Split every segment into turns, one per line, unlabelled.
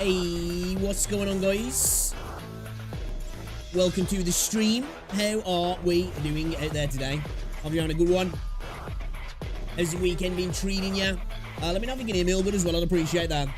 Hey, what's going on, guys? Welcome to the stream. How are we doing out there today? Hope you're having a good one. How's the weekend been treating you? Let me know if you can hear me, but as well, I'd appreciate that.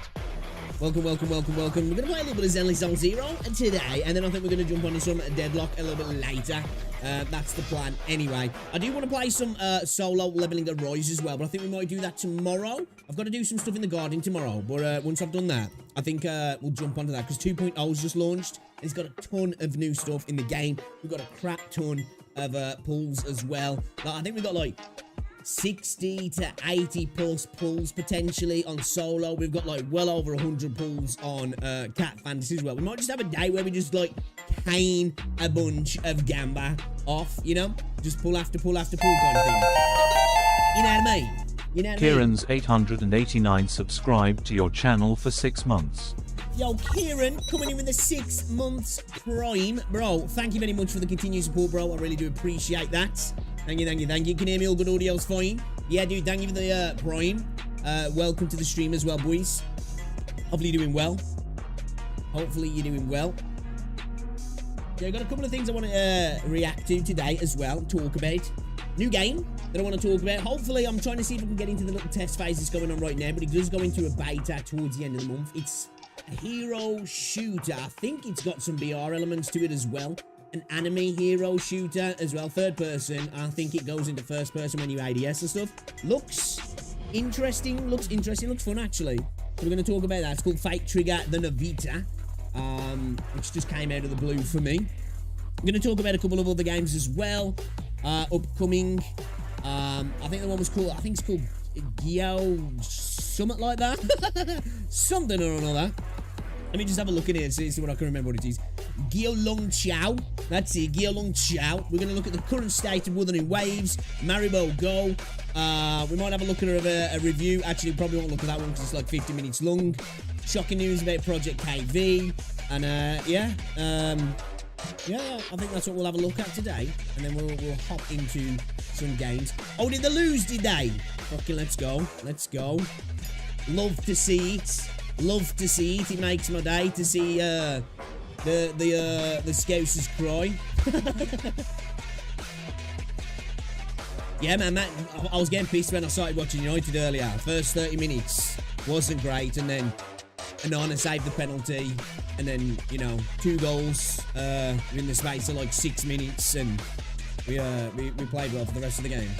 Welcome. We're going to play a little bit of Zenless on Zero today, and then I think we're going to jump onto some Deadlock a little bit later. That's the plan anyway. I do want to play some solo leveling the Rise as well, but I think we might do that tomorrow. I've got to do some stuff in the garden tomorrow, but once I've done that, I think we'll jump onto that, because 2.0's just launched. It's got a ton of new stuff in the game. We've got a crap ton of pulls as well. Like, I think we've got like 60 to 80 plus pulls potentially on solo. We've got like well over 100 pulls on cat fantasy as well. We might just have a day where we just like cane a bunch of gamba off, you know, just pull after pull after pull kind of thing. You know what I mean? You know what
Kieran's 889 subscribed to your channel for 6 months.
Yo, Kieran, coming in with a 6 months prime. Bro, thank you very much for the continued support, bro. I really do appreciate that. Thank you. Can hear me? All good, audio's fine. Yeah, dude, thank you for the prime. Welcome to the stream as well, boys. Hopefully you're doing well. Yeah, I've got a couple of things I want to react to today as well, talk about. New game that I want to talk about. Hopefully, I'm trying to see if I can get into the little test phase that's going on right now, but it does go into a beta towards the end of the month. It's a hero shooter. I think it's got some BR elements to it as well. An anime hero shooter as well, third person. I think it goes into first person when you ADS and stuff. Looks interesting, looks fun actually. So we're going to talk about that. It's called Fate Trigger the Novita, which just came out of the blue for me. I'm going to talk about a couple of other games as well, upcoming. I think the one was called, I think it's called Gyo, something like that. Something or another. Let me just have a look in here and see what I can remember what it is. Geolong Chow. That's it, Geolong Chow. We're going to look at the current state of Wuthering Waves, Maribo Go. We might have a look at a review. Actually, we probably won't look at that one because it's like 50 minutes long. Shocking news about Project KV. And yeah, I think that's what we'll have a look at today. And then we'll hop into some games. Oh, did they lose, did they? Fucking let's go. Love to see it. It makes my day to see the Scousers cry. Yeah, man, I was getting pissed when I started watching United earlier. First 30 minutes wasn't great, and then Anana saved the penalty, and then, you know, 2 goals in the space of like 6 minutes, and we played well for the rest of the game.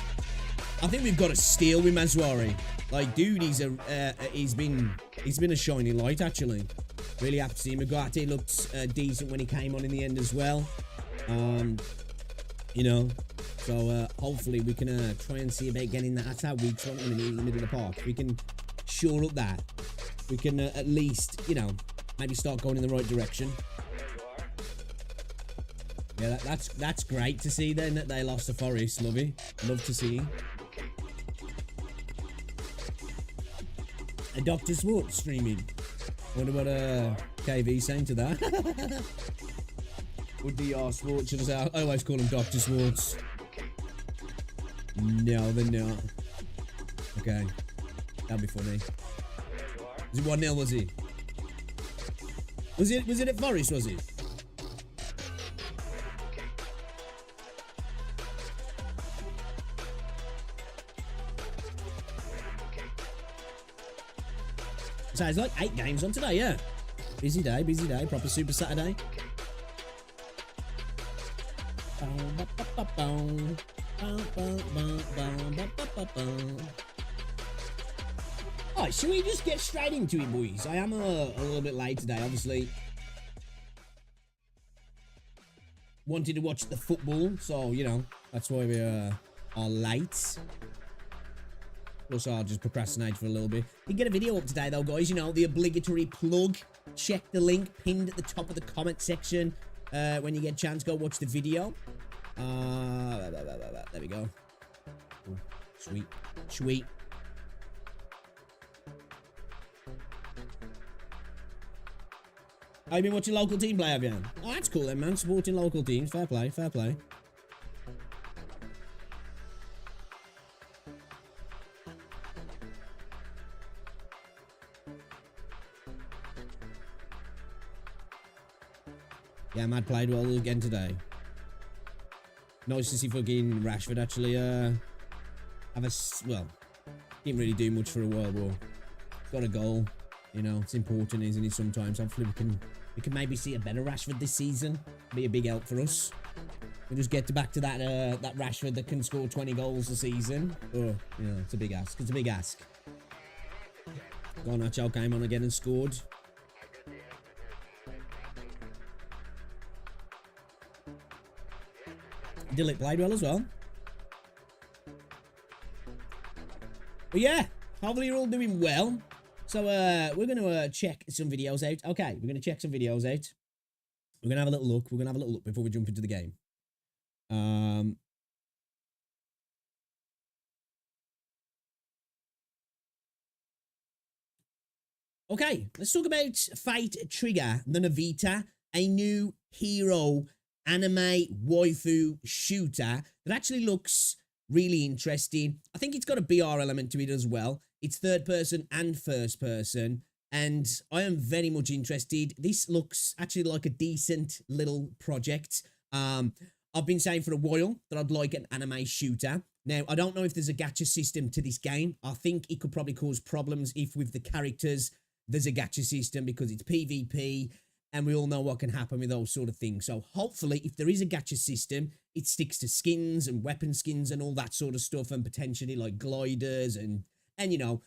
I think we've got a steal with Mazwari. Like, dude, he's been a shining light actually. Really happy to see him. Mugati looked decent when he came on in the end as well. You know, so hopefully we can try and see about getting that. That's our weak spot in the middle of the park. We can shore up that. We can at least, you know, maybe start going in the right direction. Yeah, that's great to see then that they lost to Forest. Love to see. A Dr. Swartz streaming. Wonder what KV's saying to that. Would DR Swartz, should I say? I always call him Dr. Swartz. No, they're not. Okay. That'd be funny. Was it 1-0, was it? Was it at Forest, was it? So it's like 8 games on today, yeah. Busy day, proper Super Saturday. Alright, should we just get straight into it, boys? I am a little bit late today, obviously. Wanted to watch the football, so, you know, that's why we are late. Plus, I'll just procrastinate for a little bit. You can get a video up today, though, guys. You know, the obligatory plug. Check the link pinned at the top of the comment section. When you get a chance, go watch the video. There we go. Ooh, sweet. Have you been watching local team play, have you? Oh, that's cool then, man. Supporting local teams. Fair play. Yeah, Matt played well again today. Nice to see fucking Rashford actually well, didn't really do much for a while, but got a goal. You know, it's important, isn't it? Sometimes hopefully we can maybe see a better Rashford this season. Be a big help for us. We'll just get back to that that Rashford that can score 20 goals a season. Oh, you know, it's a big ask. It's a big ask. Garnacho came on again and scored. Deadlock played well as well. But yeah, hopefully you're all doing well. So we're going to check some videos out. Okay, we're going to check some videos out. We're going to have a little look. We're going to have a little look before we jump into the game. Okay, let's talk about Fight Trigger, the Novita, a new hero anime waifu shooter that actually looks really interesting. I think it's got a BR element to it as well. It's third person and first person, and I am very much interested. This looks actually like a decent little project. I've been saying for a while that I'd like an anime shooter. Now, I don't know if there's a gacha system to this game. I think it could probably cause problems if with the characters there's a gacha system, because it's PvP and we all know what can happen with those sort of things. So hopefully if there is a gacha system, it sticks to skins and weapon skins and all that sort of stuff, and potentially like gliders and you know,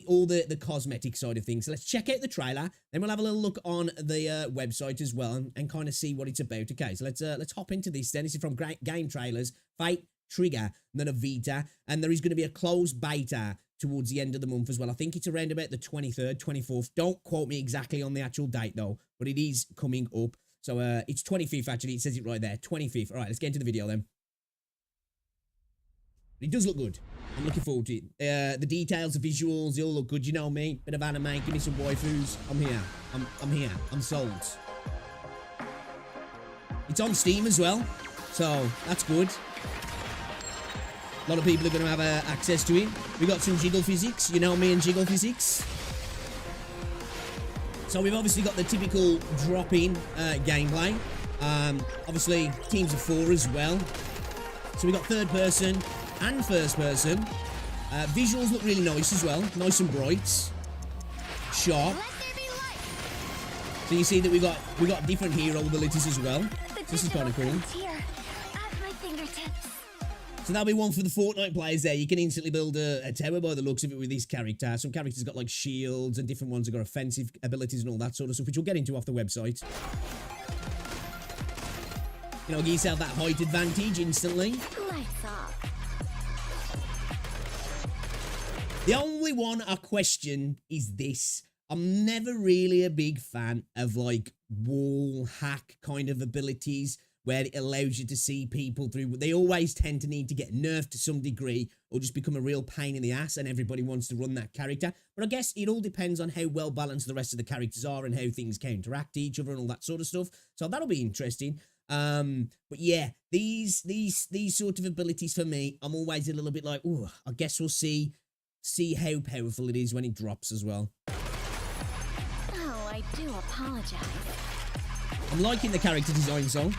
all the cosmetic side of things. So let's check out the trailer, then we'll have a little look on the website as well, and kind of see what it's about. Okay, so let's hop into this then. This is from Game Trailers, Fight Trigger, the Novita, and there is going to be a closed beta towards the end of the month as well. I think it's around about the 23rd, 24th. Don't quote me exactly on the actual date though, but it is coming up. So it's 25th actually. It says it right there, 25th. All right, let's get into the video then. It does look good. I'm looking forward to it. The details, the visuals, they all look good. You know me, bit of anime. Give me some waifus. I'm here. I'm here. I'm sold. It's on Steam as well, so that's good. A lot of people are going to have access to it. We got some jiggle physics. You know me and jiggle physics. So we've obviously got the typical drop-in gameplay. Obviously, teams of 4 as well. So we got third person and first person. Visuals look really nice as well. Nice and bright. Sharp. So you see that we got different hero abilities as well. This is kind of cool. So that'll be one for the Fortnite players there. You can instantly build a tower by the looks of it with this character. Some characters got like shields, and different ones have got offensive abilities and all that sort of stuff, which we'll get into off the website. You know, give yourself that height advantage instantly.
Lights off.
The only one I question is this. I'm never really a big fan of like wall hack kind of abilities where it allows you to see people through. They always tend to need to get nerfed to some degree or just become a real pain in the ass, and everybody wants to run that character. But I guess it all depends on how well balanced the rest of the characters are and how things counteract each other and all that sort of stuff. So that'll be interesting. But yeah, these sort of abilities for me, I'm always a little bit like, oh, I guess we'll see how powerful it is when it drops as well.
Oh, I do apologize.
I'm liking the character design song.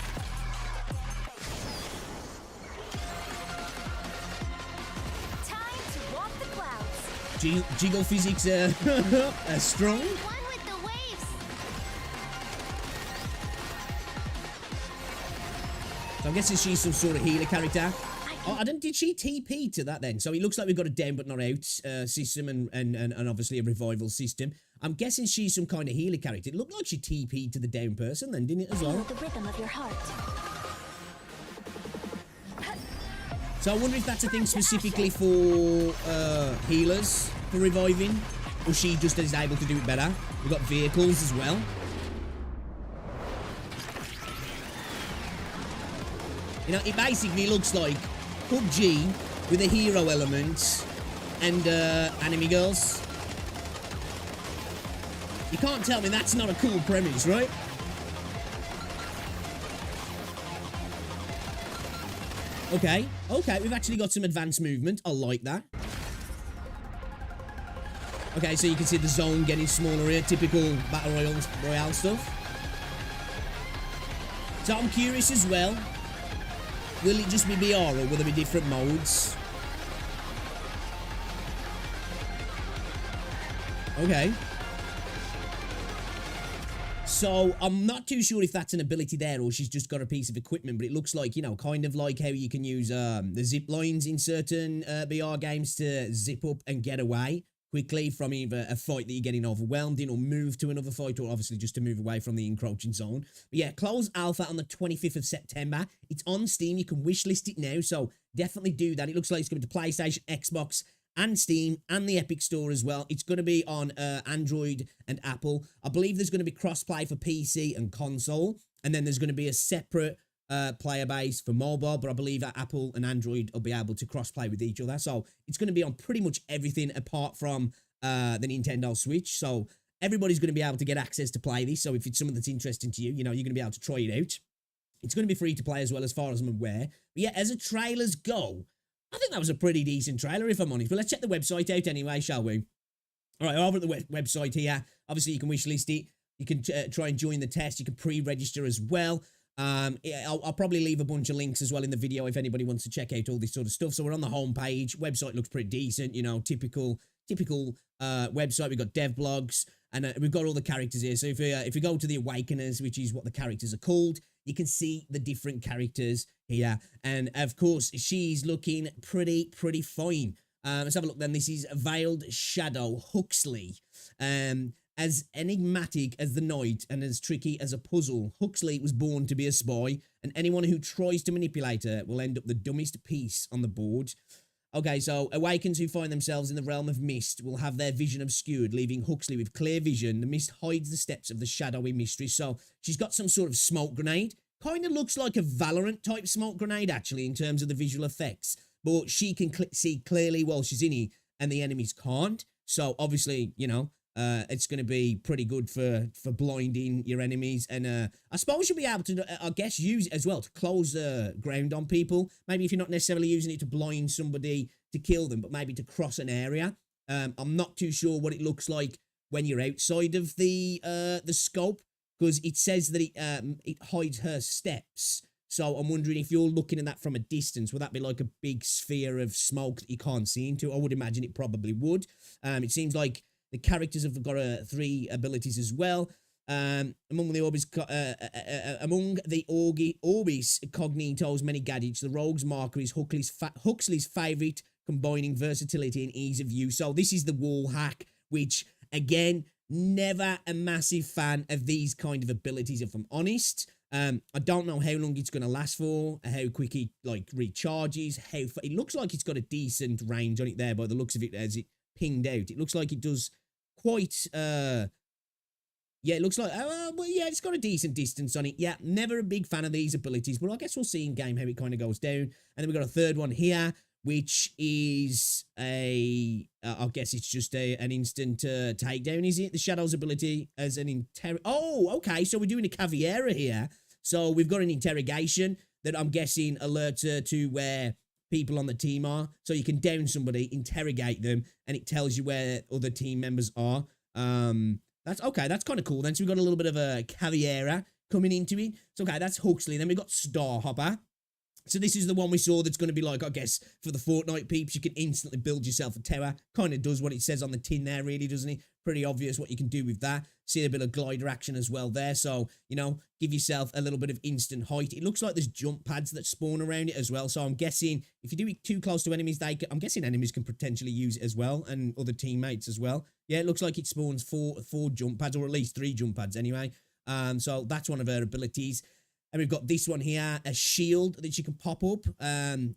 Time to walk the clouds.
Jiggle physics are strong.
One with the waves.
So I'm guessing she's some sort of healer character. Oh, did she TP to that then? So it looks like we've got a down but not out system and obviously a revival system. I'm guessing she's some kind of healer character. It looked like she TP'd to the down person then, didn't it as well?
Feel the rhythm of your heart.
So I wonder if that's a thing specifically for healers for reviving, or she just is able to do it better. We've got vehicles as well. You know, it basically looks like PUBG with a hero element and anime girls. You can't tell me that's not a cool premise, right? Okay, we've actually got some advanced movement. I like that. Okay, so you can see the zone getting smaller here. Typical Battle Royale stuff. So I'm curious as well. Will it just be BR or will there be different modes? Okay. So I'm not too sure if that's an ability there or she's just got a piece of equipment, but it looks like, you know, kind of like how you can use the zip lines in certain BR games to zip up and get away quickly from either a fight that you're getting overwhelmed in or move to another fight, or obviously just to move away from the encroaching zone. But yeah, close alpha on the 25th of September. It's on Steam. You can wishlist it now, so definitely do that. It looks like it's coming to PlayStation, Xbox, and Steam, and the Epic Store as well. It's going to be on Android and Apple. I believe there's going to be cross-play for PC and console, and then there's going to be a separate player base for mobile, but I believe that Apple and Android will be able to cross-play with each other. So it's going to be on pretty much everything apart from the Nintendo Switch. So everybody's going to be able to get access to play this. So if it's something that's interesting to you, you know, you're going to be able to try it out. It's going to be free to play as well, as far as I'm aware. But yeah, as a trailers go, I think that was a pretty decent trailer, if I'm honest. But let's check the website out anyway, shall we? All right, over at the website here, obviously you can wishlist it. You can try and join the test. You can pre-register as well. I'll probably leave a bunch of links as well in the video if anybody wants to check out all this sort of stuff. So we're on the home page. Website looks pretty decent, you know, typical website. We've got dev blogs, and we've got all the characters here. So if we go to the Awakeners, which is what the characters are called, you can see the different characters here. And of course, she's looking pretty fine. Let's have a look then. This is Veiled Shadow Huxley. As enigmatic as the night and as tricky as a puzzle, Huxley was born to be a spy, and anyone who tries to manipulate her will end up the dumbest piece on the board. Okay, so Awakens who find themselves in the realm of mist will have their vision obscured, leaving Huxley with clear vision. The mist hides the steps of the shadowy mystery. So she's got some sort of smoke grenade. Kind of looks like a Valorant type smoke grenade, actually, in terms of the visual effects. But she can see clearly while she's in it, and the enemies can't. So obviously, you know, it's going to be pretty good for blinding your enemies. And I suppose you'll be able to, I guess, use it as well to close ground on people. Maybe if you're not necessarily using it to blind somebody to kill them, but maybe to cross an area. I'm not too sure what it looks like when you're outside of the scope, because it says that it hides her steps. So I'm wondering if you're looking at that from a distance, would that be like a big sphere of smoke that you can't see into? I would imagine it probably would. It seems like the characters have got 3 abilities as well. Among the Orbis Cognito's many gadgets, the Rogue's marker is Huxley's favourite, combining versatility and ease of use. So this is the wall hack, which, again, never a massive fan of these kind of abilities, if I'm honest. I don't know how long it's going to last for, how quick it, like, recharges, it looks like it's got a decent range on it there by the looks of it as it pinged out. It looks like it does quite, yeah, it looks like, well, yeah, it's got a decent distance on it. Yeah, never a big fan of these abilities, but I guess we'll see in game how it kind of goes down. And then we've got a third one here, which is I guess it's just an instant takedown, is it? The Shadow's ability as an oh, okay, so we're doing a Caveira here. So we've got an interrogation that I'm guessing alerts her to where people on the team are. So you can down somebody, interrogate them, and it tells you where other team members are. That's okay, that's kind of cool then. So we've got a little bit of a Caveira coming into it. So okay, that's Huxley. Then we've got Starhopper. So this is the one we saw that's going to be like, I guess, for the Fortnite peeps, you can instantly build yourself a tower. Kind of does what it says on the tin there, really, doesn't it? Pretty obvious what you can do with that. See a bit of glider action as well there. So, you know, give yourself a little bit of instant height. It looks like there's jump pads that spawn around it as well. So I'm guessing if you do it too close to enemies, I'm guessing enemies can potentially use it as well, and other teammates as well. Yeah, it looks like it spawns four jump pads, or at least 3 jump pads anyway. So that's one of her abilities. And we've got this one here, a shield that you can pop up.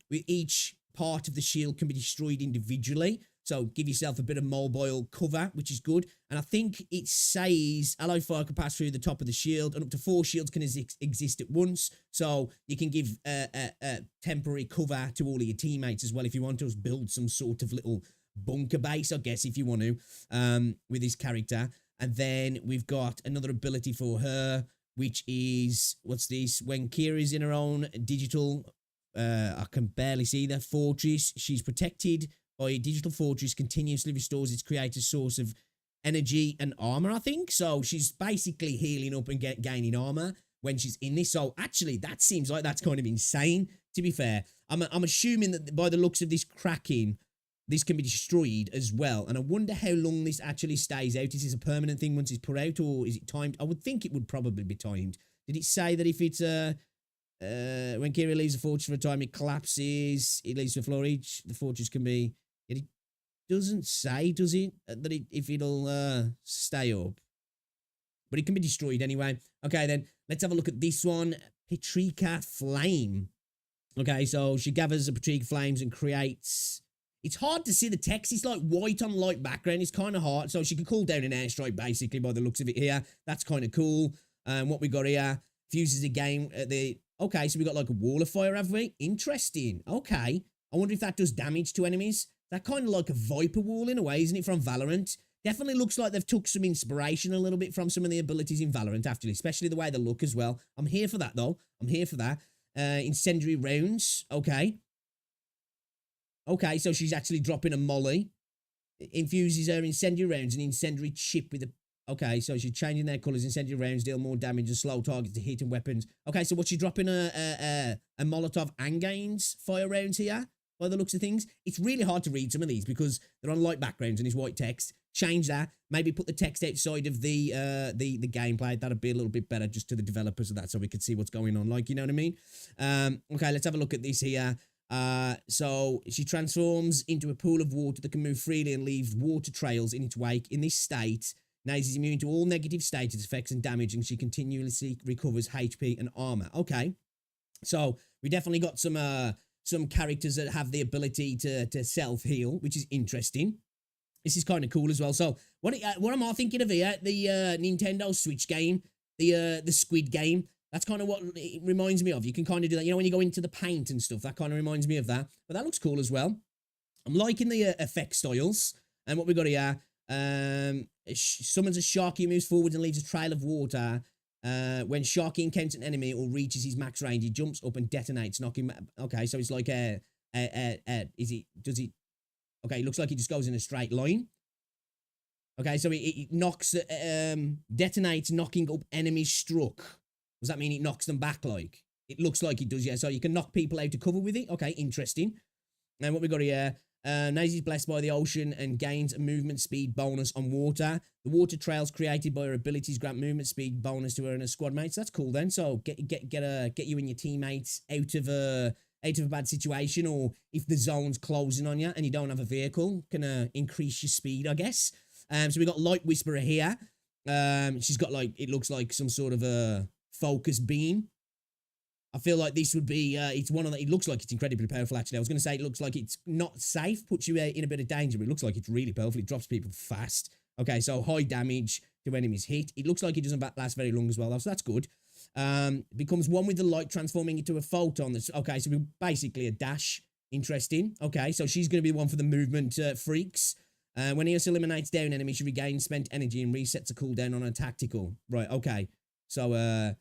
With each part of the shield can be destroyed individually. So give yourself a bit of mobile cover, which is good. And I think it says alloy fire can pass through the top of the shield, and up to 4 shields can exist at once. So you can give a temporary cover to all of your teammates as well if you want to build some sort of little bunker base, I guess, if you want to, with this character. And then we've got another ability for her, which is, what's this? When Kira's in her own digital, I can barely see that, fortress, she's protected by a digital fortress, continuously restores its creator's source of energy and armor, I think. So she's basically healing up and gaining armor. when she's in this. So actually, that seems like that's kind of insane, to be fair. I'm assuming that by the looks of this cracking, this can be destroyed as well. And I wonder how long this actually stays out. Is this a permanent thing once it's put out, or is it timed? I would think it would probably be timed. Did it say that if it's when Kira leaves the fortress for a time, it collapses, it leaves the floor each, the fortress can be... It doesn't say, does it? That if it'll stay up. But it can be destroyed anyway. Okay, then, let's have a look at this one. Patrika Flame. Okay, so she gathers the Patrika Flames and creates... It's hard to see the text. It's like white on light background. It's kind of hard. So she can call down an airstrike, basically, by the looks of it here. That's kind of cool. What we got here, fuses again at the... Okay, so we got like a wall of fire, have we? Interesting. Okay. I wonder if that does damage to enemies. That kind of like a Viper wall in a way, isn't it, from Valorant? Definitely looks like they've took some inspiration a little bit from some of the abilities in Valorant, actually, especially the way they look as well. I'm here for that, though. I'm here for that. Incendiary rounds. Okay. Okay, so she's actually dropping a molly. Infuses her incendiary rounds and incendiary chip with a... Okay, so she's changing their colours. Incendiary rounds deal more damage and slow targets to hit and weapons. Okay, so what's she dropping? A Molotov and gains fire rounds here, by the looks of things. It's really hard to read some of these because they're on light backgrounds and it's white text. Change that. Maybe put the text outside of the gameplay. That'd be a little bit better just to the developers of that, so we could see what's going on. Like, you know what I mean? Okay, let's have a look at this here. So she transforms into a pool of water that can move freely and leave water trails in its wake. In this state, Naze is immune to all negative status effects and damage, and she continuously recovers HP and armor. Okay, so we definitely got some characters that have the ability to self heal, which is interesting. This is kind of cool as well. So what am I thinking of here? The Nintendo Switch game, the Squid game. That's kind of what it reminds me of. You can kind of do that, you know, when you go into the paint and stuff. That kind of reminds me of that. But that looks cool as well. I'm liking the effect styles. And what we got here, summons a Sharky, moves forward and leaves a trail of water. When Sharky encounters an enemy or reaches his max range, he jumps up and detonates, knocking... Okay, so it's like does it... Okay, it looks like it just goes in a straight line. Okay, so it knocks... detonates, knocking up enemies struck. Does that mean it knocks them back, like? It looks like it does, yeah. So you can knock people out of cover with it. Okay, interesting. And what we got here... Naze is blessed by the ocean and gains a movement speed bonus on water. The water trails created by her abilities grant movement speed bonus to her and her squad mates. That's cool then. So get you and your teammates out of a bad situation, or if the zone's closing on you and you don't have a vehicle, can increase your speed, I guess. So we got Light Whisperer here. She's got like, it looks like some sort of a focus beam. I feel like this would be, it's one of the, it looks like it's incredibly powerful, actually. I was going to say it looks like it's not safe, puts you in a bit of danger, but it looks like it's really powerful. It drops people fast. Okay, so high damage to enemies hit. It looks like it doesn't last very long as well, though, so that's good. Becomes one with the light, transforming into a photon. That's, okay, so we're basically a dash. Interesting. Okay, so she's going to be one for the movement freaks. When Eos eliminates down enemies, she regains spent energy and resets a cooldown on a tactical. Right, okay. So,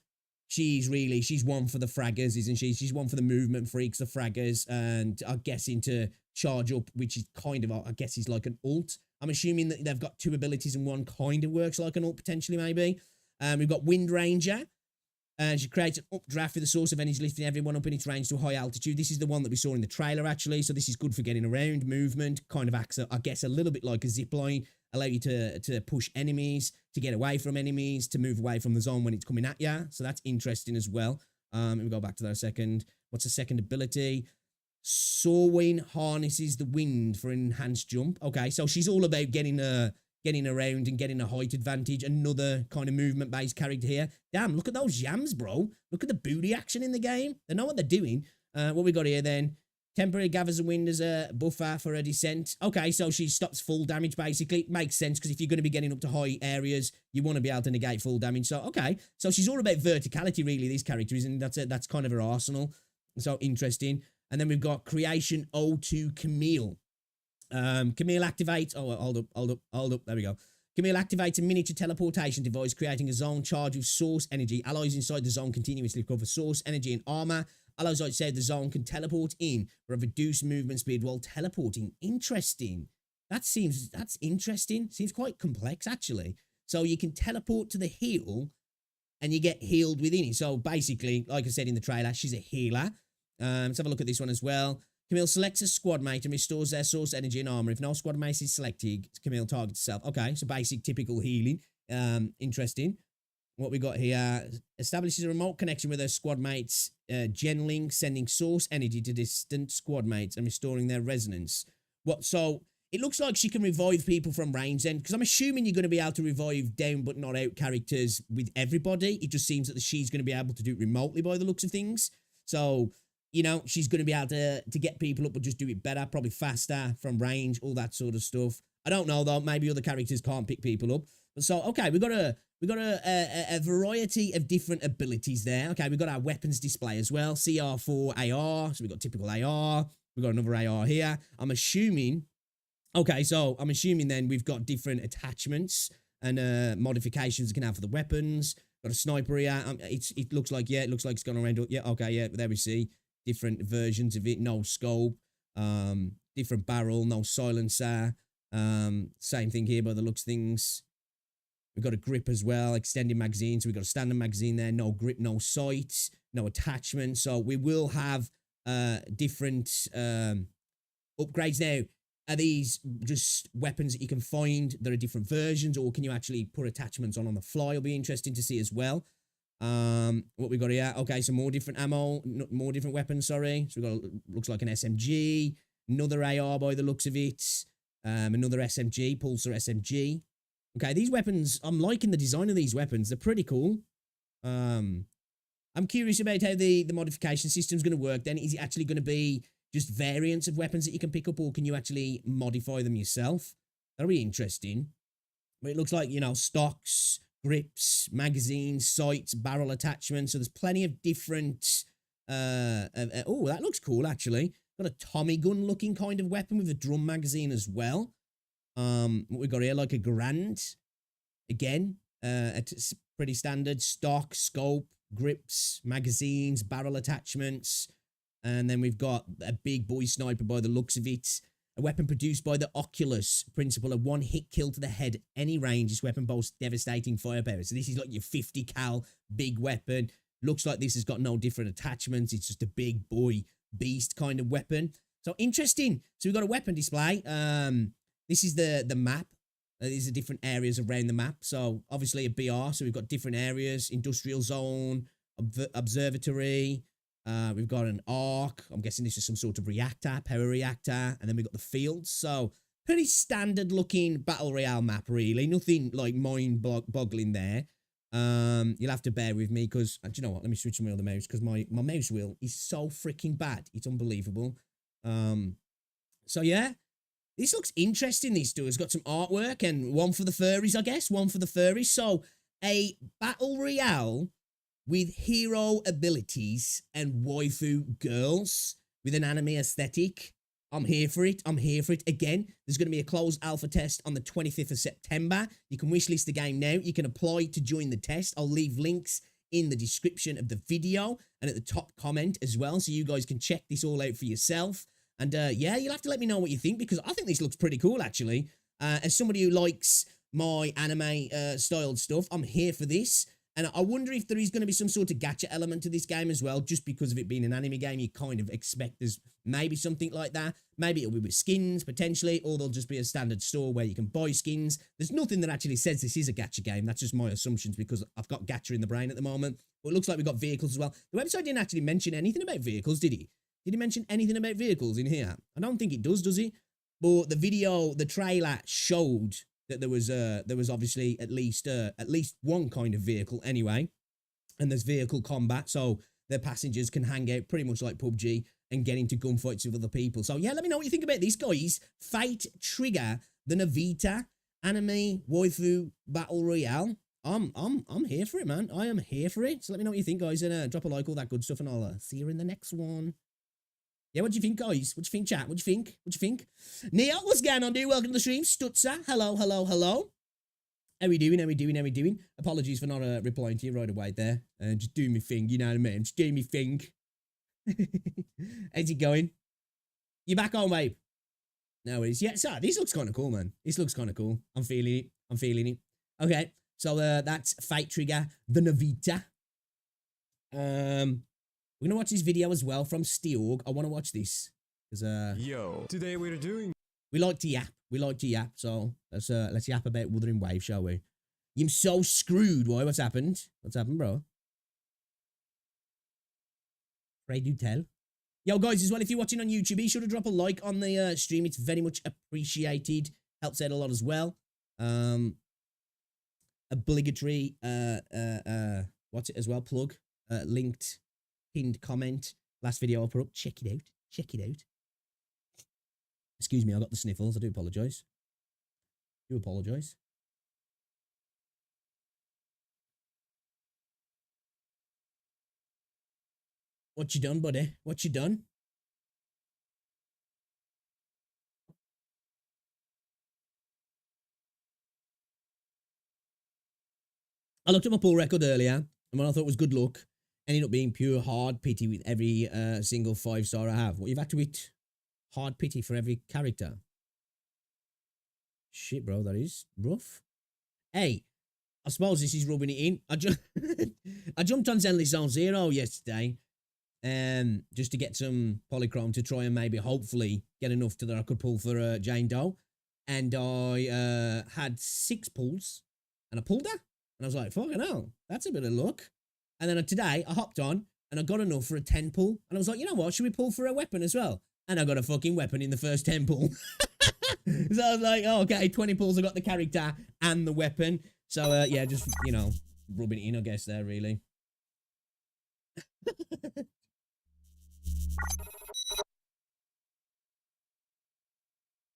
she's one for the fraggers, isn't she? She's one for the movement freaks, the fraggers, and I'm guessing to charge up, which is kind of, I guess, is like an ult. I'm assuming that they've got two abilities and one kind of works like an ult, potentially, maybe. We've got Wind Ranger, and she creates an updraft with the source of energy, lifting everyone up in its range to a high altitude. This is the one that we saw in the trailer, actually, so this is good for getting around, movement, kind of acts, I guess, a little bit like a zip line. Allow you to push enemies, to get away from enemies, to move away from the zone when it's coming at you. So that's interesting as well. Let me go back to that a second. What's the second ability? Soaring harnesses the wind for enhanced jump. Okay, so she's all about getting around and getting a height advantage. Another kind of movement-based character here. Damn, look at those yams, bro. Look at the booty action in the game. They know what they're doing. What we got here then? Temporary gathers the wind as a buffer for a descent. Okay, so she stops full damage, basically. Makes sense, because if you're going to be getting up to high areas, you want to be able to negate full damage. So, okay. So she's all about verticality, really, these characters, and that's kind of her arsenal. So, interesting. And then we've got Creation O2 Camille. Camille activates... Oh, hold up. There we go. Camille activates a miniature teleportation device, creating a zone charged with source energy. Allies inside the zone continuously recover source energy and armor. Allies outside the zone can teleport in for a reduced movement speed while teleporting. Interesting. That's interesting. Seems quite complex, actually. So you can teleport to the heal and you get healed within it. So basically, like I said in the trailer, she's a healer. Let's have a look at this one as well. Camille selects a squad mate and restores their source energy and armor. If no squad mate is selected, Camille targets herself. Okay, so basic, typical healing. Interesting. What we got here, establishes a remote connection with her squad mates, Genling, sending source energy to distant squad mates and restoring their resonance. So it looks like she can revive people from range then, because I'm assuming you're going to be able to revive down but not out characters with everybody. It just seems that she's going to be able to do it remotely by the looks of things. So, you know, she's going to be able to get people up but just do it better, probably faster from range, all that sort of stuff. I don't know though, maybe other characters can't pick people up. But so, okay, we got a variety of different abilities there. Okay, we've got our weapons display as well. CR4 AR, so we've got typical AR. We've got another AR here. I'm assuming then we've got different attachments and modifications you can have for the weapons. Got a sniper here. It looks like it's gone around. Yeah, okay, yeah, there we see different versions of it. No scope, different barrel, no silencer. Same thing here by the looks of things. We've got a grip as well, extended magazine. So we've got a standard magazine there, no grip, no sight, no attachment. So we will have different upgrades now. Are these just weapons that you can find? There are different versions, or can you actually put attachments on the fly? It'll be interesting to see as well. What we got here? Okay, so more different ammo, more different weapons, sorry. So we've got, looks like an SMG, another AR by the looks of it, another SMG, Pulsar SMG. Okay, these weapons, I'm liking the design of these weapons. They're pretty cool. I'm curious about how the modification system's going to work then. Is it actually going to be just variants of weapons that you can pick up, or can you actually modify them yourself? That'll be interesting. But it looks like, you know, stocks, grips, magazines, sights, barrel attachments. So there's plenty of different... oh, that looks cool, actually. Got a Tommy gun looking kind of weapon with a drum magazine as well. What we got here, like a Grand. Again, it's pretty standard. Stock, scope, grips, magazines, barrel attachments. And then we've got a big boy sniper by the looks of it. A weapon produced by the Oculus principle. A one-hit kill to the head. Any range. This weapon boasts devastating firepower. So this is like your 50 cal big weapon. Looks like this has got no different attachments. It's just a big boy beast kind of weapon. So interesting. So we've got a weapon display. This is the map. These are different areas around the map. So obviously a BR. So we've got different areas. Industrial zone. Observatory. We've got an arc. I'm guessing this is some sort of reactor, power reactor. And then we've got the fields. So pretty standard looking battle royale map, really. Nothing like mind-boggling there. You'll have to bear with me because, do you know what? Let me switch to my other mouse because my mouse wheel is so freaking bad. It's unbelievable. So yeah, this looks interesting. These two has got some artwork and one for the furries, I guess. One for the furries. So a battle royale with hero abilities and waifu girls with an anime aesthetic. I'm here for it. I'm here for it. Again, there's going to be a closed alpha test on the 25th of September. You can wishlist the game now. You can apply to join the test. I'll leave links in the description of the video and at the top comment as well, so you guys can check this all out for yourself. And yeah, you'll have to let me know what you think, because I think this looks pretty cool, actually. As somebody who likes my anime styled stuff, I'm here for this. And I wonder if there is going to be some sort of gacha element to this game as well, just because of it being an anime game. You kind of expect there's maybe something like that. Maybe it'll be with skins, potentially, or there'll just be a standard store where you can buy skins. There's nothing that actually says this is a gacha game. That's just my assumptions, because I've got gacha in the brain at the moment. But it looks like we've got vehicles as well. The website didn't actually mention anything about vehicles, did he? Did he mention anything about vehicles in here? I don't think it does he? But the video, the trailer showed that there was obviously at least one kind of vehicle anyway, and there's vehicle combat, so their passengers can hang out pretty much like PUBG and get into gunfights with other people. So yeah, let me know what you think about this, guys. Fate Trigger, the Navita anime waifu battle royale. I'm here for it, man. I am here for it. So let me know what you think, guys, and drop a like, all that good stuff, and I'll see you in the next one. Yeah, what do you think, guys? What do you think, chat? What do you think? What do you think? Neil, what's going on, dude? Welcome to the stream. Stutzer, hello, hello, hello. How we doing? How we doing? How we doing? Apologies for not replying to you right away there. Just doing my thing, you know what I mean? Just doing my thing. How's it going? You back on, babe? No worries. Yeah, so this looks kind of cool, man. This looks kind of cool. I'm feeling it. I'm feeling it. Okay, So that's Fate Trigger, the Navita. We're gonna watch this video as well from Steorg. I want to watch this because
Yo, today we're doing
we like to yap. We like to yap. So let's yap about Wuthering Waves, shall we? I'm so screwed. Why? What's happened? What's happened, bro? Pray do tell. Yo, guys, as well, if you're watching on YouTube, be sure to drop a like on the stream. It's very much appreciated. Helps out a lot as well. Obligatory what's it as well? Plug. Linked pinned comment. Last video I put up. Check it out. Check it out. Excuse me, I got the sniffles. I do apologise. Do apologise. What you done, buddy? What you done? I looked at my pull record earlier, and when I thought it was good luck, ended up being pure hard pity with every single 5-star I have. What, you've had to hit hard pity for every character? Shit, bro, that is rough. Hey, I suppose this is rubbing it in. I jumped on Zenless Zone Zero yesterday, just to get some polychrome to try and maybe hopefully get enough to that I could pull for Jane Doe. And I had 6 pulls, and I pulled her. And I was like, fucking hell, that's a bit of luck. And then today, I hopped on, and I got enough for a 10 pull. And I was like, you know what, should we pull for a weapon as well? And I got a fucking weapon in the first 10 pull. So I was like, oh, okay, 20 pulls, I got the character and the weapon. So, yeah, just, you know, rubbing it in, I guess, there, really.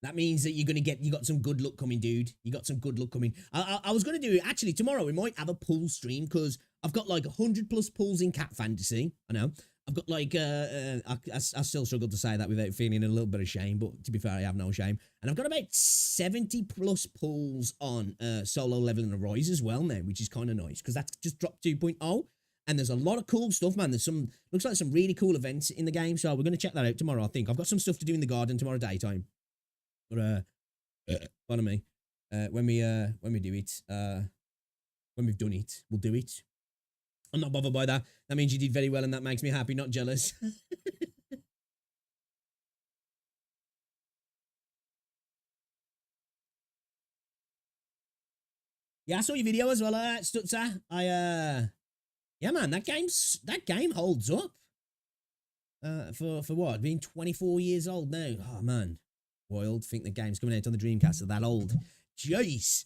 That means that you got some good luck coming, dude. You got some good luck coming. I was going to do it, actually, tomorrow we might have a pull stream, because I've got like 100 plus pulls in Cat Fantasy. I know. I've got like, I still struggle to say that without feeling a little bit of shame, but to be fair, I have no shame. And I've got about 70 plus pulls on Solo Level and Rise as well now, which is kind of nice, because that's just dropped 2.0. And there's a lot of cool stuff, man. There's looks like some really cool events in the game, so we're going to check that out tomorrow, I think. I've got some stuff to do in the garden tomorrow daytime. But, pardon me, when we do it, when we've done it, we'll do it. I'm not bothered by that. That means you did very well, and that makes me happy, not jealous. Yeah, I saw your video as well, Stutzer. Yeah, man, that game holds up. For what? Being 24 years old now. Oh, man. Wild. Think the game's coming out on the Dreamcast are that old. Jeez.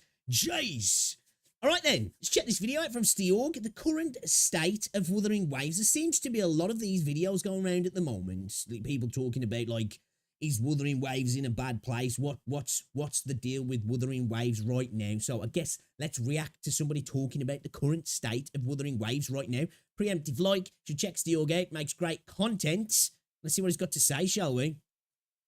All right, then. Let's check this video out from Steorg. The current state of Wuthering Waves. There seems to be a lot of these videos going around at the moment. People talking about, like, is Wuthering Waves in a bad place? What's the deal with Wuthering Waves right now? So I guess let's react to somebody talking about the current state of Wuthering Waves right now. Preemptive like. Should check Steorg out. Makes great content. Let's see what he's got to say, shall we?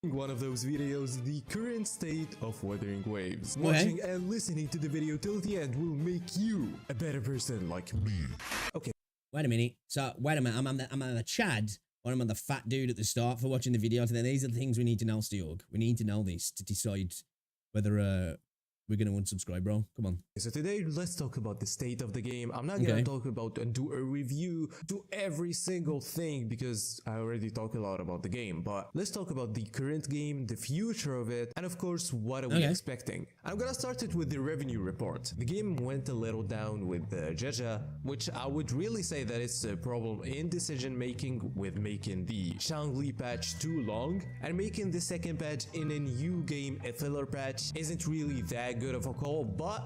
one of those videos, the current state of Wuthering Waves.
Okay.
Watching and listening to the video till the end will make you a better person like me. Okay.
Wait a minute. So, wait a minute. I'm on the Chad, or I'm on the fat dude at the start for watching the video today. These are the things we need to know, Steorg. We need to know this to decide whether we're going to unsubscribe, bro. Come on.
So today, let's talk about the state of the game. I'm not gonna talk about and do a review to every single thing because I already talked a lot about the game. But let's talk about the current game, the future of it, and of course, what are we expecting. I'm gonna start it with the revenue report. The game went a little down with the Jaja, which I would really say that it's a problem in decision making with making the Shangli patch too long, and making the second patch in a new game a filler patch isn't really that good of a call, but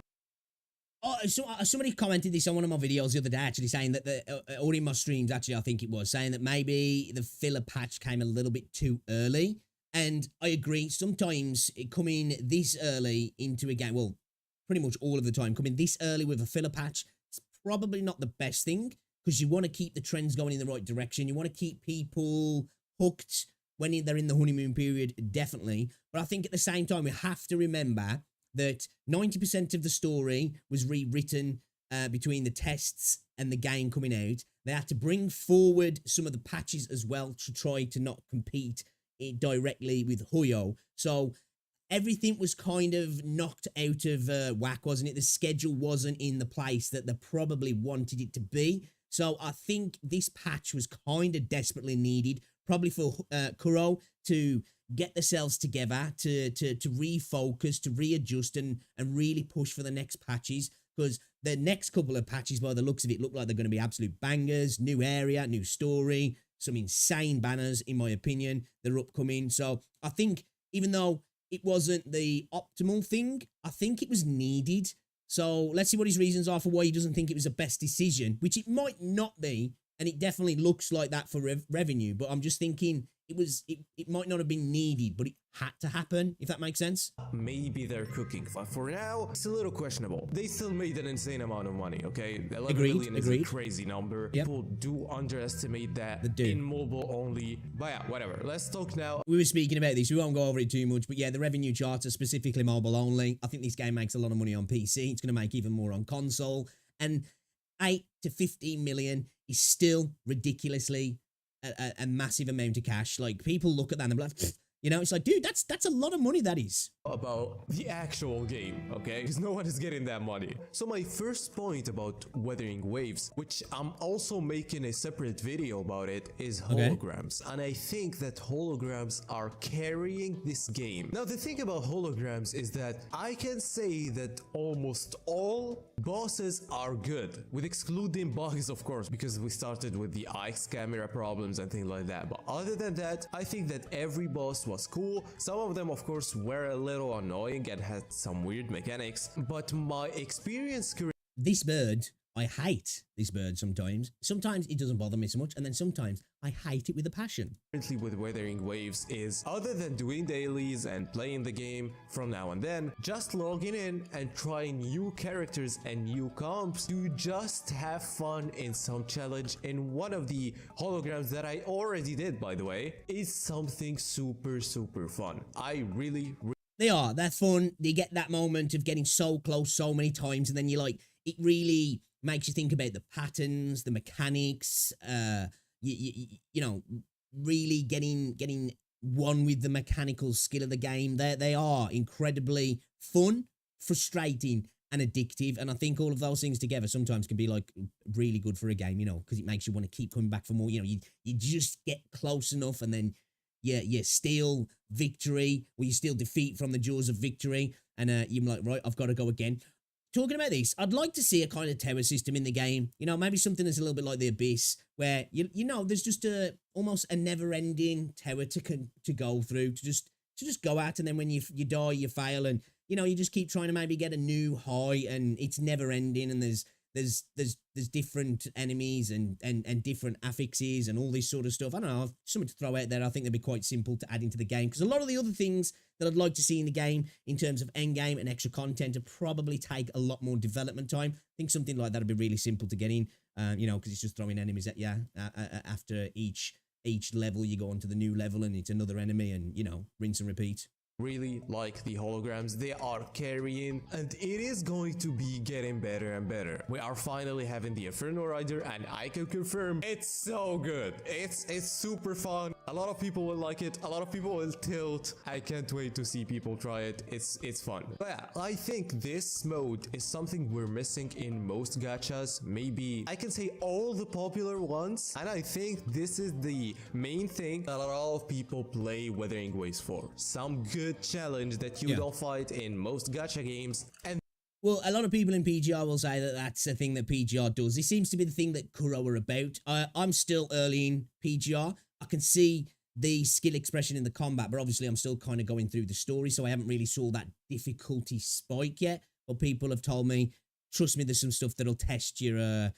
oh, so, somebody commented this on one of my videos the other day, actually saying that or in my streams, actually, I think it was, saying that maybe the filler patch came a little bit too early. And I agree, sometimes coming this early into a game, well, pretty much all of the time, coming this early with a filler patch, it's probably not the best thing, because you want to keep the trends going in the right direction. You want to keep people hooked when they're in the honeymoon period, definitely. But I think at the same time, we have to remember that 90% of the story was rewritten between the tests and the game coming out. They had to bring forward some of the patches as well to try to not compete directly with Huyo. So everything was kind of knocked out of whack, wasn't it? The schedule wasn't in the place that they probably wanted it to be. So I think this patch was kind of desperately needed, probably for Kuro to get themselves together, to refocus, to readjust, and really push for the next patches. Because the next couple of patches, by the looks of it, look like they're going to be absolute bangers. New area, new story, some insane banners, in my opinion, that are upcoming. So I think even though it wasn't the optimal thing, I think it was needed. So let's see what his reasons are for why he doesn't think it was the best decision, which it might not be. And it definitely looks like that for revenue. But I'm just thinking it might not have been needed, but it had to happen, if that makes sense.
Maybe they're cooking, but for now, it's a little questionable. They still made an insane amount of money, okay? 11 million is a crazy number. Yep. People do underestimate that in mobile only. But yeah, whatever. Let's talk now.
We were speaking about this. We won't go over it too much, but yeah, the revenue charts are specifically mobile only. I think this game makes a lot of money on PC. It's going to make even more on console. And 8 to 15 million is still ridiculously a massive amount of cash. Like, people look at that and they're like, you know, it's like, dude, that's a lot of money, that is.
About the actual game, okay? Because no one is getting that money. So my first point about Weathering Waves, which I'm also making a separate video about it, is holograms. And I think that holograms are carrying this game. Now, the thing about holograms is that I can say that almost all bosses are good, with excluding bugs, of course, because we started with the IX camera problems and things like that. But other than that, I think that every boss was cool. Some of them, of course, were a little annoying and had some weird mechanics, but my experience...
This bird, I hate this bird sometimes. Sometimes it doesn't bother me so much, and then sometimes I hate it with a passion.
Currently with Weathering Waves is, other than doing dailies and playing the game from now and then, just logging in and trying new characters and new comps to just have fun in some challenge. And one of the holograms that I already did, by the way, is something super fun. I really
they're fun. They get that moment of getting so close so many times, and then you're like, it really makes you think about the patterns, the mechanics, you know, really getting one with the mechanical skill of the game. They are incredibly fun, frustrating, and addictive, and I think all of those things together sometimes can be like really good for a game, you know, because it makes you want to keep coming back for more. You know, you just get close enough, and then you steal victory, or you steal defeat from the jaws of victory, and you're like, right, I've got to go again. Talking about this, I'd like to see a kind of tower system in the game. You know, maybe something that's a little bit like the Abyss, where you know there's just almost a never-ending tower to go through, to just go at, and then when you die, you fail, and you know you just keep trying to maybe get a new high, and it's never-ending, and there's different enemies and different affixes and all this sort of stuff. I don't know, something to throw out there. I think they'd be quite simple to add into the game, because a lot of the other things that I'd like to see in the game in terms of end game and extra content would probably take a lot more development time. I think something like that would be really simple to get in, you know, because it's just throwing enemies at you after each level. You go on to the new level and it's another enemy, and you know, rinse and repeat.
Really like the holograms. They are carrying, and it is going to be getting better and better. We are finally having the Inferno Rider, and I can confirm it's so good. It's super fun. A lot of people will like it. A lot of people will tilt. I can't wait to see people try it. It's fun. But yeah, I think this mode is something we're missing in most gachas. Maybe I can say all the popular ones, and I think this is the main thing that a lot of people play Weathering Waves for. Some good challenge that you don't fight in most gacha games. And
well, a lot of people in PGR will say that that's a thing that PGR does. It seems to be the thing that Kuro are about. I'm still early in PGR. I can see the skill expression in the combat, but obviously I'm still kind of going through the story, so I haven't really saw that difficulty spike yet. But people have told me, trust me, there's some stuff that'll test your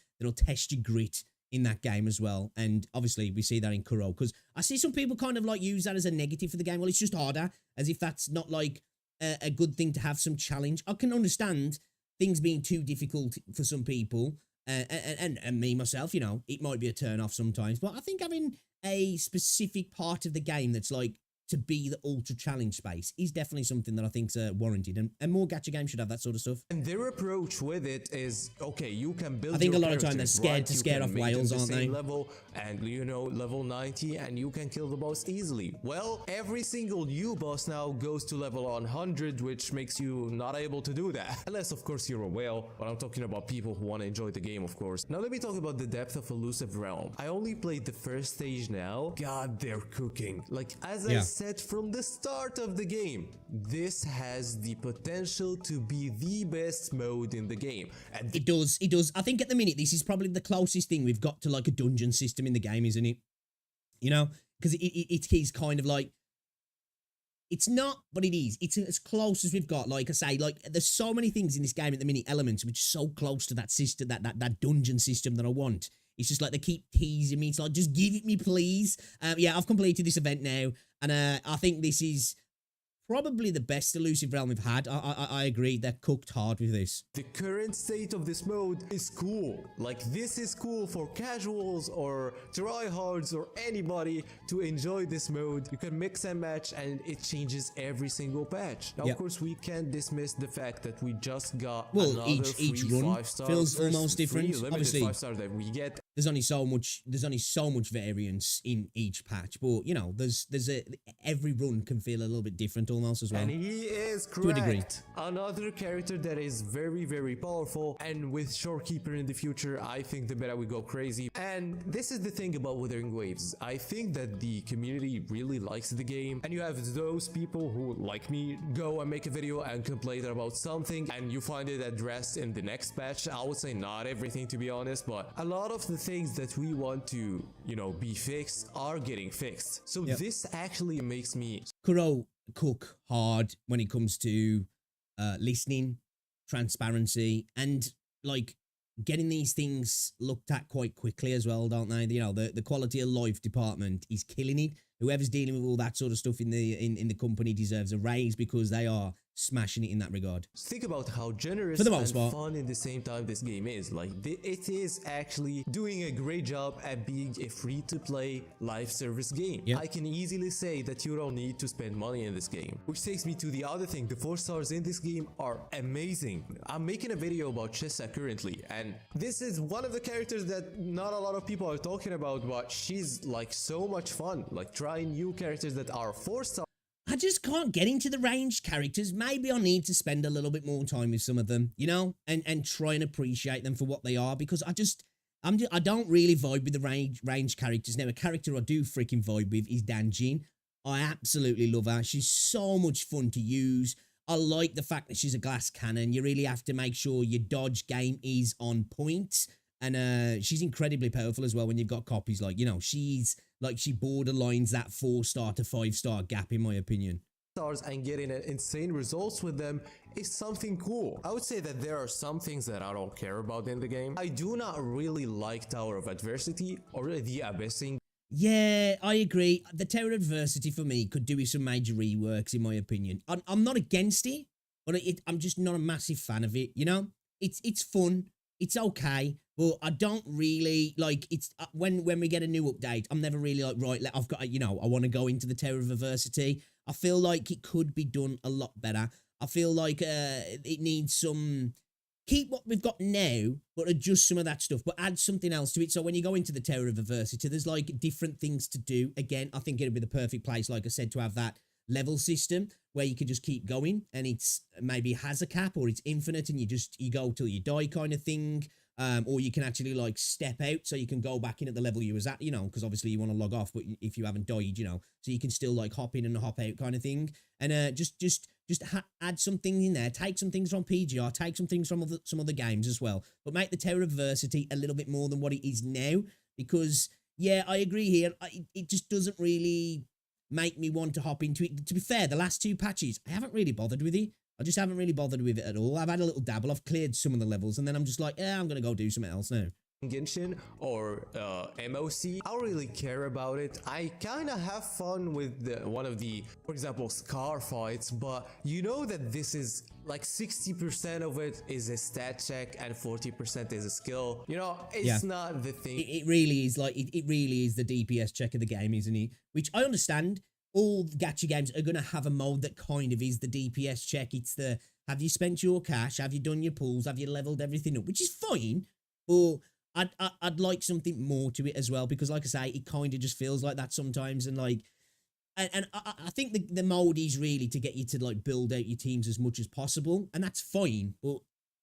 grit in that game as well. And obviously we see that in Kuro, because I see some people kind of like use that as a negative for the game. Well, it's just harder, as if that's not like a good thing to have some challenge. I can understand things being too difficult for some people, and me myself, you know, it might be a turn off sometimes, but I think having a specific part of the game that's like to be the ultra challenge space is definitely something that I think's warranted, and more gacha games should have that sort of stuff.
And their approach with it is, okay, you can build.
I think
your
a lot of time they're
characters,
scared
right?
to
You
scare
can
off
make them
whales,
the
aren't
same
they?
level, and you know, level 90, and you can kill the boss easily. Well, every single new boss now goes to level 100, which makes you not able to do that. Unless, of course, you're a whale, but I'm talking about people who want to enjoy the game, of course. Now, let me talk about the depth of Elusive Realm. I only played the first stage now. God, they're cooking. Like, as I said from the start of the game, this has the potential to be the best mode in the game. And
It does. I think at the minute, this is probably the closest thing we've got to like a dungeon system in the game, isn't it? You know, because it is kind of like, it's not, but it is. It's as close as we've got. Like I say, like there's so many things in this game at the minute, elements which are so close to that system, that dungeon system that I want. It's just like they keep teasing me. It's like, just give it me, please. Yeah, I've completed this event now, and I think this is probably the best Elusive Realm we've had. I agree. They're cooked hard with this.
the current state of this mode is cool. Like, this is cool for casuals or tryhards or anybody to enjoy this mode. You can mix and match, and it changes every single patch. Now, of course, we can't dismiss the fact that we just got another
each
free
run
5-star,
feels
first
almost different.
free limited
Obviously,
5-star that we get.
There's only so much variance in each patch, but you know, every run can feel a little bit different almost as well.
And he is
To a degree.
correct. Another character that is very, very powerful, and with Shorekeeper in the future, I think the meta will go crazy. And this is the thing about Wuthering Waves. I think that the community really likes the game, and you have those people who, like me, go and make a video and complain about something, and you find it addressed in the next patch. I would say not everything, to be honest, but a lot of the things that we want to, you know, be fixed are getting fixed. So this actually makes me
Kuro cook hard when it comes to listening, transparency, and like getting these things looked at quite quickly as well, don't they? You know, the quality of life department is killing it. Whoever's dealing with all that sort of stuff in the company deserves a raise, because they are smashing it in that regard.
think about how generous
For the most
and
part.
fun in the same time this game is. Like, it is actually doing a great job at being a free-to-play live service game.
Yep.
I can easily say that you don't need to spend money in this game. Which takes me to the other thing. The 4 stars in this game are amazing. I'm making a video about Chessa currently, and this is one of the characters that not a lot of people are talking about, but she's like so much fun. Like, trying new characters that are 4 stars.
I just can't get into the ranged characters. Maybe I need to spend a little bit more time with some of them, you know, and try and appreciate them for what they are, because I don't really vibe with the ranged characters. Now, a character I do freaking vibe with is Danjin. I absolutely love her. She's so much fun to use. I like the fact that she's a glass cannon. You really have to make sure your dodge game is on point. And she's incredibly powerful as well when you've got copies. Like, you know, she borderlines that 4-star to 5-star gap, in my opinion.
Stars and getting insane results with them is something cool. I would say that there are some things that I don't care about in the game. I do not really like Tower of Adversity or the Abyssing.
Yeah, I agree. The Tower of Adversity for me could do with some major reworks, in my opinion. I'm not against it, but I'm just not a massive fan of it, you know? It's fun. It's okay, but I don't really like it's when we get a new update. I'm never really like, right, I've got, you know, I want to go into the Tower of Adversity. I feel like it could be done a lot better. I feel like it needs some, keep what we've got now, but adjust some of that stuff, but add something else to it. So when you go into the Tower of Adversity, there's like different things to do. Again, I think it'd be the perfect place, like I said, to have that level system where you can just keep going, and it's maybe has a cap, or it's infinite and you go till you die kind of thing. Or you can actually like step out, so you can go back in at the level you was at, you know, because obviously you want to log off, but if you haven't died, you know, so you can still like hop in and hop out kind of thing. And just add something in there, take some things from PGR, take some things from some other games as well, but make the Tower of Adversity a little bit more than what it is now, because yeah, I agree here, it just doesn't really make me want to hop into it. To be fair, the last 2 patches, I haven't really bothered with it. I just haven't really bothered with it at all. I've had a little dabble. I've cleared some of the levels, and then I'm just like, yeah, I'm going to go do something else now.
Genshin or MOC. I don't really care about it. I kind of have fun with one of the, for example, Scar fights, but you know that this is like 60% of it is a stat check and 40% is a skill. You know, it's not the thing.
It really is like, it really is the DPS check of the game, isn't it? Which I understand. all gacha games are going to have a mode that kind of is the DPS check. It's the, have you spent your cash? Have you done your pulls? Have you leveled everything up? Which is fine, but I'd like something more to it as well, because like I say, it kind of just feels like that sometimes. And like, and I think the mode is really to get you to like build out your teams as much as possible, and that's fine, but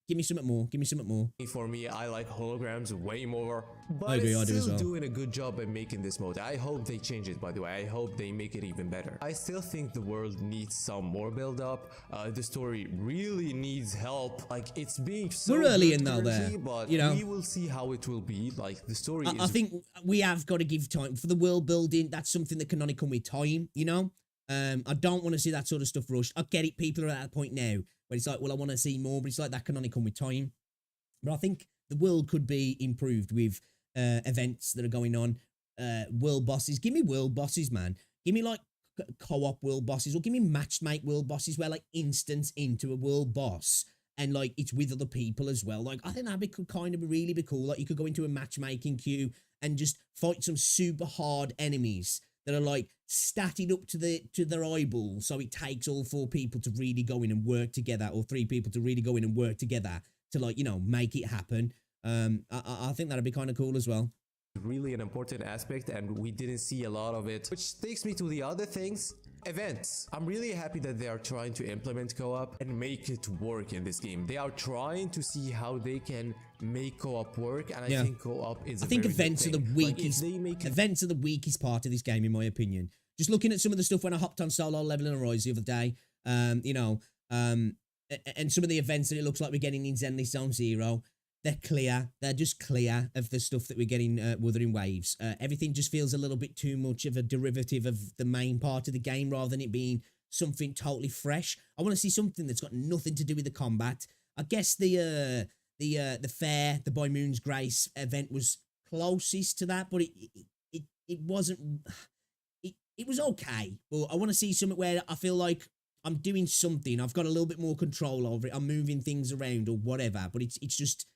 give me something more. Give me something more.
For me, I like holograms way more, but
I agree,
it's
I do as
still
well.
doing a good job at making this mode. I hope they change it, by the way. I hope they make it even better. I still think the world needs some more build up. The story really needs help. Like, it's being so
We're early
good
in though
currently,
there,
but
you know.
we will see how it will be. Like, the story
I think we have got to give time for the world building. That's something that can only come with time, you know. I don't want to see that sort of stuff rushed. I get it. People are at that point now where it's like, well, I want to see more, but it's like that can only come with time. But I think the world could be improved with events that are going on. World bosses. Give me world bosses, man. Give me like co-op world bosses, or give me matchmake world bosses where like instance into a world boss and like it's with other people as well. Like, I think that'd be kind of really be cool. Like, you could go into a matchmaking queue and just fight some super hard enemies that are like statted up to their eyeballs, so it takes all 4 people to really go in and work together, or 3 people to really go in and work together to, like, you know, make it happen. I think that'd be kind of cool as well.
really an important aspect, and we didn't see a lot of it, which takes me to the other things. Events. I'm really happy that they are trying to implement co-op and make it work in this game. They are trying to see how they can make co-op work, and I think co-op is. I
think events are the weakest.
Like,
events are the weakest part of this game, in my opinion. Just looking at some of the stuff when I hopped on solo leveling Rise the other day, you know, and some of the events that it looks like we're getting in Zenless Zone Zero. They're clear. They're just clear of the stuff that we're getting Wuthering Waves. Everything just feels a little bit too much of a derivative of the main part of the game rather than it being something totally fresh. I want to see something that's got nothing to do with the combat. I guess the fair, the By Moon's Grace event was closest to that, but it wasn't. It was okay, but I want to see something where I feel like I'm doing something. I've got a little bit more control over it. I'm moving things around or whatever, but it's just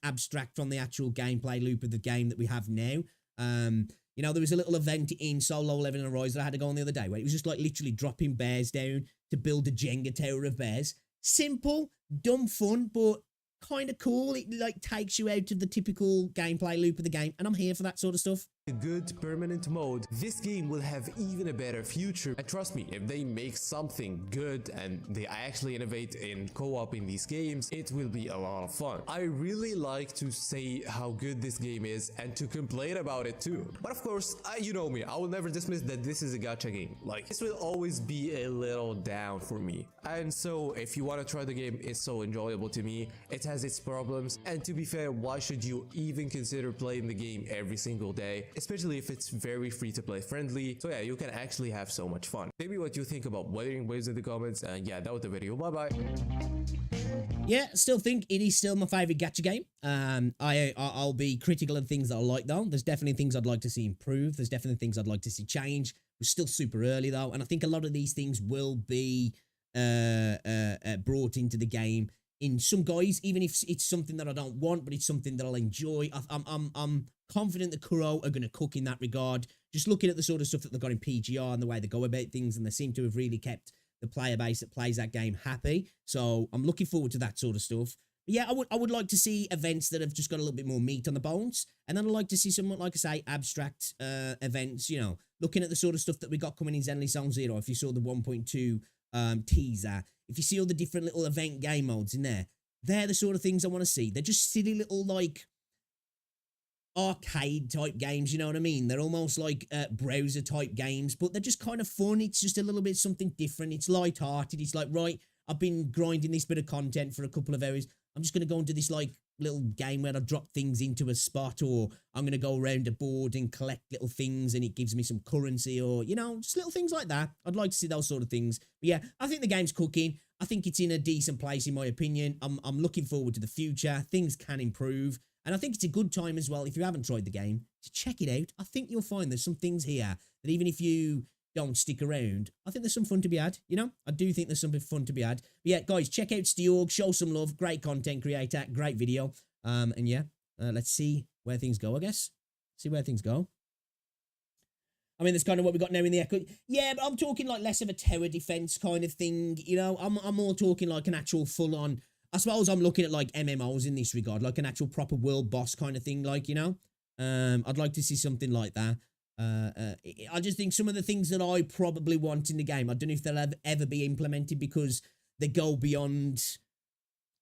abstract from the actual gameplay loop of the game that we have now. You know, there was a little event in Solo Leveling Rise that I had to go on the other day where it was just like literally dropping bears down to build a Jenga tower of bears. Simple, dumb fun, but kind of cool. It like takes you out of the typical gameplay loop of the game, and I'm here for that sort of stuff.
a good permanent mode, this game will have even a better future. And trust me, if they make something good and they actually innovate in co-op in these games, it will be a lot of fun. I really like to say how good this game is and to complain about it too. But of course, you know me, I will never dismiss that this is a gacha game. Like, this will always be a little down for me. And so if you want to try the game, it's so enjoyable to me. It has its problems, and to be fair, why should you even consider playing the game every single day? Especially if it's very free to play friendly. So yeah, you can actually have so much fun. Maybe what you think about Wuthering Waves in the comments, and yeah, that was the video. Bye bye.
Yeah, still think it is still my favorite gacha game. I'll be critical of things that I like though. There's definitely things I'd like to see improve. There's definitely things I'd like to see change. We're still super early though, and I think a lot of these things will be brought into the game in some guise, even if it's something that I don't want, but it's something that I'll enjoy. I'm confident that Kuro are going to cook in that regard. Just looking at the sort of stuff that they've got in PGR and the way they go about things, and they seem to have really kept the player base that plays that game happy. So I'm looking forward to that sort of stuff. But yeah, I would like to see events that have just got a little bit more meat on the bones, and then I'd like to see some, like I say, abstract events. You know, looking at the sort of stuff that we got coming in Zenless Zone Zero. If you saw the 1.2 teaser, if you see all the different little event game modes in there, they're the sort of things I want to see. They're just silly little like arcade type games, you know what I mean? They're almost like browser type games, but they're just kind of fun. It's just a little bit something different. It's light-hearted. It's like, right, I've been grinding this bit of content for a couple of hours. I'm just going to go into this like little game where I drop things into a spot, or I'm going to go around a board and collect little things and it gives me some currency, or, you know, just little things like that. I'd like to see those sort of things. But yeah, I think the game's cooking. I think it's in a decent place in my opinion. I'm looking forward to the future. Things can improve. And I think it's a good time as well, if you haven't tried the game, to check it out. I think you'll find there's some things here that even if you don't stick around, I think there's some fun to be had, you know? I do think there's something fun to be had. But yeah, guys, check out Steorg, show some love, great content creator, great video. And yeah, let's see where things go, I guess. See where things go. I mean, that's kind of what we got now in the Echo. Yeah, but I'm talking like less of a tower defense kind of thing. You know, I'm more talking like an actual full on. I suppose I'm looking at like MMOs in this regard, like an actual proper world boss kind of thing. Like, you know, I'd like to see something like that. I just think some of the things that I probably want in the game, I don't know if they'll ever be implemented because they go beyond.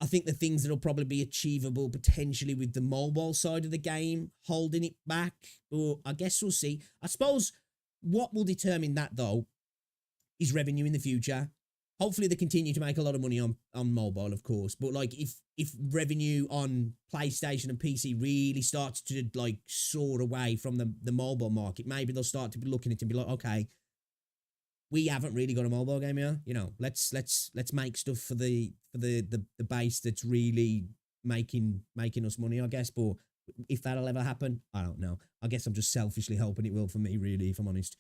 I think the things that'll probably be achievable potentially with the mobile side of the game, holding it back. Or I guess we'll see. I suppose what will determine that though is revenue in the future. Hopefully they continue to make a lot of money on mobile, of course. But like if revenue on PlayStation and PC really starts to like soar away from the mobile market, maybe they'll start to be looking at it and be like, okay, we haven't really got a mobile game here. You know, let's make stuff for the base that's really making us money, I guess. But if that'll ever happen, I don't know. I guess I'm just selfishly hoping it will for me, really, if I'm honest.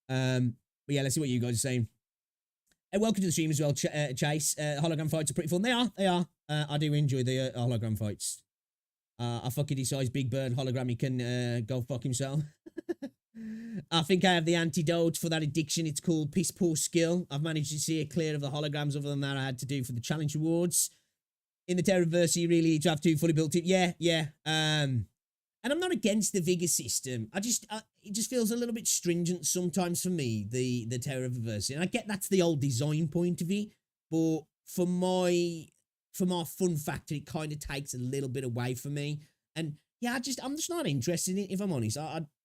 But yeah, let's see what you guys are saying. Welcome to the stream as well, Chase. Hologram fights are pretty fun. They are. I do enjoy the hologram fights. I fucking decides Big Bird hologram, he can go fuck himself. I think I have the antidote for that addiction. It's called Piss Poor Skill. I've managed to see it clear of the holograms other than that I had to do for the challenge awards. In the Terraverse, you really need to have 2 fully built in. Yeah. And I'm not against the Vigor system. It just feels a little bit stringent sometimes for me, the Terraverse. And I get that's the old design point of it, but for my fun factor, it kind of takes a little bit away from me. And yeah, I'm just not interested in it, if I'm honest.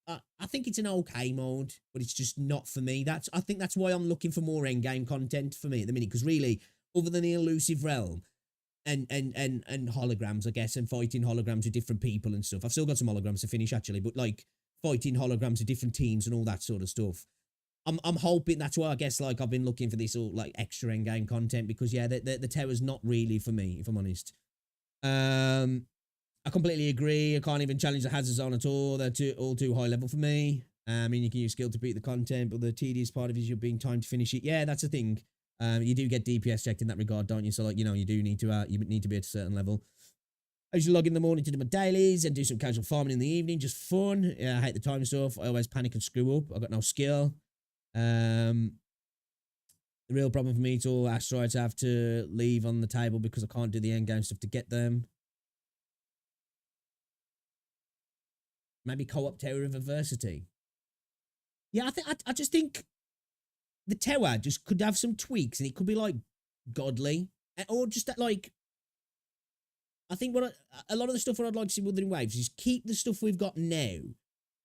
I think it's an okay mode, but it's just not for me. I think that's why I'm looking for more endgame content for me at the minute, because really, other than the elusive realm and holograms, I guess, and fighting holograms with different people and stuff. I've still got some holograms to finish actually, but like fighting holograms with different teams and all that sort of stuff. I'm hoping that's why I guess like I've been looking for this all like extra endgame content, because yeah, the Terror's not really for me, if I'm honest. I completely agree. I can't even challenge the hazard zone at all. They're all too high level for me. I mean, you can use skill to beat the content, but the tedious part of it is you're being timed to finish it. Yeah, that's a thing. You do get DPS checked in that regard, don't you? So like, you know, you need to be at a certain level. I usually log in the morning to do my dailies and do some casual farming in the evening, just fun. Yeah, I hate the time stuff. I always panic and screw up. I got no skill. The real problem for me is all asteroids I have to leave on the table because I can't do the end game stuff to get them. Maybe co-op Tower of Adversity. Yeah, I just think the tower just could have some tweaks and it could be like godly, or just that like. I think a lot of the stuff what I'd like to see Wuthering Waves is keep the stuff we've got now,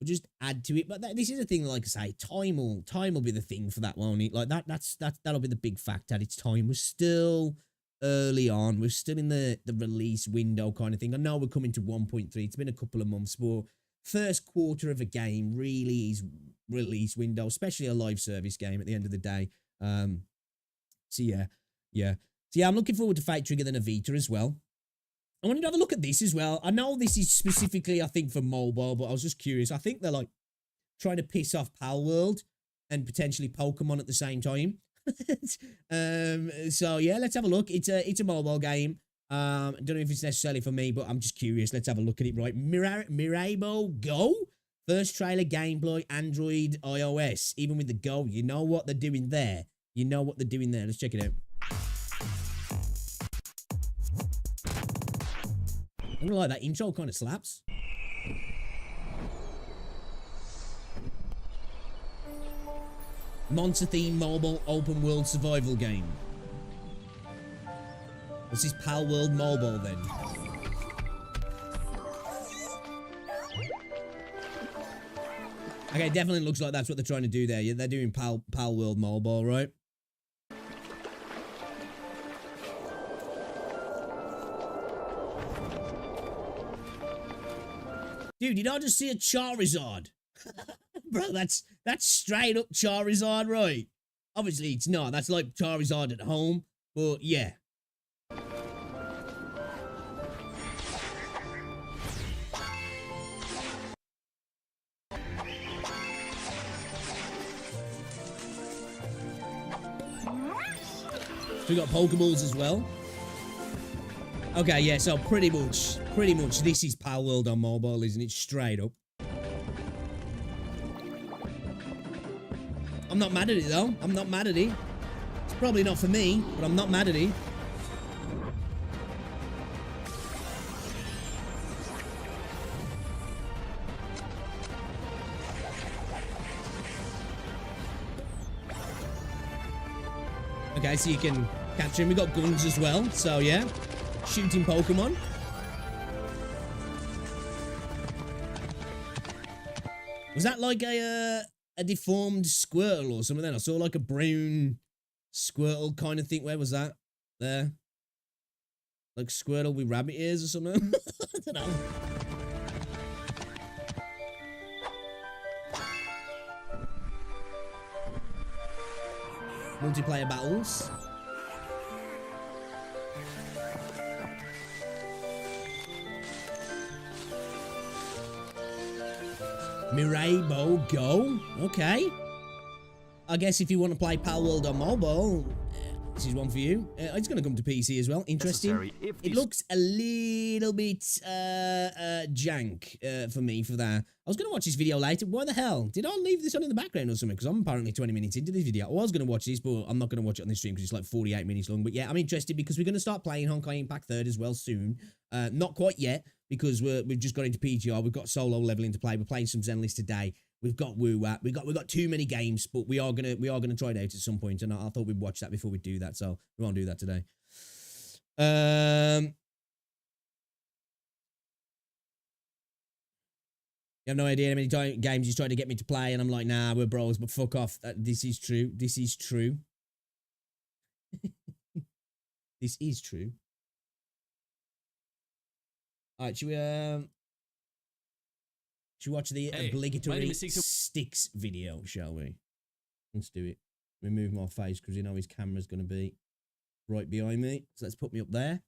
or just add to it. But this is a thing, like I say, time will be the thing for that, won't it? Like that'll be the big fact at its time. We're still early on. We're still in the release window kind of thing. I know we're coming to 1.3. It's been a couple of months, but first quarter of a game really is release window, especially a live service game at the end of the day. So yeah, I'm looking forward to Fate Trigger than Avita as well. I wanted to have a look at this as well. I know this is specifically, I think, for mobile, but I was just curious. I think they're like trying to piss off Pal World and potentially Pokemon at the same time. So yeah, let's have a look. It's a mobile game. I don't know if it's necessarily for me, but I'm just curious. Let's have a look at it. Right, Mirabo Go. First trailer gameplay, Android, iOS. Even with the Go, you know what they're doing there. Let's check it out. I don't like that intro, kind of slaps. Monster theme mobile open world survival game. What's this Pal World Mobile then? Okay, definitely looks like that's what they're trying to do there. Yeah, they're doing Pal World Mobile, right? Dude, did I just see a Charizard? Bro, that's straight up Charizard, right? Obviously, it's not. That's like Charizard at home. But, yeah. So we got Pokeballs as well. Okay, yeah, so pretty much this is Pal World on mobile, isn't it? Straight up. I'm not mad at it, though. I'm not mad at it. It's probably not for me, but I'm not mad at it. Okay, so you can capture him. We got guns as well, so yeah. Shooting Pokemon. Was that like a deformed Squirtle or something then? I saw like a brown Squirtle kind of thing. Where was that? There. Like Squirtle with rabbit ears or something? I don't know. Multiplayer battles. Mirabo Go. Okay. I guess if you want to play Pal World on mobile, this is one for you. It's going to come to PC as well. Interesting. It looks a little bit jank for me for that. I was going to watch this video later. Why the hell? Did I leave this on in the background or something? Because I'm apparently 20 minutes into this video. I was going to watch this, but I'm not going to watch it on this stream because it's like 48 minutes long. But yeah, I'm interested because we're going to start playing Honkai Impact 3rd as well soon. Not quite yet because we've just got into PGR. We've got solo leveling to play. We're playing some Zenless today. We've got WuWa. We've got too many games, but we are gonna try it out at some point. And I thought we'd watch that before we do that, so we won't do that today. You have no idea how many games he's tried to get me to play, and I'm like, nah, we're bros, but fuck off. This is true. This is true. This is true. All right, should we watch the obligatory sticks video, shall we? Let's do it. Let me move my face because you know his camera's going to be right behind me. So let's put me up there.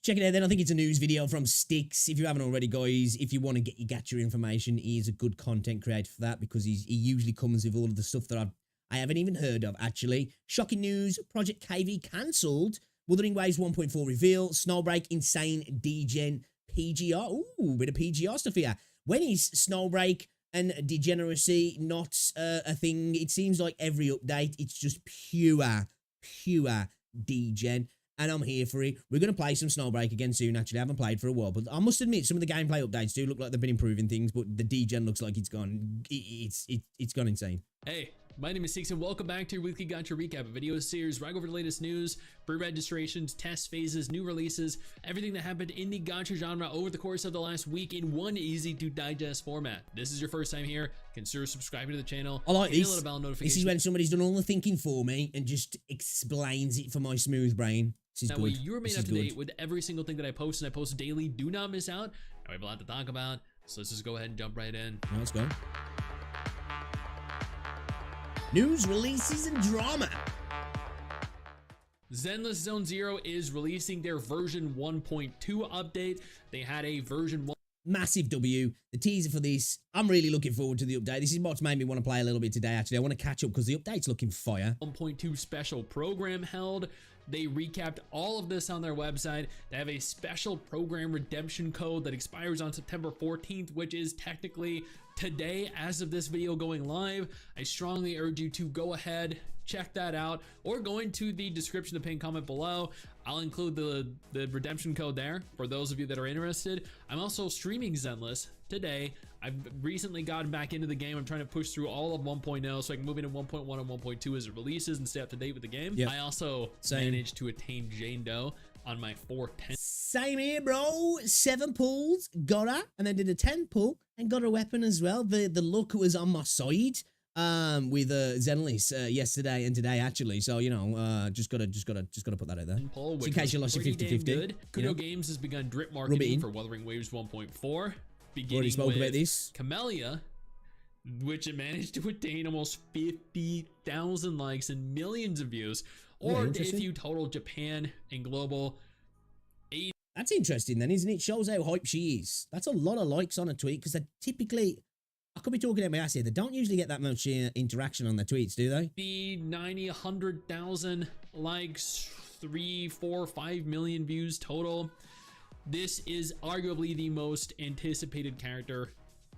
Check it out then. I think it's a news video from Sticks. If you haven't already, guys, if you want to get your gacha information, he is a good content creator for that because he usually comes with all of the stuff that I haven't even heard of, actually. Shocking news, Project KV cancelled. Wuthering Waves 1.4 reveal, Snowbreak, Insane, Degen, PGR. Ooh, bit of PGR stuff here. When is Snowbreak and Degeneracy not a thing? It seems like every update, it's just pure Degen. And I'm here for it. We're going to play some Snowbreak again soon, actually. I haven't played for a while, but I must admit, some of the gameplay updates do look like they've been improving things, but the Degen looks like it's gone insane.
Hey. My name is Six and welcome back to your weekly gacha recap, a video series right over the latest news, pre-registrations, test phases, new releases, everything that happened in the gacha genre over the course of the last week in one easy to digest format. This is your first time here, consider subscribing to the channel.
I like this.
Little bell notification.
This is when somebody's done all the tthinking for me and just explains it for my smooth brain. This is
that
good.
Way you're made up to date with every single thing that I post, and I post daily. Do not miss out. I have a lot to talk about, so let's just go ahead and jump right in.
Let's go. News, releases, and drama.
Zenless Zone Zero is releasing their version 1.2 update. They had a version 1.
Massive W. The teaser for this. I'm really looking forward to the update. This is what's made me want to play a little bit today, actually. I want to catch up because the update's looking fire.
1.2 special program held. They recapped all of this on their website. They have a special program redemption code that expires on September 14th, which is technically today as of this video going live. I strongly urge you to go ahead, check that out, or go into the description, the pinned comment below. I'll include the redemption code there for those of you that are interested. I'm also streaming Zenless today. I've recently gotten back into the game. I'm trying to push through all of 1.0 so I can move into 1.1 and 1.2 as it releases and stay up to date with the game. Yep. I also managed to attain Jane Doe on my 410.
Same here, bro. 7 pulls, got her, and then did a 10 pull and got a weapon as well. The luck was on my side with Zenless yesterday and today, actually. So, you know, just gotta put that out there.
Pull,
in case you lost your 50-50.
Kudo Games has begun drip marketing for Wuthering Waves 1.4. Beginning
spoke
with
about this.
Camellia, which it managed to attain almost 50,000 likes and millions of views. Or if you total Japan and global, 80.
That's interesting then, isn't it? Shows how hype she is. That's a lot of likes on a tweet because they're typically, I could be talking about my ass here, they don't usually get that much interaction on their tweets, do they?
The 90, 100,000 likes, 3, 4, 5 million views total. This is arguably the most anticipated character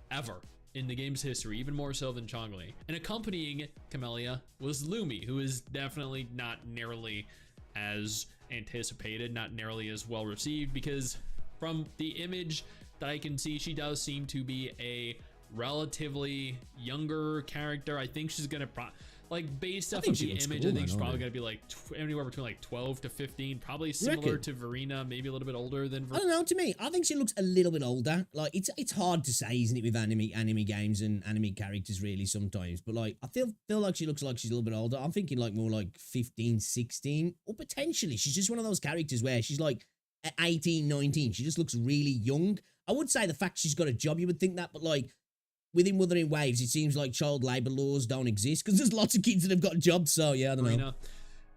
ever in the game's history, even more so than Chongli. And accompanying Camellia was Lumi, who is definitely not nearly as anticipated, not nearly as well received, because from the image that I can see, she does seem to be a relatively younger character. I think she's gonna like, based off of the image, cool, I think she's probably gonna be like anywhere between like 12 to 15, probably similar to Verena, maybe a little bit older than Verena.
I don't know, to me, I think she looks a little bit older. Like, it's hard to say, isn't it, with anime games and anime characters really sometimes, but like, I feel like she looks like she's a little bit older. I'm thinking like more like 15, 16, or potentially she's just one of those characters where she's like 18, 19. She just looks really young. I would say the fact she's got a job, you would think that, but like, within Wuthering Waves, it seems like child labor laws don't exist because there's lots of kids that have got jobs. So yeah, I don't know.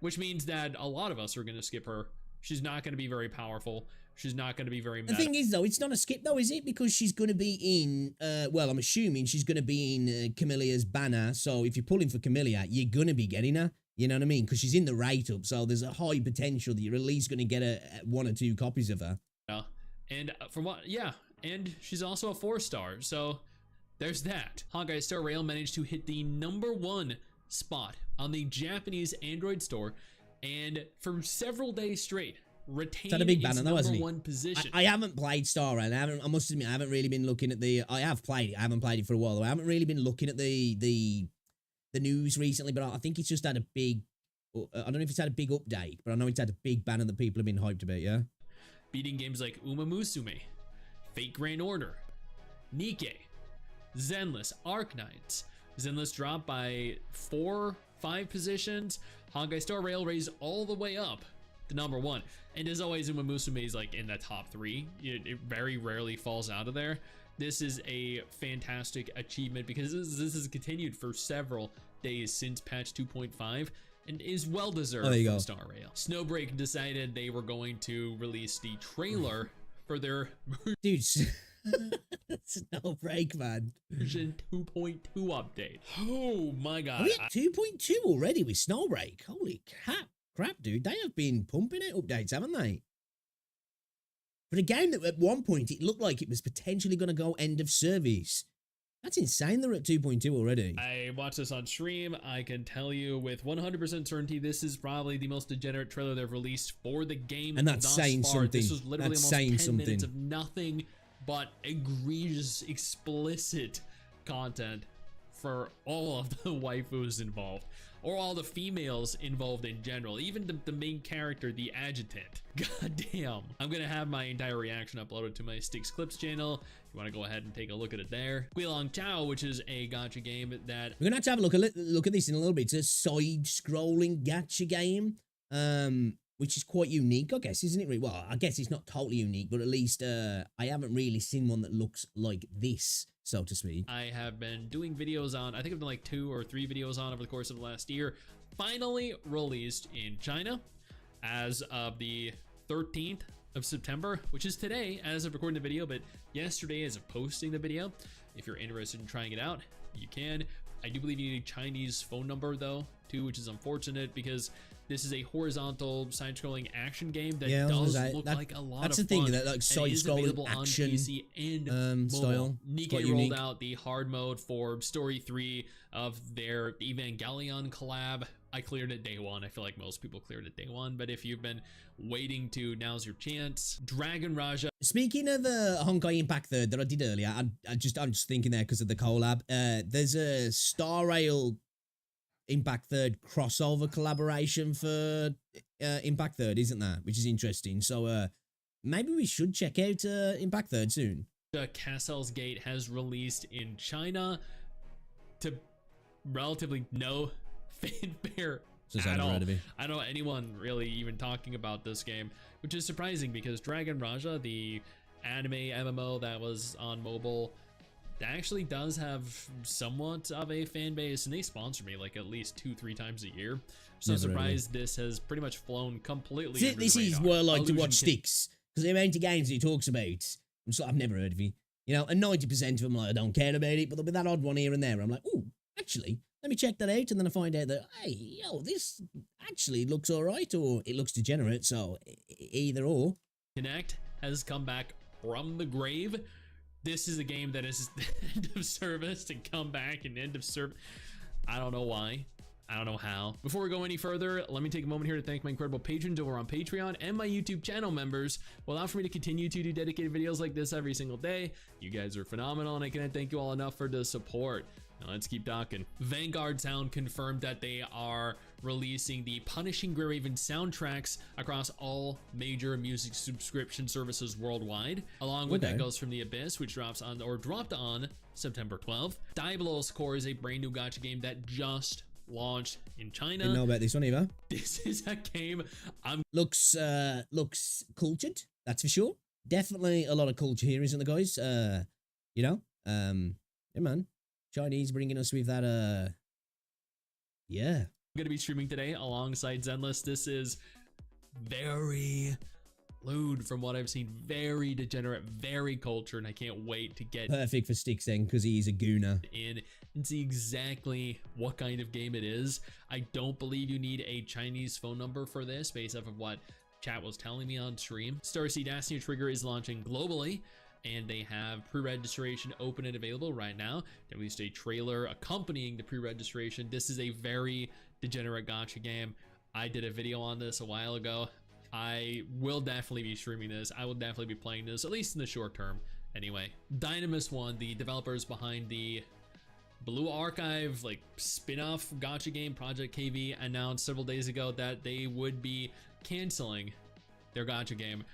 Which means that a lot of us are going to skip her. She's not going to be very powerful. She's not going to be very meta.
The thing is, though, it's not a skip, though, is it? Because she's going to be in, well, I'm assuming she's going to be in Camellia's banner. So if you're pulling for Camellia, you're going to be getting her. You know what I mean? Because she's in the rate-up. So there's a high potential that you're at least going to get one or two copies of her.
Yeah. And from what, yeah. And she's also a 4-star. So there's that. Honkai Star Rail managed to hit the #1 spot on the Japanese Android store, and for several days straight, retained its #1 position.
I haven't played Star Rail. I must admit, I haven't really been looking at the. I have played it. I haven't played it for a while, though. I haven't really been looking at the news recently, but I think it's just had a big. I don't know if it's had a big update, but I know it's had a big banner that people have been hyped about. Yeah,
beating games like Uma Musume, Fate Grand Order, Nikke, Zenless, Arknights. Zenless dropped by 4-5 positions. Honkai Star Rail raised all the way up to #1. And as always, Uma Musume is like in the top 3. It very rarely falls out of there. This is a fantastic achievement because this has continued for several days since patch 2.5 and is well deserved from Star Rail. Snowbreak decided they were going to release the trailer for their
dude. Snowbreak, man.
Version 2.2 update. Oh my god.
Are we at 2.2 already with Snowbreak? Holy crap, dude. They have been pumping out updates, haven't they? For a game that at one point it looked like it was potentially going to go end of service. That's insane. They're at 2.2 already.
I watched this on stream. I can tell you with 100% certainty, this is probably the most degenerate trailer they've released for the game.
And that's saying something.
This was literally almost 10 minutes of nothing but egregious, explicit content for all of the waifus involved, or all the females involved in general, even the main character, the adjutant. God damn. I'm gonna have my entire reaction uploaded to my Sticks Clips channel. If you want to go ahead and take a look at it there. Guilong Chao, which is a gacha game that
we're gonna have to have a look at this in a little bit. It's a side-scrolling gacha game, which is quite unique, I guess, isn't it? Well, I guess it's not totally unique, but at least I haven't really seen one that looks like this, so to speak.
I have been doing videos on, I think I've done like 2 or 3 videos on over the course of the last year. Finally released in China as of the 13th of September, which is today as of recording the video, but yesterday as of posting the video. If you're interested in trying it out, you can. I do believe you need a Chinese phone number though, too, which is unfortunate because this is a horizontal side-scrolling action game that does look like a lot of fun.
That's the thing, that like side-scrolling action
on PC and
style.
Nikke rolled out the hard mode for Story 3 of their Evangelion collab. I cleared it day 1. I feel like most people cleared it day 1, but if you've been waiting to, now's your chance. Dragon Raja.
Speaking of Honkai Impact 3rd that I did earlier, I'm just thinking there because of the collab. There's a Star Rail Impact 3rd crossover collaboration for Impact 3rd, isn't there? Which is interesting. So maybe we should check out Impact 3rd soon.
Castle's Gate has released in China to relatively no fanfare at all. I don't know anyone really even talking about this game, which is surprising because Dragon Raja, the anime MMO that was on mobile, that actually does have somewhat of a fan base, and they sponsor me like at least 2-3 times a year. So I'm surprised this has pretty much flown completely under
this
the radar.
Is where I like to watch Sticks, because the amount of games he talks about, I've never heard of it. You know, and 90% of them, like, I don't care about it, but there'll be that odd one here and there. I'm like, oh, actually, let me check that out, and then I find out that, hey, yo, this actually looks all right, or it looks degenerate, so either or.
Connect has come back from the grave This is a game that is end of service to come back and end of service. I don't know why. I don't know how. Before we go any further, let me take a moment here to thank my incredible patrons over on Patreon and my YouTube channel members who allow for me to continue to do dedicated videos like this every single day. You guys are phenomenal, and I cannot thank you all enough for the support. Now let's keep talking. Vanguard Sound confirmed that they are releasing the Punishing Grey Raven soundtracks across all major music subscription services worldwide, along with Echoes from the Abyss, which dropped on September 12th. Diabolos Core is a brand new gacha game that just launched in China.
Didn't know about this one either.
This is a game
looks cultured, that's for sure. Definitely a lot of culture here, isn't there, guys? You know, yeah, man. Chinese bringing us with that, yeah.
I'm gonna be streaming today alongside Zenless. This is very lewd from what I've seen, very degenerate, very cultured, and I can't wait to get
perfect for Sticks then, because he's a gooner
in and see exactly what kind of game it is. I don't believe you need a Chinese phone number for this, based off of what chat was telling me on stream. Starseed Destiny Trigger is launching globally, and they have pre-registration open and available right now. They released a trailer accompanying the pre-registration. This is a very degenerate gacha game. I did a video on this a while ago. I will definitely be streaming this. I will definitely be playing this, at least in the short term. Anyway, Dynamis One, the developers behind the Blue Archive like spin-off gacha game Project KV, announced several days ago that they would be canceling their gacha game.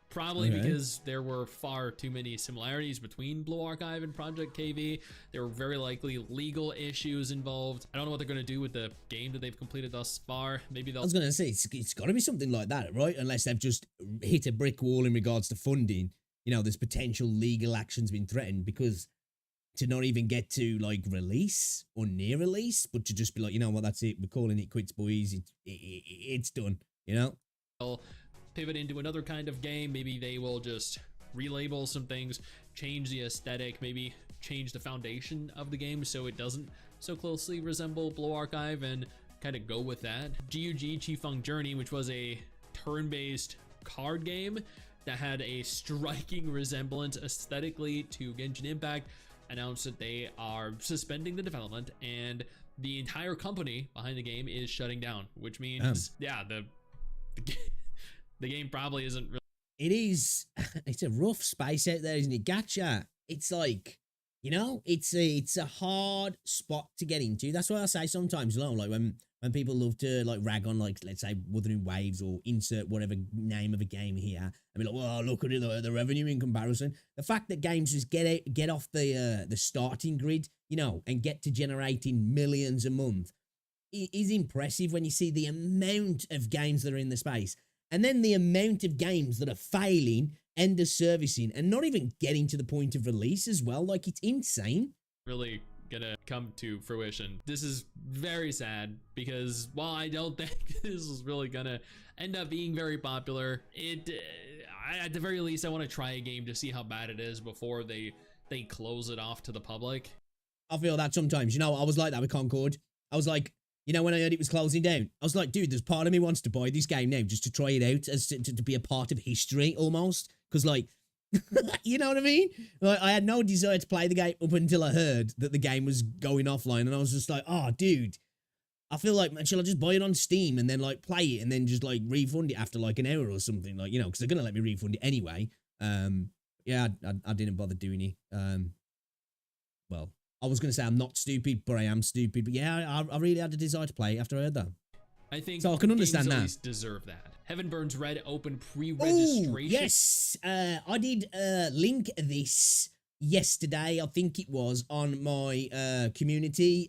Probably because there were far too many similarities between Blue Archive and Project KV. There were very likely legal issues involved. I don't know what they're going to do with the game that they've completed thus far. Maybe they'll...
I was going to say, it's got to be something like that, right? Unless they've just hit a brick wall in regards to funding. You know, there's potential legal actions being threatened, because to not even get to, like, release or near release, but to just be like, you know what, that's it. We're calling it quits, boys. It's done, you know?
They'll pivot into another kind of game. Maybe they will just relabel some things, change the aesthetic, maybe change the foundation of the game so it doesn't so closely resemble Blue Archive, and kind of go with that. GUG Qifeng Journey, which was a turn-based card game that had a striking resemblance aesthetically to Genshin Impact, announced that they are suspending the development, and the entire company behind the game is shutting down, which means yeah, the game probably isn't really...
It is. It's a rough space out there, isn't it? Gacha. It's like, you know, it's a hard spot to get into. That's why I say sometimes, you know, like when people love to like rag on, like, let's say Wuthering Waves, or insert whatever name of a game here, and be like, well, look at it, the revenue in comparison. The fact that games just get off the starting grid, you know, and get to generating millions a month is impressive when you see the amount of games that are in the space. And then the amount of games that are failing, end of servicing, and not even getting to the point of release as well. Like, it's insane.
Really gonna come to fruition. This is very sad, because while I don't think this is really gonna end up being very popular, at the very least, I want to try a game to see how bad it is before they close it off to the public.
I feel that sometimes. You know, I was like that with Concord. I was like, you know, when I heard it was closing down, I was like, dude, there's part of me wants to buy this game now just to try it out, as to be a part of history almost. Because, like, you know what I mean? Like, I had no desire to play the game up until I heard that the game was going offline. And I was just like, oh, dude, I feel like, man, shall I just buy it on Steam and then, like, play it and then just, like, refund it after, like, an hour or something? Like, you know, because they're going to let me refund it anyway. Yeah, I didn't bother doing it. Well, I was going to say I'm not stupid, but I am stupid. But yeah, I really had a desire to play after I heard that.
I think
so I can understand
games
that.
At least deserve that. Heaven Burns Red open pre-registration.
Yes, I did link this yesterday. I think it was on my community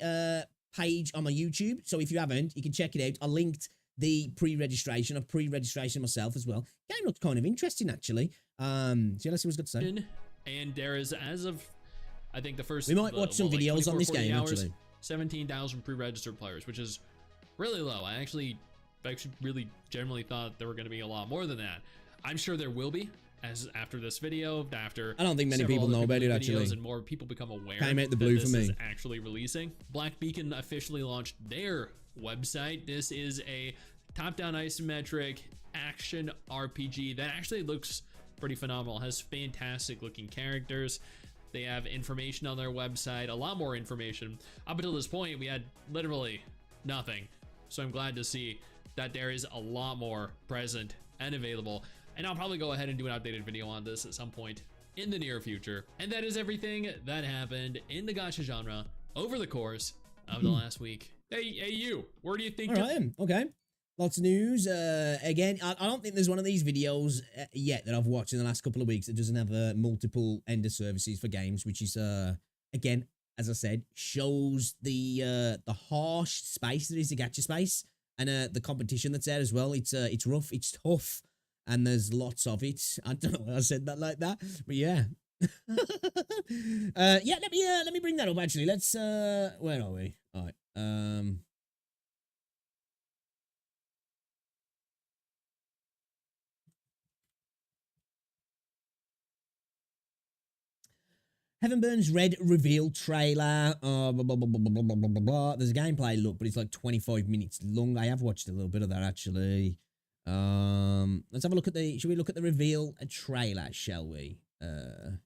page on my YouTube. So if you haven't, you can check it out. I linked the pre-registration. I've pre-registration myself as well. Game looked kind of interesting, actually. So let's see what's good to say.
And there is, as of, I think the first...
We might watch some videos on this game, actually.
17,000 pre-registered players, which is really low. I actually really generally thought there were going to be a lot more than that. I'm sure there will be, as after this video, after
I don't think many people know about it, actually,
and more people become aware
came out the blue
that this
for me.
is actually releasing. Black Beacon officially launched their website. This is a top-down isometric action RPG that actually looks pretty phenomenal. Has fantastic looking characters. They have information on their website, a lot more information. Up until this point, we had literally nothing. So I'm glad to see that there is a lot more present and available. And I'll probably go ahead and do an updated video on this at some point in the near future. And that is everything that happened in the gacha genre over the course of the last week. Hey, you, where do you think?
All right, okay. Lots of news. Again, I don't think there's one of these videos yet that I've watched in the last couple of weeks that doesn't have multiple end of services for games, which is, again, as I said, shows the harsh space that is the gacha space and the competition that's there as well. It's rough, it's tough, and there's lots of it. I don't know why I said that like that, but yeah. Yeah, let me bring that up actually. Let's where are we? All right. Heaven Burns Red reveal trailer. Blah, blah, blah, blah, blah, blah, blah, blah. There's a gameplay look, but it's like 25 minutes long. I have watched a little bit of that actually. Let's have a look at the. Should we look at the reveal trailer? Shall we? All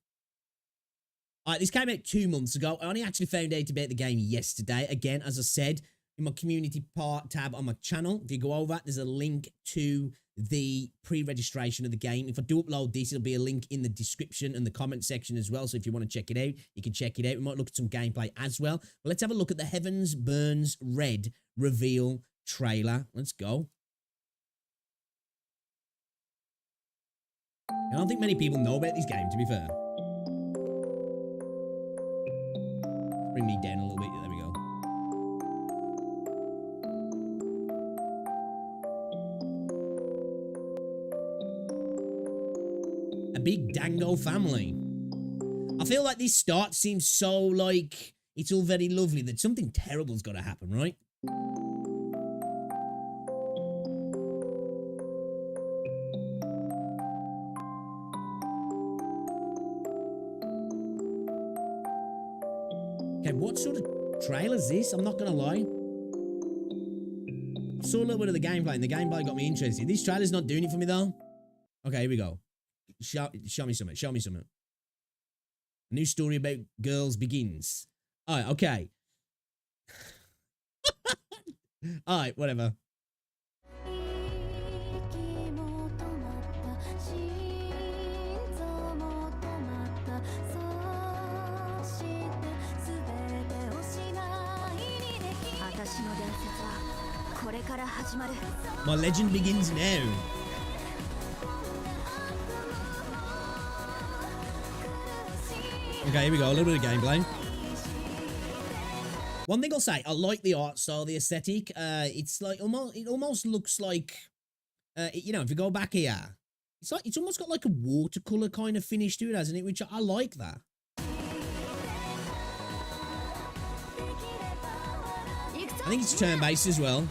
right, this came out 2 months ago. I only actually found out about the game yesterday. Again, as I said, in my community part tab on my channel, if you go over, there's a link to the pre-registration of the game. If I do upload this, it'll be a link in the description and the comment section as well. So if you want to check it out, you can check it out. We might look at some gameplay as well. But let's have a look at the Heavens Burns Red reveal trailer. Let's go. I don't think many people know about this game, to be fair. Bring me down a little bit. There we go. A big dango family. I feel like this start seems so like it's all very lovely that something terrible's got to happen, right? Okay, what sort of trailer is this? I'm not gonna lie. I saw a little bit of the gameplay, and the gameplay got me interested. This trailer's not doing it for me, though. Okay, here we go. Show me something. Show me something. A new story about girls begins. All right, okay. All right, whatever. My legend begins now. Okay, here we go. A little bit of gameplay. One thing I'll say, I like the art style, the aesthetic. It's like it almost looks like, you know, if you go back here, it's almost got like a watercolor kind of finish to it, hasn't it? Which I like that. I think it's turn-based as well.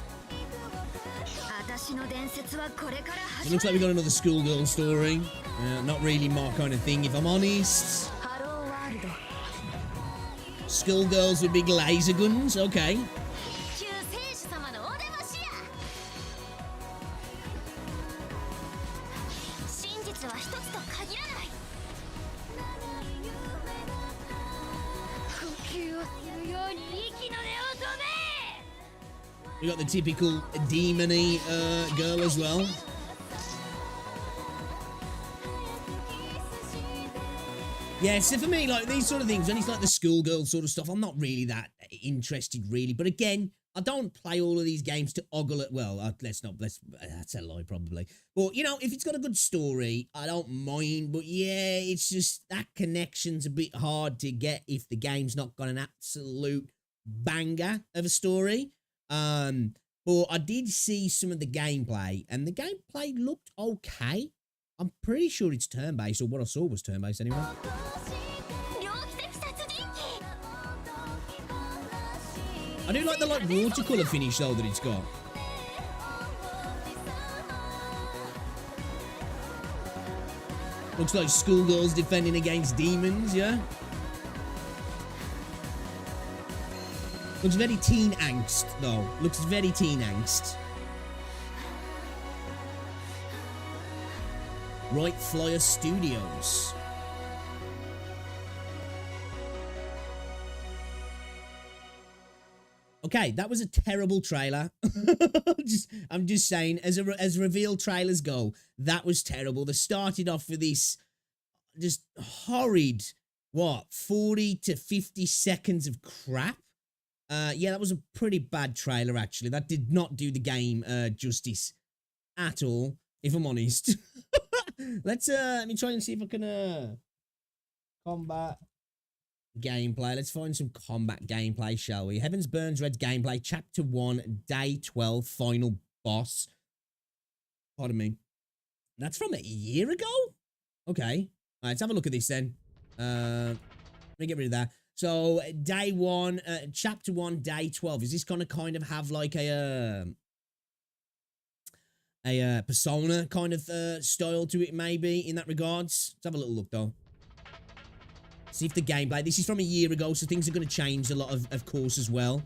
It looks like we got another schoolgirl story. Not really my kind of thing, if I'm honest. Schoolgirls with big laser guns, okay. We got the typical demon-y girl as well. Yeah, so for me, like, these sort of things, when it's like the schoolgirl sort of stuff, I'm not really that interested, really. But again, I don't play all of these games to ogle it. Well, that's a lie, probably. But, you know, if it's got a good story, I don't mind. But yeah, it's just that connection's a bit hard to get if the game's not got an absolute banger of a story. But I did see some of the gameplay, and the gameplay looked okay. I'm pretty sure it's turn-based, or what I saw was turn-based anyway. I do like the watercolor finish though that it's got. Looks like schoolgirls defending against demons, yeah? Looks very teen angst though. Looks very teen angst. Right Flyer Studios. Okay, that was a terrible trailer. I'm just saying, as reveal trailers go, that was terrible. They started off with this just horrid, 40 to 50 seconds of crap. Yeah, that was a pretty bad trailer, actually. That did not do the game justice at all, if I'm honest. Let me try and see if I can combat gameplay. Let's find some combat gameplay, shall we? Heavens Burns Red gameplay, chapter 1, day 12, final boss. Pardon me. That's from a year ago? Okay. All right, let's have a look at this then. Let me get rid of that. So, day 1, chapter 1, day 12. Is this gonna kind of have like a Persona kind of style to it, maybe, in that regards? Let's have a little look, though. See if the gameplay... This is from a year ago, so things are going to change a lot, of course, as well.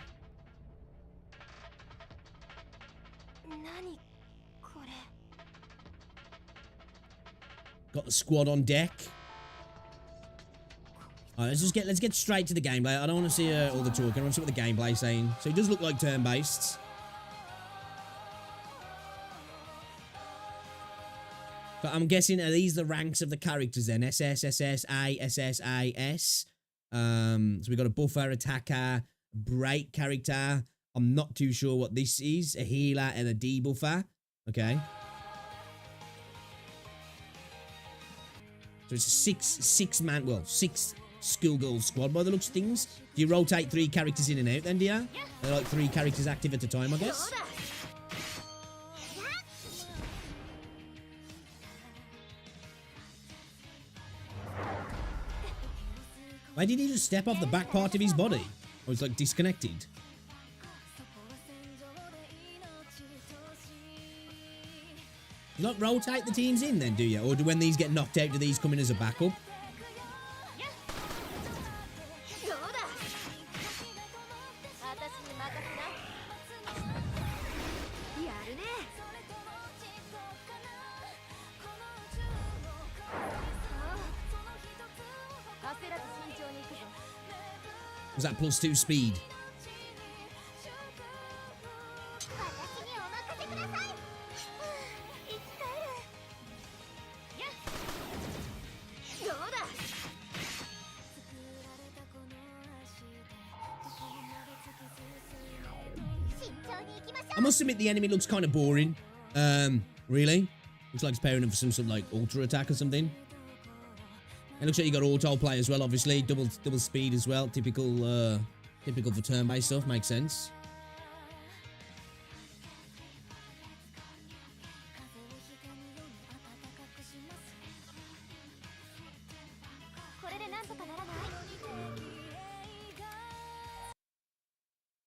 Got the squad on deck. Alright, let's get straight to the gameplay. I don't want to see all the talking. I want to see what the gameplay's saying. So it does look like turn-based. But I'm guessing, are these the ranks of the characters then? SS, SS, A, SS, A, S. So we've got a buffer, attacker, break character. I'm not too sure what this is. A healer and a debuffer. Okay. So it's a six schoolgirl squad by the looks of things. Do you rotate 3 characters in and out then, do you? They're like 3 characters active at a time, I guess. Why did he just step off the back part of his body? Or it's like disconnected? You don't rotate the teams in then, do you? Or do when these get knocked out, do these come in as a backup? Was that +2 speed? I must admit the enemy looks kind of boring. Really? Looks like it's pairing up for some sort of like ultra attack or something. It looks like you got auto play as well, obviously. Double speed as well. Typical for turn-based stuff. Makes sense.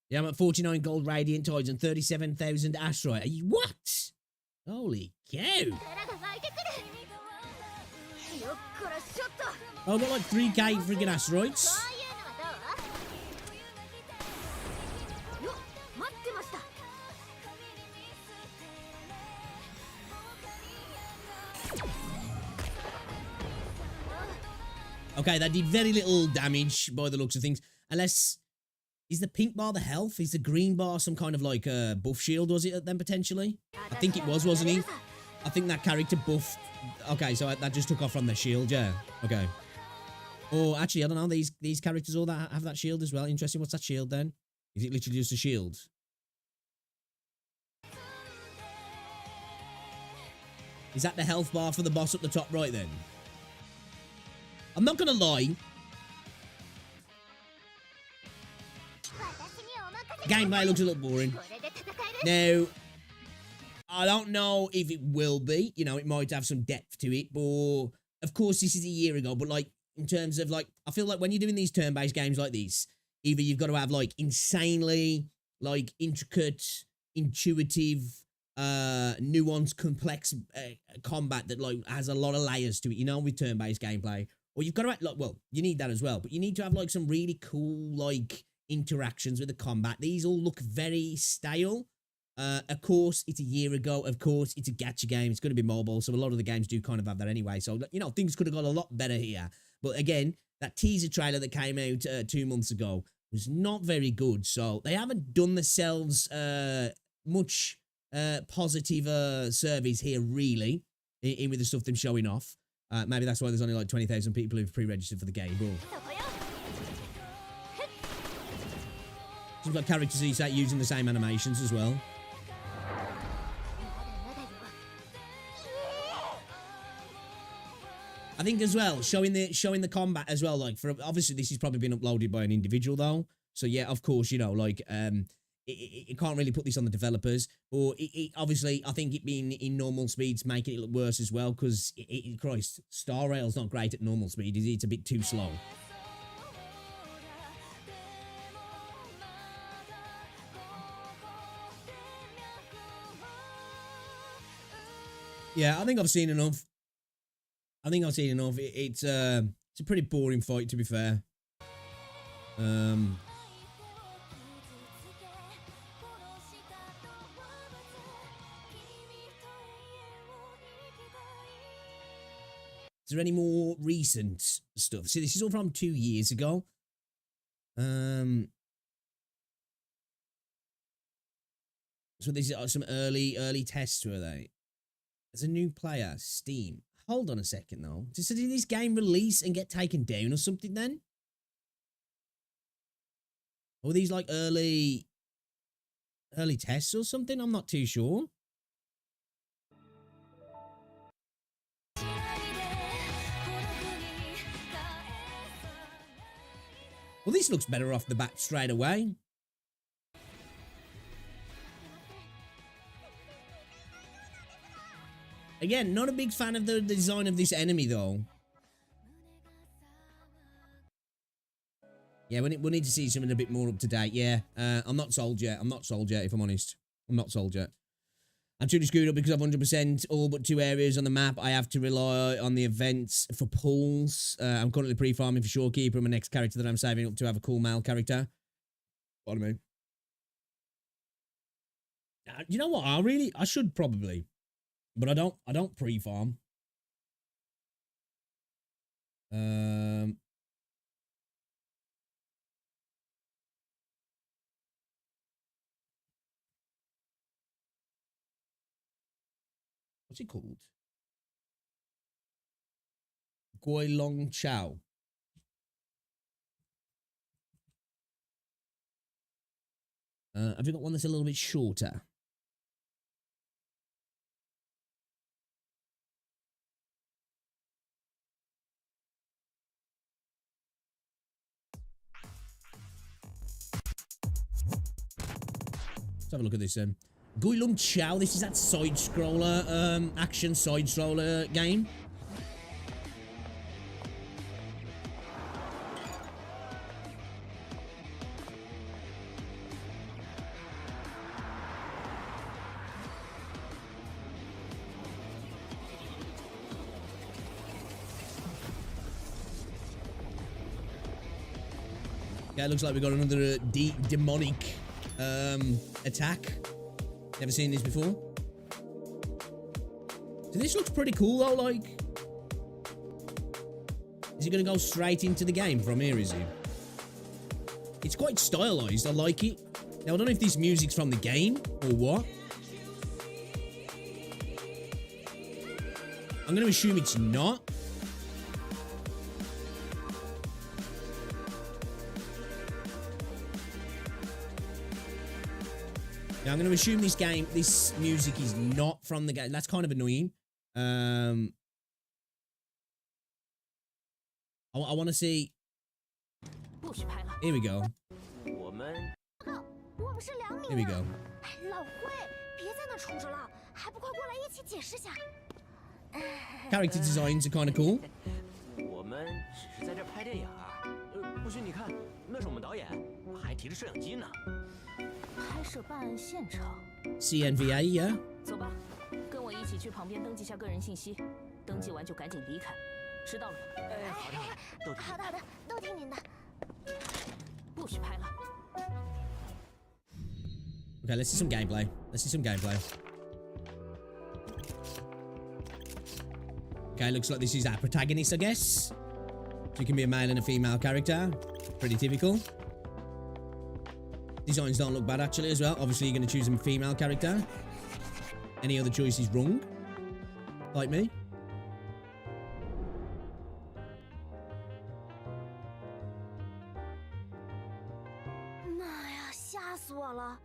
Yeah, I'm at 49 gold radiant tides and 37,000 asteroid. Are you what? Holy cow! Oh, I've got like 3k friggin' asteroids. Okay, that did very little damage by the looks of things. Unless... Is the pink bar the health? Is the green bar some kind of like buff shield, was it then potentially? I think it was, wasn't he? I think that character buffed... Okay, so that just took off from the shield, yeah. Okay. Or actually, I don't know, these characters all that have that shield as well. Interesting, what's that shield then? Is it literally just a shield? Is that the health bar for the boss up the top right then? I'm not gonna lie. Gameplay looks a little boring. Now, I don't know if it will be. You know, it might have some depth to it. But, of course, this is a year ago. But, like, in terms of, like, I feel like when you're doing these turn-based games like this, either you've got to have, like, insanely, like, intricate, intuitive, nuanced, complex combat that, like, has a lot of layers to it, you know, with turn-based gameplay. Or you've got to have, like, well, you need that as well. But you need to have, like, some really cool, like... interactions with the combat. These all look very stale. Of course, it's a year ago. Of course, it's a gacha game. It's going to be mobile, so a lot of the games do kind of have that anyway. So, you know, things could have got a lot better here. But again, that teaser trailer that came out 2 months ago was not very good. So they haven't done themselves much positive service here, really, in with the stuff they're showing off. Maybe that's why there's only like 20,000 people who've pre-registered for the game. But seems like characters are using the same animations as well. I think as well, showing the combat as well, like, for obviously this has probably been uploaded by an individual though. So yeah, of course, you know, like, it can't really put this on the developers, or it obviously, I think it being in normal speeds making it look worse as well, because Christ, Star Rail's not great at normal speed, is it? It's a bit too slow. Yeah, I think I've seen enough. It's a pretty boring fight, to be fair. Is there any more recent stuff? See, this is all from 2 years ago. So these are some early tests, were they? As a new player, Steam. Hold on a second, though. So did this game release and get taken down or something then? Or were these like early tests or something? I'm not too sure. Well, this looks better off the bat straight away. Again, not a big fan of the design of this enemy, though. Yeah, we need to see something a bit more up to date. Yeah, I'm not sold yet. If I'm honest. I'm not sold yet. I'm truly screwed up because I've 100% all but 2 areas on the map. I have to rely on the events for pulls. I'm currently pre-farming for Shorekeeper, and my next character that I'm saving up to have a cool male character. Pardon me. You know what? I should probably. But I don't pre-farm. What's it called? Goi Long Chow. Have you got one that's a little bit shorter? Let's have a look at this. Goi Long Chow. This is that side-scroller, action side-scroller game. Yeah, it looks like we got another demonic attack. Never seen this before. So this looks pretty cool though, like. Is he gonna go straight into the game from here, is he? It's quite stylized, I like it. Now, I don't know if this music's from the game or what. I'm gonna assume it's not. Now, I'm going to assume this music is not from the game. That's kind of annoying. I want to see. Here we go. Here we go. Character designs are kind of cool. CNVA, yeah.
走吧，跟我一起去旁边登记下个人信息，登记完就赶紧离开，知道了吗？哎，好的，好的，好的，都听您的。不许拍了。
Okay, let's see some gameplay. Okay, looks like this is our protagonist, I guess. So you can be a male and a female character. Pretty typical. Designs don't look bad actually as well. Obviously, you're going to choose a female character. Any other choice is wrong. Like me.
妈呀，吓死我了！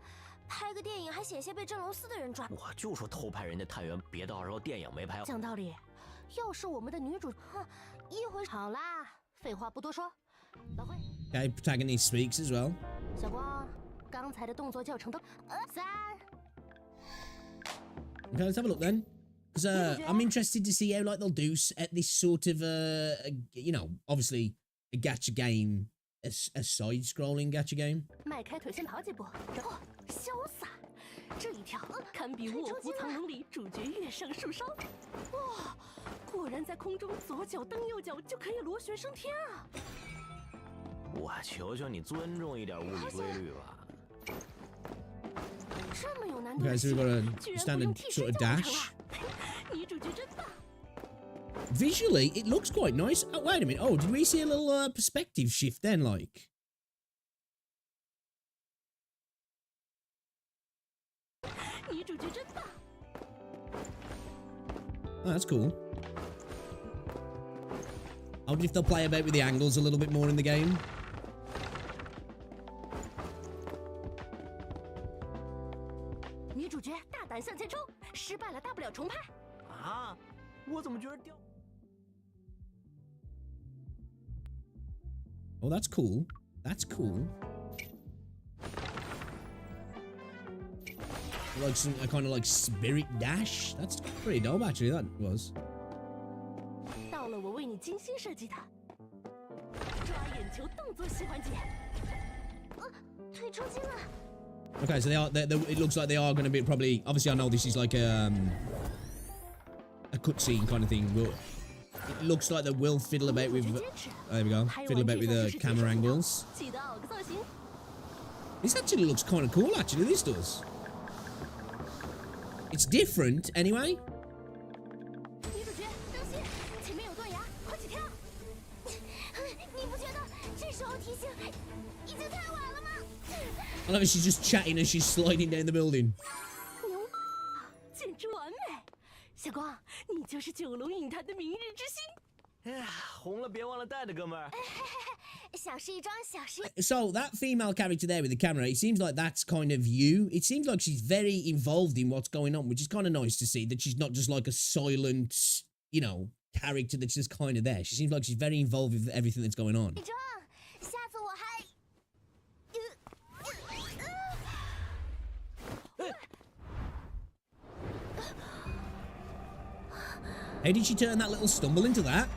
拍个电影还险些被镇龙司的人抓。
我就说偷拍人家探员，别到时候电影没拍。
讲道理，要是我们的女主，哼，一回好啦，废话不多说，老慧。
Okay, protagonist speaks as well.
小光，刚才的动作叫成功。3。
Okay, let's have a look then. Because I'm interested to see how like they'll do at this sort of you know, obviously a gacha game, a side-scrolling gacha game.
迈开腿先跑几步，然后潇洒，这一跳堪比《卧虎藏龙》里主角跃上树梢。哇，果然在空中左脚蹬右脚就可以螺旋升天啊！
我求求你尊重一点物理规律吧。
这么有难度
Okay,
的
so
戏
we've got a
居然不
standard
用替
sort
身
of
就完成
dash.
了，女主角真棒！
Visually, it looks quite nice. Oh, wait a minute. Oh, did we see a little perspective shift then, like?
女主角真棒！
Oh, that's cool. I wonder if they'll play about with the angles a little bit more in the game.
女主角大胆向前冲，失败了大不了重拍。
啊，我怎么觉得掉？
Oh, that's cool. That's cool. Like some a kind of like spirit dash. That's pretty dope, actually. That was.
到了我为你精心设计的抓眼球动作戏环节。腿抽筋了。
Okay, so they are. It looks like they are going to be probably. Obviously, I know this is like a cutscene kind of thing, but it looks like they will fiddle about with. There we go. Fiddle about with the camera angles.
记得凹个造型。
This actually looks kind of cool. Actually, this does. It's different, anyway.
女主角，当心，前面有断崖，快起跳！你不觉得这时候提醒已经太晚了吗？
I love it. She's just chatting as she's sliding down the building.
牛，简直完美！小光，你就是九龙影坛的明日之星。
哎呀，红了别忘了带的，哥们儿。
小事一桩，小事。
So that female character there with the camera, it seems like that's kind of you. It seems like she's very involved in what's going on, which is kind of nice to see. That she's not just like a silent, you know, character that's just kind of there. She seems like she's very involved with everything that's going on.
壮，下次我还。
How did she turn that little stumble into that?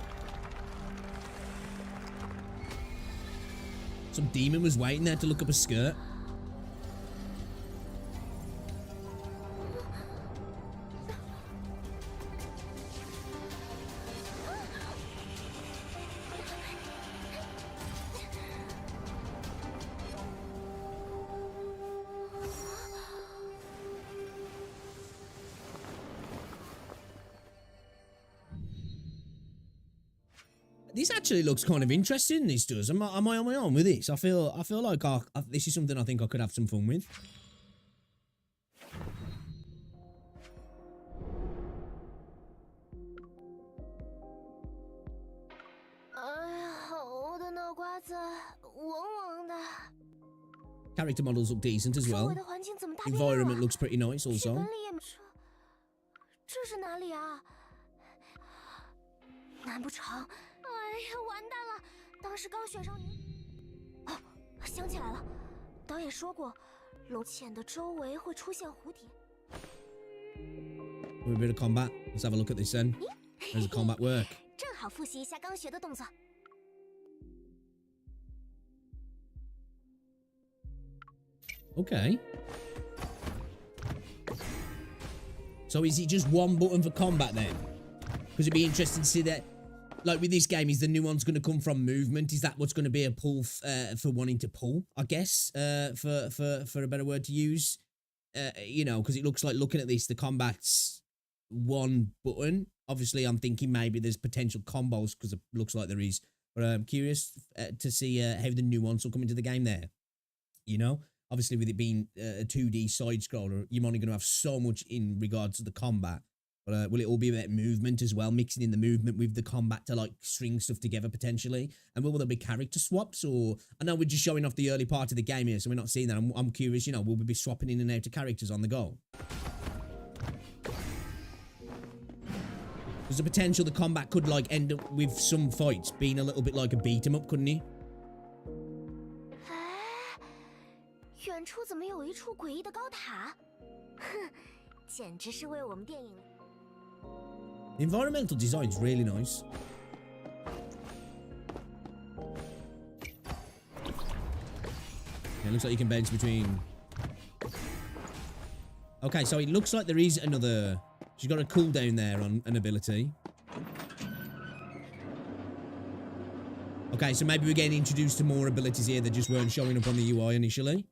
Some demon was waiting there to look up a skirt. This actually looks kind of interesting. This does. Am I on my own with this? I feel like this is something I think I could have some fun with. Character models look decent as well. Environment looks pretty nice also.
这是哪里啊？难不成？哎呀，完蛋了！当时刚选上女……哦，想起来了，导演说过，龙潜的周围会出现蝴蝶。
A bit of combat. Let's have a look at this then. How's the combat work?
正好复习一下刚学的动作。
Okay. So is it just one button for combat then? Because it'd be interesting to see that, like with this game, is the nuance going to come from movement? Is that what's going to be a pull for wanting to pull? I guess for a better word to use. You know, because it looks like looking at this, the combat's one button. Obviously, I'm thinking maybe there's potential combos because it looks like there is. But I'm curious to see how the nuance will come into the game there. You know. obviously with it being a 2D side scroller, you're only going to have so much in regards to the combat. But will it all be about movement as well, mixing in the movement with the combat to like string stuff together potentially? And will there be character swaps? Or I know we're just showing off the early part of the game here, so we're not seeing that. I'm curious, you know, will we be swapping in and out of characters on the go? There's a potential the combat could like end up with some fights being a little bit like a beat 'em up, couldn't he?
哎，远处怎么有一处诡异的高塔？哼，简直是为我们电影。
The environmental design is really nice. Yeah, it looks like you can bounce between. Okay, so it looks like there is another. She's got a cooldown there on an ability. Okay, so maybe we're getting introduced to more abilities here that just weren't showing up on the UI initially.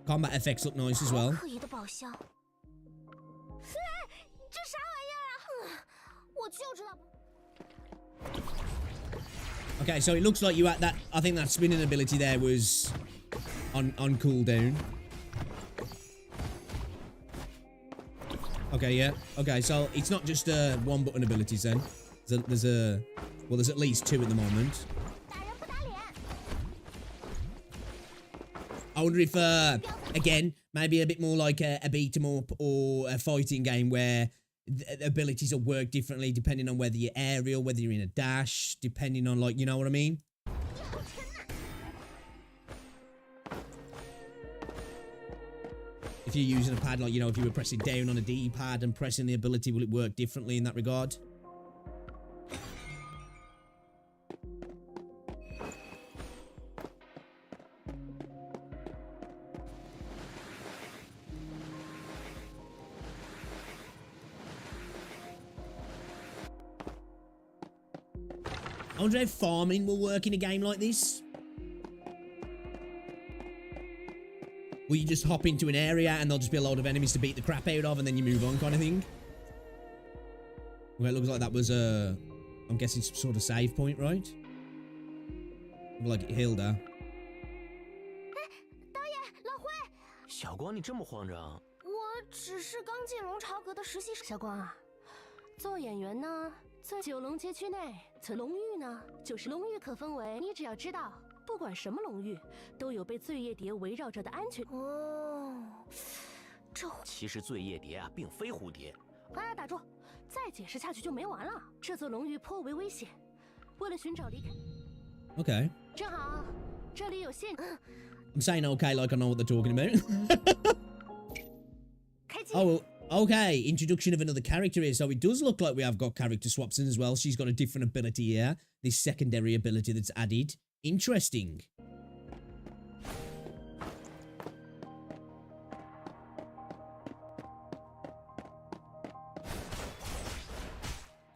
Combat effects look nice as well.
可疑的宝箱。哎，这啥玩意儿啊？我就知道。
Okay, so it looks like you had that. I think that spinning ability there was on cooldown. Okay, yeah. Okay, so it's not just one button abilities then. There's at least two at the moment.
打人不打脸。
I wonder if, again, maybe a bit more like a beat 'em up or a fighting game where the abilities will work differently depending on whether you're aerial, whether you're in a dash, depending on, like, you know what I mean? If you're using a pad, like, you know, if you were pressing down on a D-pad and pressing the ability, will it work differently in that regard? I wonder if farming will work in a game like this. Will you just hop into an area and there'll just be a load of enemies to beat the crap out of and then you move on kind of thing? Well, it looks like that was I'm guessing some sort of save point, right? Like Hilda.
导演，老灰，
小光，你这么慌张？
我只是刚进龙朝阁的实习生。小光啊，做演员呢，在九龙街区内，龙域呢，就是龙域可分为，你只要知道，不管什么龙域，都有被醉夜蝶围绕着的安全。哦，这
其实醉夜蝶啊，并非蝴蝶。
哎，打住！再解释下去就没完了。这座龙域颇为危险，为了寻找离开。
Okay.
正好，这里有陷阱。
I'm saying okay like I know what they're talking about.
开机。
Oh, okay. Introduction of another character here. So it does look like we have got character swaps in as well. She's got a different ability here. This secondary ability that's added. Interesting.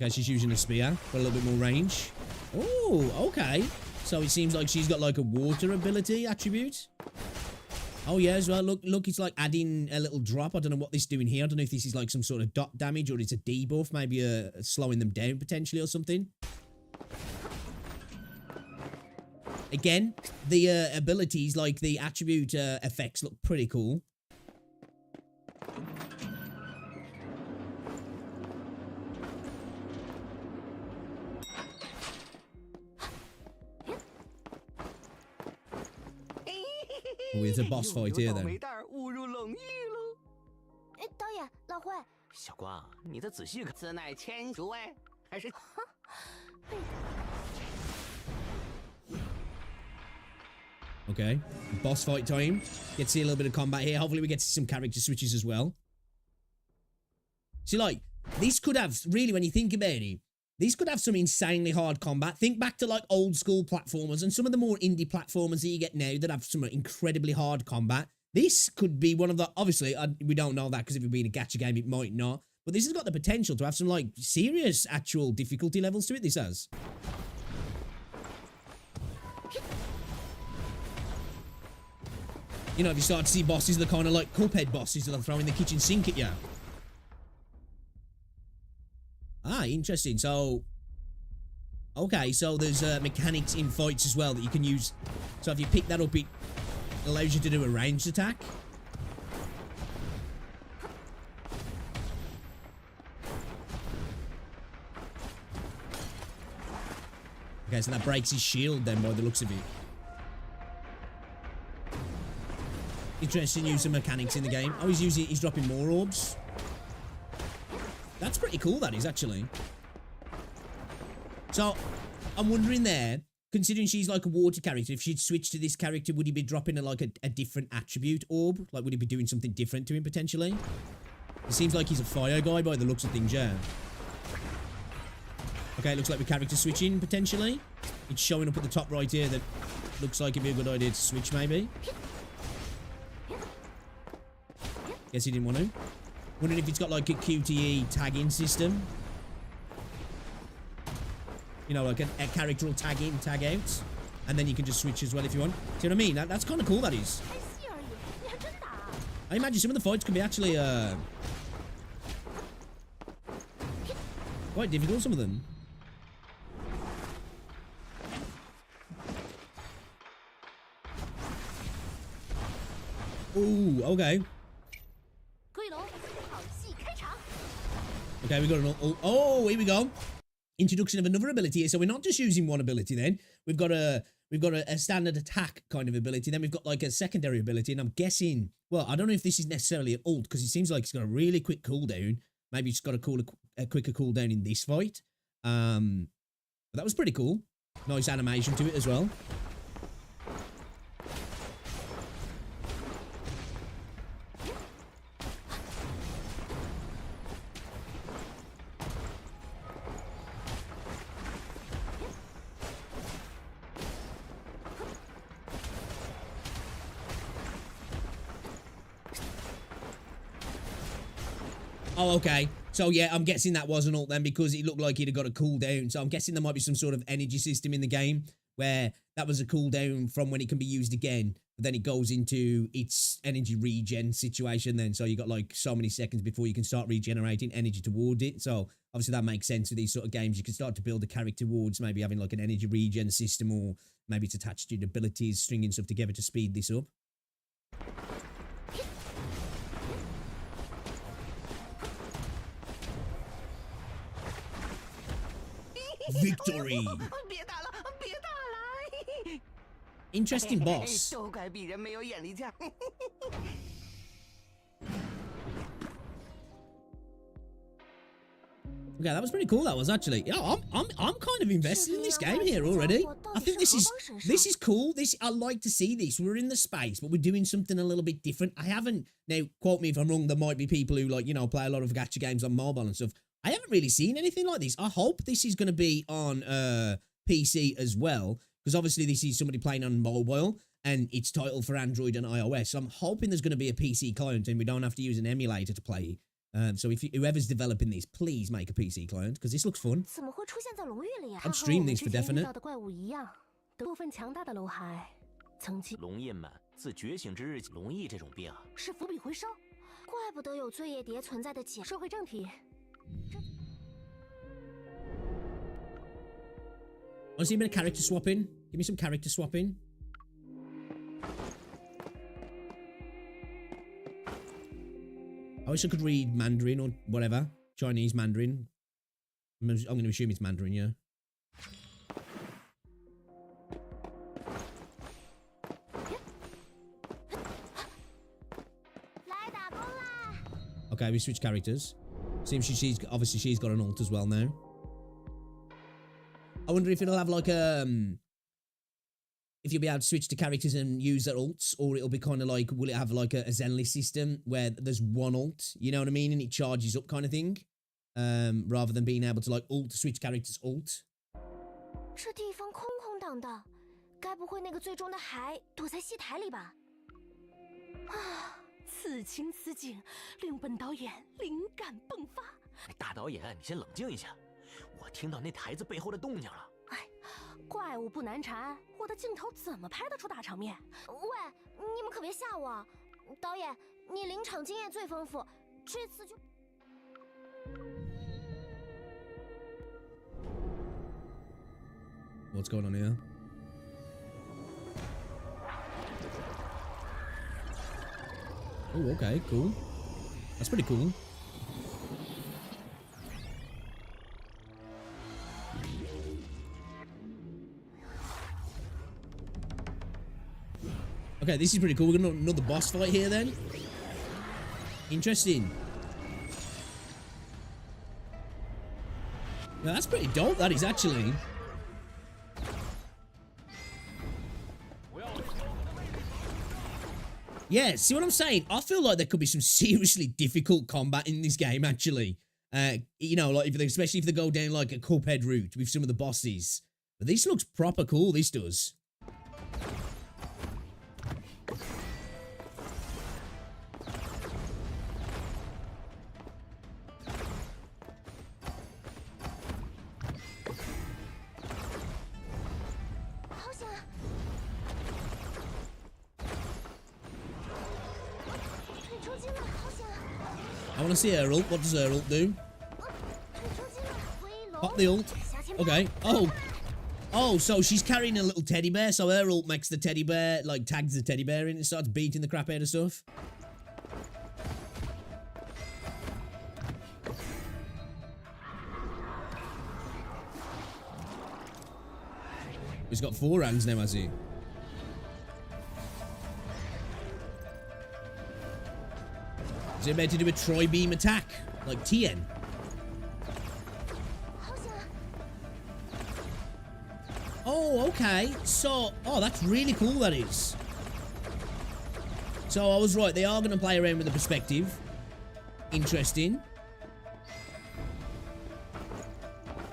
Okay, she's using a spear. Got a little bit more range. Oh, okay. So it seems like she's got like a water ability attribute. Oh yeah, as well. Look, it's like adding a little drop. I don't know what this is doing here. I don't know if this is like some sort of dot damage or it's a debuff, maybe slowing them down potentially or something. Again, the abilities, like the attribute effects look pretty cool. Oh, there's a boss fight here then.
误入冷狱喽！
哎，导演，老灰，
小光，你再仔细看，此乃千主哎，还是？
Okay, boss fight time. Get to see a little bit of combat here. Hopefully we get to see some character switches as well. See, like, this could have, really, when you think about it, these could have some insanely hard combat. Think back to, like, old school platformers and some of the more indie platformers that you get now that have some incredibly hard combat. This could be one of the, obviously, we don't know that because if it being a gacha game, it might not. But this has got the potential to have some, like, serious actual difficulty levels to it, this has. You know, if you start to see bosses, they're kind of like Cuphead bosses that they'll throw in the kitchen sink at you. Ah, interesting. So, okay, so there's mechanics in fights as well that you can use. So if you pick that up, it allows you to do a ranged attack. Okay, so that breaks his shield then by the looks of it. Interesting use of mechanics in the game. Oh, he's dropping more orbs. That's pretty cool, that is, actually. So, I'm wondering there, considering she's like a water character, if she'd switch to this character, would he be dropping a different attribute orb? Like, would he be doing something different to him, potentially? It seems like he's a fire guy by the looks of things, yeah. Okay, it looks like we're character switching, potentially. It's showing up at the top right here that looks like it'd be a good idea to switch, maybe. Guess he didn't want to. Wondering if it's got like a QTE tagging system. You know, like a character will tag in, tag out. And then you can just switch as well if you want. See what I mean? That's kind of cool, that is. I imagine some of the fights can be actually quite difficult, some of them. Ooh, okay. Okay, we got an oh, here we go. Introduction of another ability here. So we're not just using one ability then. We've got a standard attack kind of ability. Then we've got like a secondary ability. And I'm guessing, well, I don't know if this is necessarily an ult because it seems like it's got a really quick cooldown. Maybe it's got a quicker cooldown in this fight. But that was pretty cool. Nice animation to it as well. Oh, okay. So, yeah, I'm guessing that was an ult then because it looked like he'd have got a cooldown. So I'm guessing there might be some sort of energy system in the game where that was a cooldown from when it can be used again. But then it goes into its energy regen situation then. So you got like so many seconds before you can start regenerating energy toward it. So obviously that makes sense with these sort of games. You can start to build a character towards maybe having like an energy regen system or maybe it's attached to your abilities, stringing stuff together to speed this up. Victory! Interesting boss. Okay, that was pretty cool. That was actually. Yeah, I'm kind of invested in this game here already. I think this is cool. I like to see this. We're in the space, but we're doing something a little bit different. I haven't now. Quote me if I'm wrong. There might be people who like play a lot of gacha games on mobile and stuff. I haven't really seen anything like this. I hope this is going to be on PC as well, because obviously this is somebody playing on mobile and it's titled for Android and iOS. So I'm hoping there's going to be a PC client and we don't have to use an emulator to play. So if whoever's developing this, please make a PC client because this looks fun. I'd stream this for definite.
龙印们自觉醒之日起，龙翼这种病
是伏笔回收，怪不得有醉液蝶存在的解。说回正题。
Want to see a bit of character swapping? Give me some character swapping. I wish I could read Mandarin or whatever. Chinese Mandarin. I'm going to assume it's Mandarin, yeah. Okay, we switch characters. Seems she's got an ult as well now. I wonder if it'll have like if you'll be able to switch to characters and use their ults, or it'll be kind of like, will it have like a Zenless system where there's one ult, you know what I mean, and it charges up kind of thing, rather than being able to like ult to switch characters ult.
这地方空空荡荡，该不会那个最终的海躲在戏台里吧？
啊，此情此景，令本导演灵感迸发。
大导演，你先冷静一下。 我听到那台子背后的动静了。
哎，怪物不难缠，我的镜头怎么拍得出大场面？
喂，你们可别吓我。导演，你临场经验最丰富，这次就。
What's going on here? Oh, okay, cool. That's pretty cool. Okay, this is pretty cool. We're gonna another boss fight here then. Interesting. Now that's pretty dope, that is actually. Yeah, see what I'm saying? I feel like there could be some seriously difficult combat in this game, actually. You know, like especially if they go down like a Cuphead route with some of the bosses. But this looks proper cool, this does. I want to see her ult. What does her ult do? Pop the ult. Okay. Oh. Oh, so she's carrying a little teddy bear, so her ult makes the teddy bear, like, tags the teddy bear in and starts beating the crap out of stuff. He's got 4 hands now, has he? Is it about to do a tri-beam attack? Like TN? Oh, okay. So, oh, that's really cool, that is. So, I was right. They are going to play around with the perspective. Interesting.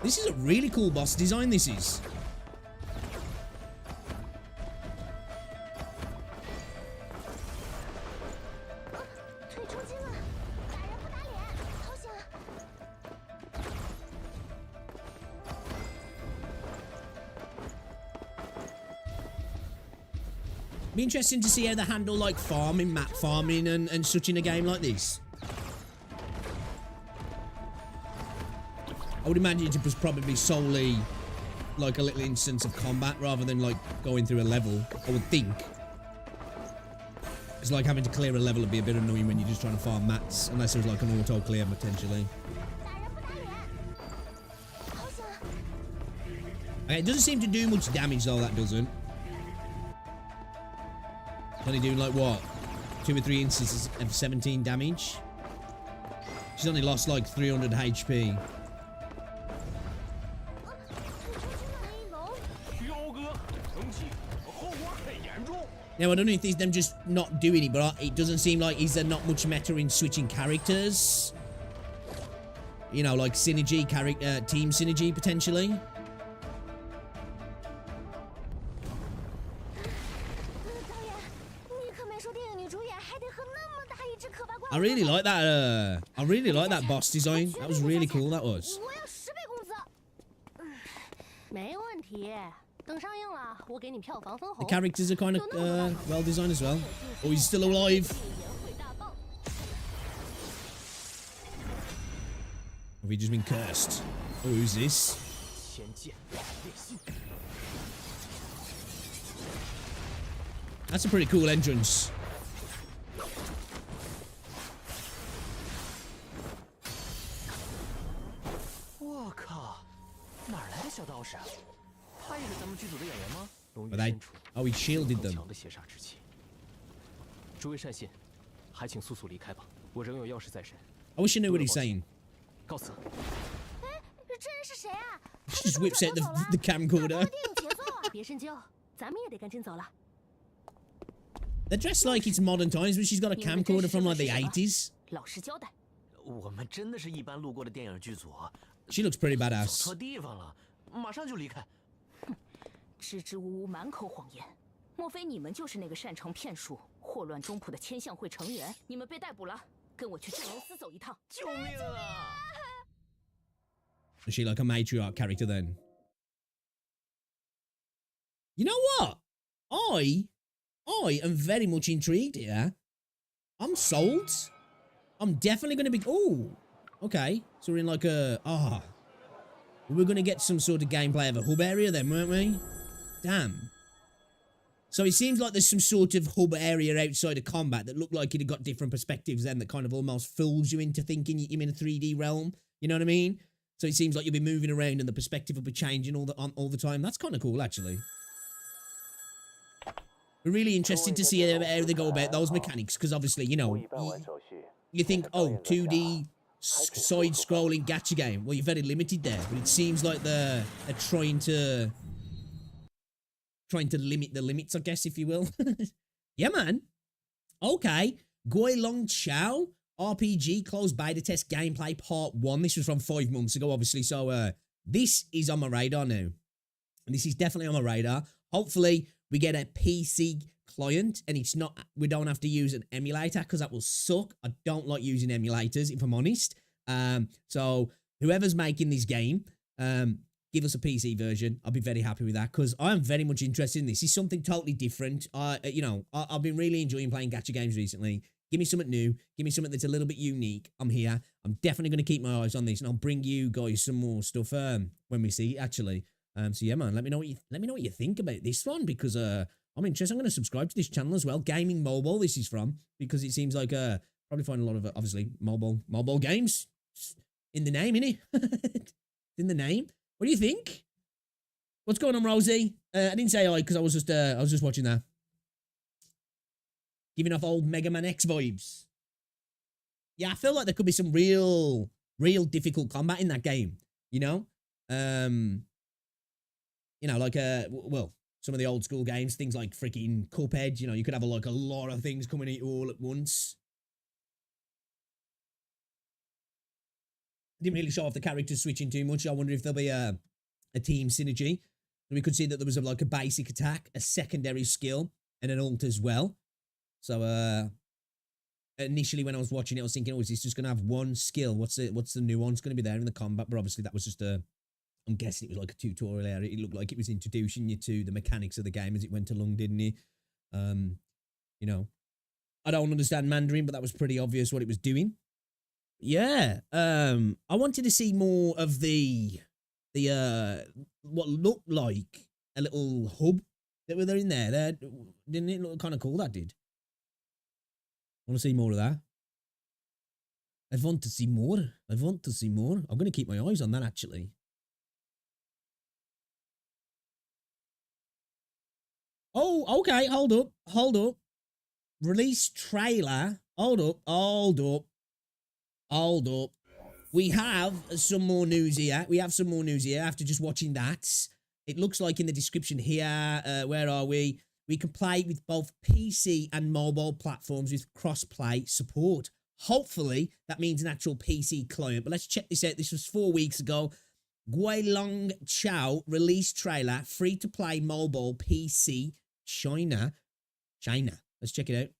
This is a really cool boss design, this is. Be interesting to see how they handle like farming, map farming and such in a game like this. I would imagine it was probably solely like a little instance of combat rather than like going through a level, I would think. It's like having to clear a level would be a bit annoying when you're just trying to farm mats, unless there's like an auto clear potentially. Okay, it doesn't seem to do much damage though, that doesn't. Only doing like what? 2 or 3 instances of 17 damage. She's only lost like 300 HP. Now I don't know if it's them just not doing it, but it doesn't seem like is there not much meta in switching characters. You know, like synergy, team synergy potentially. I really like that. I really like that boss design. That was really cool. That was. The characters are kind of well designed as well. Oh, he's still alive. Have we just been cursed? Oh, who's this? That's a pretty cool entrance. But they, oh, he shielded them. I wish I knew what he's saying. She just whips out the camcorder. They're dressed like it's modern times, but she's got a camcorder from like the 80s. She looks pretty badass.
支支吾吾，满口谎言，莫非你们就是那个擅长骗术、祸乱中土的千象会成员？你们被逮捕了，跟我去镇龙司走一趟。救命啊
Is she like a matriarch character then? You know what? I am very much intrigued here. I'm sold. I'm definitely going to be... Oh, okay. So we're in like a... we were going to get some sort of gameplay of a hub area then, weren't we? Damn. So it seems like there's some sort of hub area outside of combat that looked like it had got different perspectives then that kind of almost fools you into thinking you're in a 3D realm. You know what I mean? So it seems like you'll be moving around and the perspective will be changing all the time. That's kind of cool, actually. We're really interested to see how they go about those mechanics, because obviously, you know, you think, oh, 2D side-scrolling gacha game. Well, you're very limited there, but it seems like they're trying to limit the limits, I guess, if you will. Yeah, man. Okay. Goi Long Chao RPG closed beta test gameplay part 1. This was from 5 months ago, obviously. So this is on my radar now. And this is definitely on my radar. Hopefully, we get a PC client and it's not, we don't have to use an emulator because that will suck. I don't like using emulators, if I'm honest. So whoever's making this game, give us a PC version. I'll be very happy with that because I am very much interested in this. This is something totally different. You know, I've been really enjoying playing gacha games recently. Give me something new. Give me something that's a little bit unique. I'm here. I'm definitely going to keep my eyes on this and I'll bring you guys some more stuff when we see it, actually. So yeah, man, let me know what you think about this one because I'm interested. I'm going to subscribe to this channel as well. Gaming Mobile, this is from, because it seems like probably find a lot of obviously mobile games in the name, innit? In the name. What do you think? What's going on, Rosie? I didn't say hi because I was just watching that. Giving off old Mega Man X vibes. Yeah, I feel like there could be some real difficult combat in that game. You know, like well, some of the old school games, things like freaking Cuphead. You know, you could have a lot of things coming at you all at once. Didn't really show off the characters switching too much. I wonder if there'll be a team synergy. We could see that there was a basic attack, a secondary skill, and an ult as well. So initially when I was watching it, I was thinking, oh, is this just going to have one skill? What's the nuance going to be there in the combat? But obviously that was just I'm guessing it was like a tutorial area. It looked like it was introducing you to the mechanics of the game as it went along, didn't it? You know, I don't understand Mandarin, but that was pretty obvious what it was doing. Yeah, I wanted to see more of the what looked like a little hub that were there in there. Didn't it look kind of cool? That did. I want to see more of that. I want to see more. I want to see more. I'm going to keep my eyes on that, actually. Oh, okay. Hold up. Hold up. Release trailer. Hold up. Hold up. Hold up. We have some more news here. We have some more news here after just watching that. It looks like in the description here, where are we? We can play with both PC and mobile platforms with cross-play support. Hopefully, that means an actual PC client. But let's check this out. This was 4 weeks ago. Gui Long Chao release trailer, free-to-play mobile PC, China. Let's check it out.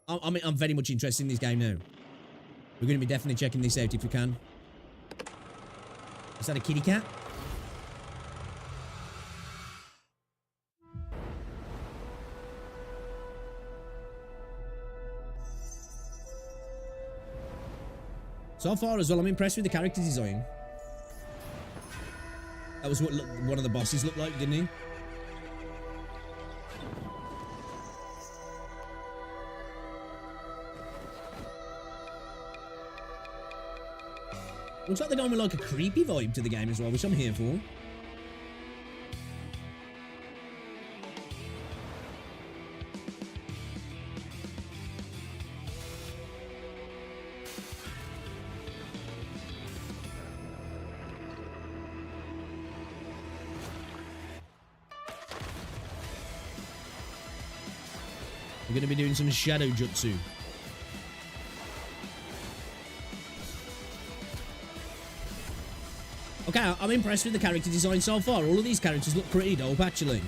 I'm very much interested in this game now. We're going to be definitely checking this out if we can. Is that a kitty cat? So far as well, I'm impressed with the character design. That was what one of the bosses looked like, didn't he? Looks like they're going with like a creepy vibe to the game as well, which I'm here for. We're going to be doing some shadow jutsu. Okay, I'm impressed with the character design so far. All of these characters look pretty dope, actually.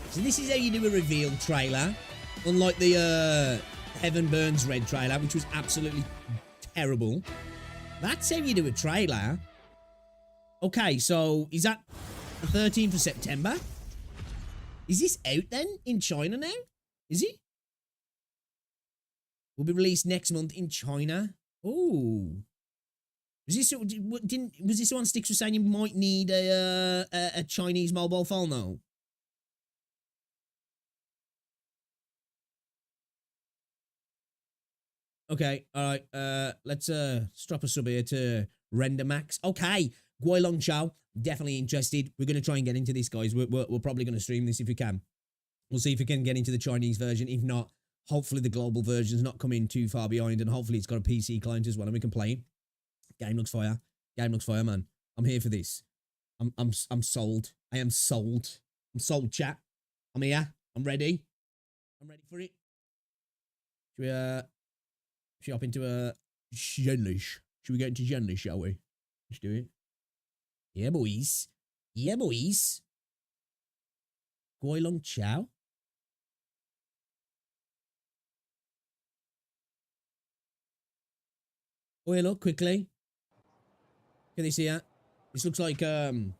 So this is how you do a reveal trailer. Unlike the Heaven Burns Red trailer, which was absolutely terrible. That's how you do a trailer. Okay, so is that the 13th of September? Is this out then in China now? Is it? Will be released next month in China. Oh. Was this the one Sticks was saying you might need a Chinese mobile phone though? Okay, alright, let's strap a sub here to Render Max. Okay, Guilong Chao, definitely interested. We're gonna try and get into this, guys. We're probably gonna stream this if we can. We'll see if we can get into the Chinese version. If not, hopefully the global version's not coming too far behind, and hopefully it's got a PC client as well, and we can play it. Game looks fire. Game looks fire, man. I'm here for this. I'm sold. I am sold. I'm sold, chat. I'm here. I'm ready. I'm ready for it. Should we hop into a Zenless? Should we get into Zenless, shall we? Let's do it. Yeah, boys. Yeah, boys. Guilong Chao. Oh, yeah, look, quickly. Can they see that? This looks like, oh,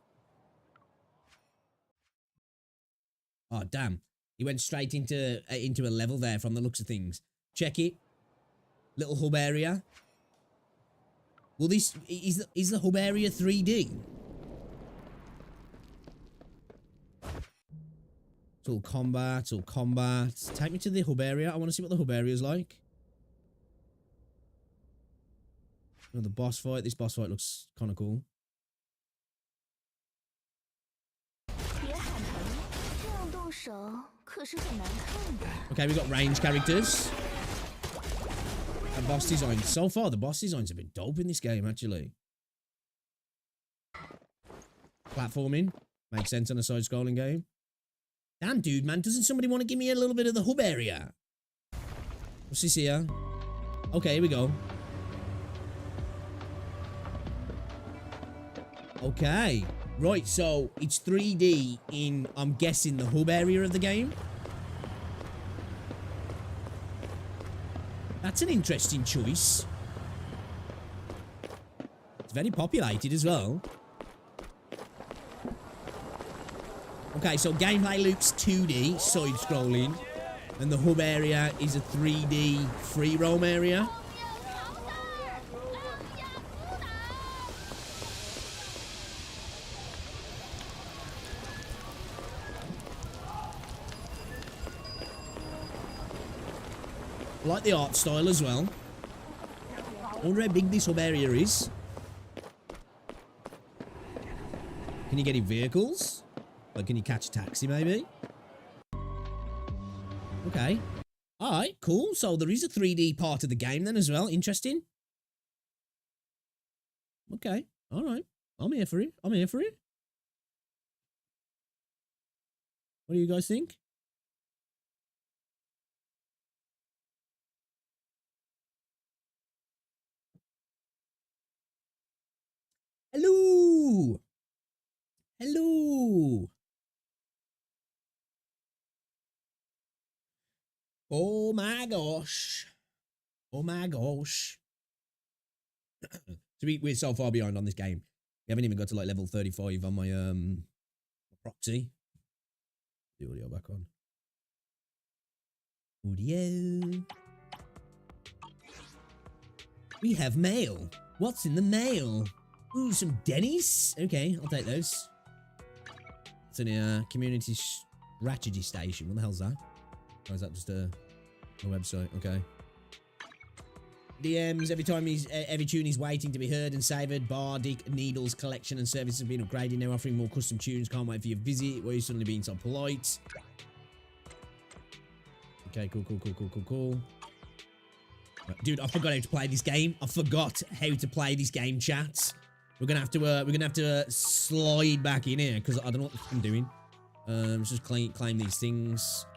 damn. He went straight into a level there from the looks of things. Check it. Little hub area. Well, this is the hub area 3D. It's all combat, it's all combat. Take me to the hub area. I want to see what the hub area is like. Oh, the boss fight. This boss fight looks kind of cool. Okay, we got range characters. And boss designs. So far, the boss designs have been dope in this game, actually. Platforming. Makes sense on a side-scrolling game. Damn, dude, man. Doesn't somebody want to give me a little bit of the hub area? What's this here? Okay, here we go. Okay. Right, so it's 3D in, I'm guessing, the hub area of the game. That's an interesting choice. It's very populated as well. Okay, so gameplay loops 2D, side-scrolling. And the hub area is a 3D free roam area. I like the art style as well. I wonder how big this hub area is. Can you get in vehicles? Like, can you catch a taxi, maybe? Okay. Alright, cool. So there is a 3D part of the game then as well. Interesting. Okay. Alright. I'm here for it. I'm here for it. What do you guys think? Hello! Hello! Oh my gosh. Oh my gosh. So we're so far behind on this game. We haven't even got to like level 35 on my proxy. The audio back on. Audio. We have mail. What's in the mail? Ooh, some Denny's? Okay, I'll take those. It's in a community strategy station. What the hell's that? Or is that just a website? Okay. DMs, every tune is waiting to be heard and savoured. Bardic, Needles, collection and service have been upgraded. Now offering more custom tunes. Can't wait for your visit. Why are you suddenly being so polite? Okay, cool. Dude, I forgot how to play this game. I forgot how to play this game, chat. We're gonna have to slide back in here because I don't know what I'm doing. Let's just claim these things.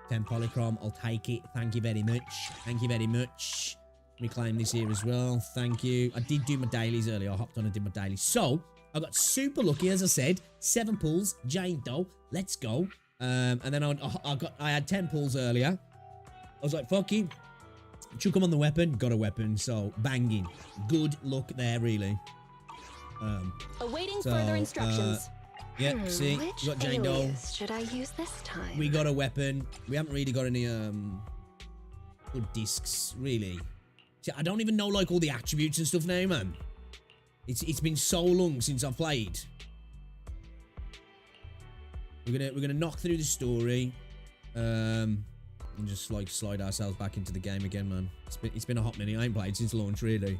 10 polychrome, I'll take it. Thank you very much. Thank you very much. Let me claim this here as well. Thank you. I did do my dailies earlier. I hopped on and did my dailies. So I got super lucky, as I said. 7 pulls, giant dough. Let's go. And then I had 10 pulls earlier. I was like, fuck you. Chuck them on the weapon. Got a weapon. So banging. Good luck there, really.
Awaiting
So,
further instructions.
Yeah, see, we
Which
got Jane Doe.
alias should I use this time?
We got a weapon. We haven't really got any good discs, really. See, I don't even know like all the attributes and stuff now, man. It's been so long since I've played. We're gonna knock through the story, and just like slide ourselves back into the game again, man. It's been a hot minute. I ain't played since launch, really.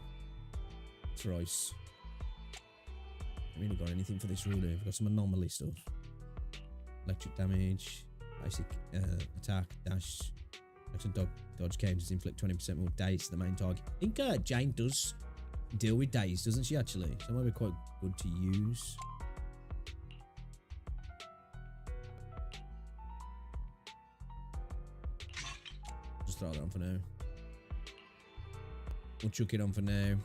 Thrice. I really got anything for this, really. I've got some anomaly stuff. Electric damage, basic attack, dash, dodge counters, inflict 20% more daze to the main target. I think Jane does deal with daze, doesn't she, actually? So it might be quite good to use. Just throw that on for now. We'll chuck it on for now.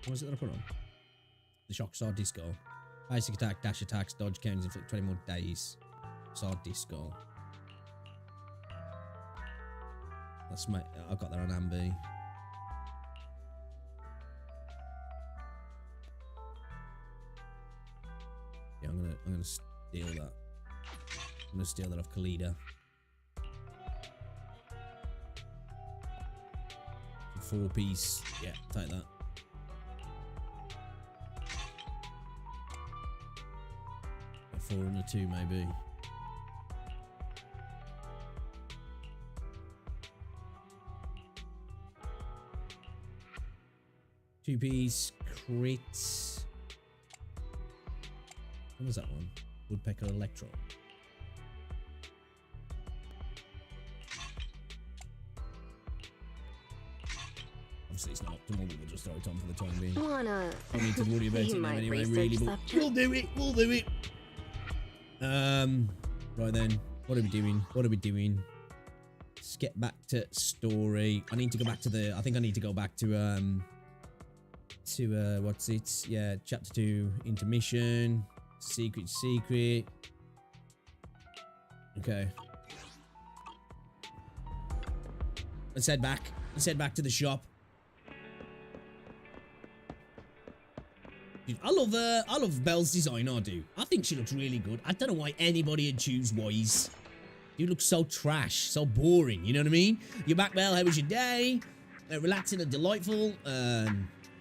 What was it that I put on? The shock sword disco. Basic attack, dash attacks, dodge counters, inflict 20 more days. Sword disco. That's my. I got that on Ambi. Yeah, I'm gonna steal that. I'm gonna steal that off Khalida. 4-piece. Yeah, take that. A 4 and a 2 maybe. Two-piece crits. What was that one? Woodpecker Electro. Obviously it's not optimal, but we'll just throw it on for the time being.
Wanna
Don't need to worry about it now anyway,
research
really, but
subject?
we'll do it, we'll do it. Right then, what are we doing? What are we doing? Let's get back to story. I need to go back to the, I think I need to go back to what's it? Yeah, chapter 2, intermission, secret. Okay. Let's head back. Let's head back to the shop. Dude, I love Belle's design, I do. I think she looks really good. I don't know why anybody would choose Wise. You look so trash, so boring, you know what I mean? You're back, Belle, how was your day? Relaxing and delightful.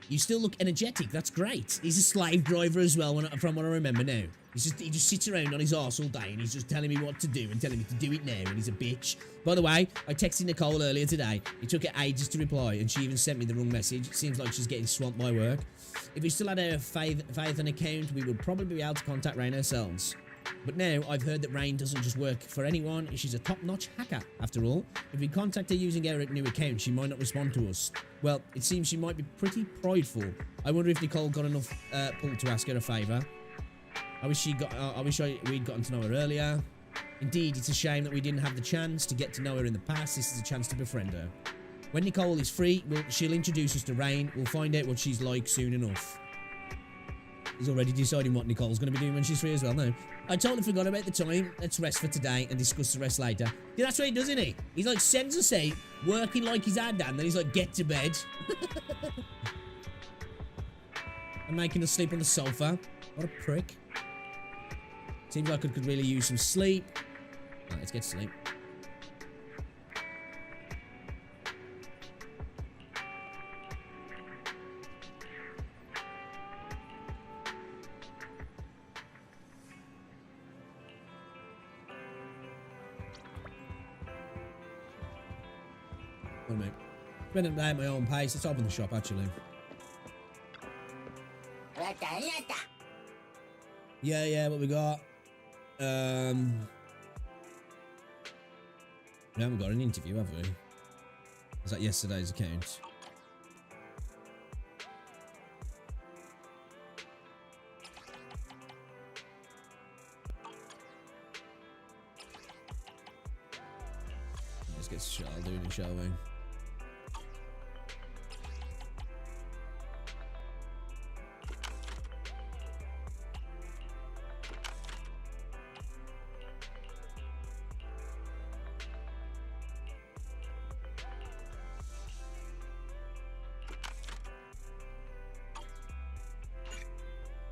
You still look energetic, that's great. He's a slave driver as well, from what I remember now. He just sits around on his arse all day and he's just telling me what to do and telling me to do it now, and he's a bitch. By the way, I texted Nicole earlier today. It took her ages to reply and she even sent me the wrong message. It seems like she's getting swamped by work. If we still had a Faith account, we would probably be able to contact Rain ourselves. But now I've heard that Rain doesn't just work for anyone. She's a top-notch hacker, after all. If we contact her using our new account, she might not respond to us. Well, it seems she might be pretty prideful. I wonder if Nicole got enough pull to ask her a favour. I wish we'd gotten to know her earlier. Indeed, it's a shame that we didn't have the chance to get to know her in the past. This is a chance to befriend her. When Nicole is free, she'll introduce us to Rain. We'll find out what she's like soon enough. He's already deciding what Nicole's going to be doing when she's free as well now. I totally forgot about the time. Let's rest for today and discuss the rest later. Yeah, that's what he does, isn't he? He's like, sends us out, working like he's had and then he's like, get to bed. And making us sleep on the sofa. What a prick. Seems like I could really use some sleep. Right, let's get to sleep. Wait a minute. Spending the day at my own pace. Let's open the shop, actually. Yeah, what we got? We haven't got an interview, have we? Was that yesterday's account? Let's get Charles doing it, shall we?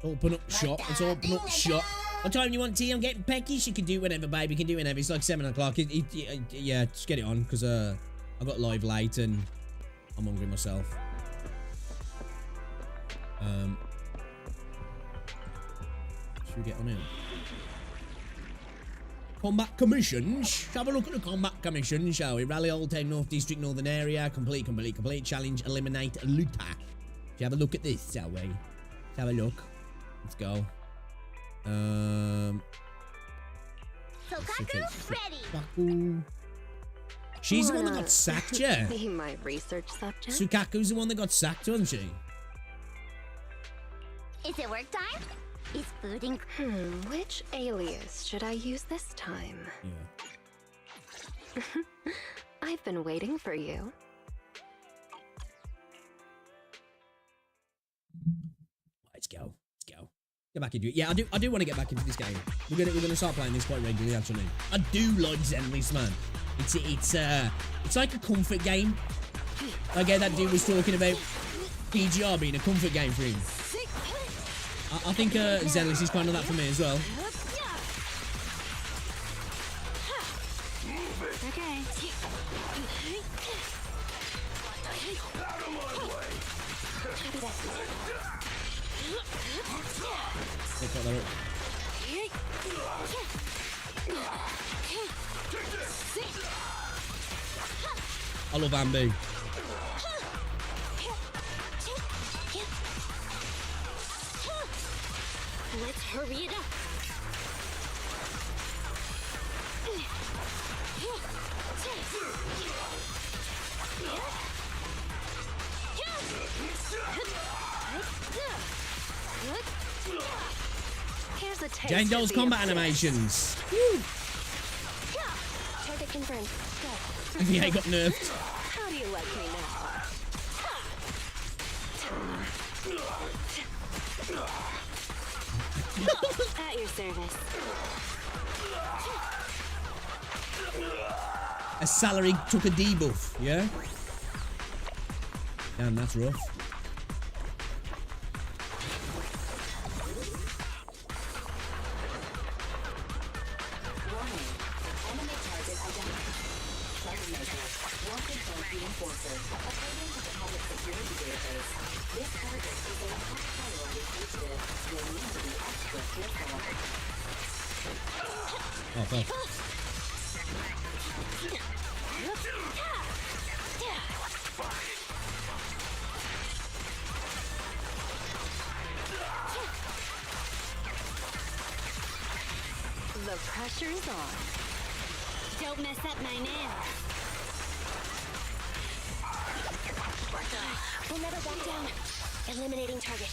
Open up shop. Let's open up shop. What time do you want tea? I'm getting peckish. You can do whenever, baby. You can do whenever. It's like 7 o'clock. Yeah, just get it on because I got live late and I'm hungry myself. Should we get on it? Combat commissions. Have a look at the combat commissions, shall we? Rally Old Town North District, Northern Area. Complete. Challenge, eliminate, looter. Should we have a look at this, shall we? Let's have a look. Let's go.
Sokaku, ready.
Sukaku. She's the one that got sacked, yeah.
Be my research subject.
Sukaku's the one that got sacked, wasn't she?
Is it work time? Is food
Which alias should I use this time?
Yeah.
I've been waiting for you.
Let's go. Get back into it. Yeah, I do want to get back into this game. We're gonna start playing this quite regularly, actually. I do like Zenless, man. It's like a comfort game. Like that dude was talking about PGR being a comfort game for him. I think Zenless is kind of that for me as well.
Okay.
Out of my way!
Let's got that up. I love Ambi.
Let's hurry it up.
Here's a taste.
Jane
of
Doll's
the
combat
abyss.
animations.
Target confirmed. Go.
VA got nerfed.
How do you like me now? At your service.
A salary took a debuff, yeah? Damn, that's rough. Oh, fuck.
The pressure's on.
Don't mess up my nails. We'll never back down. Eliminating target.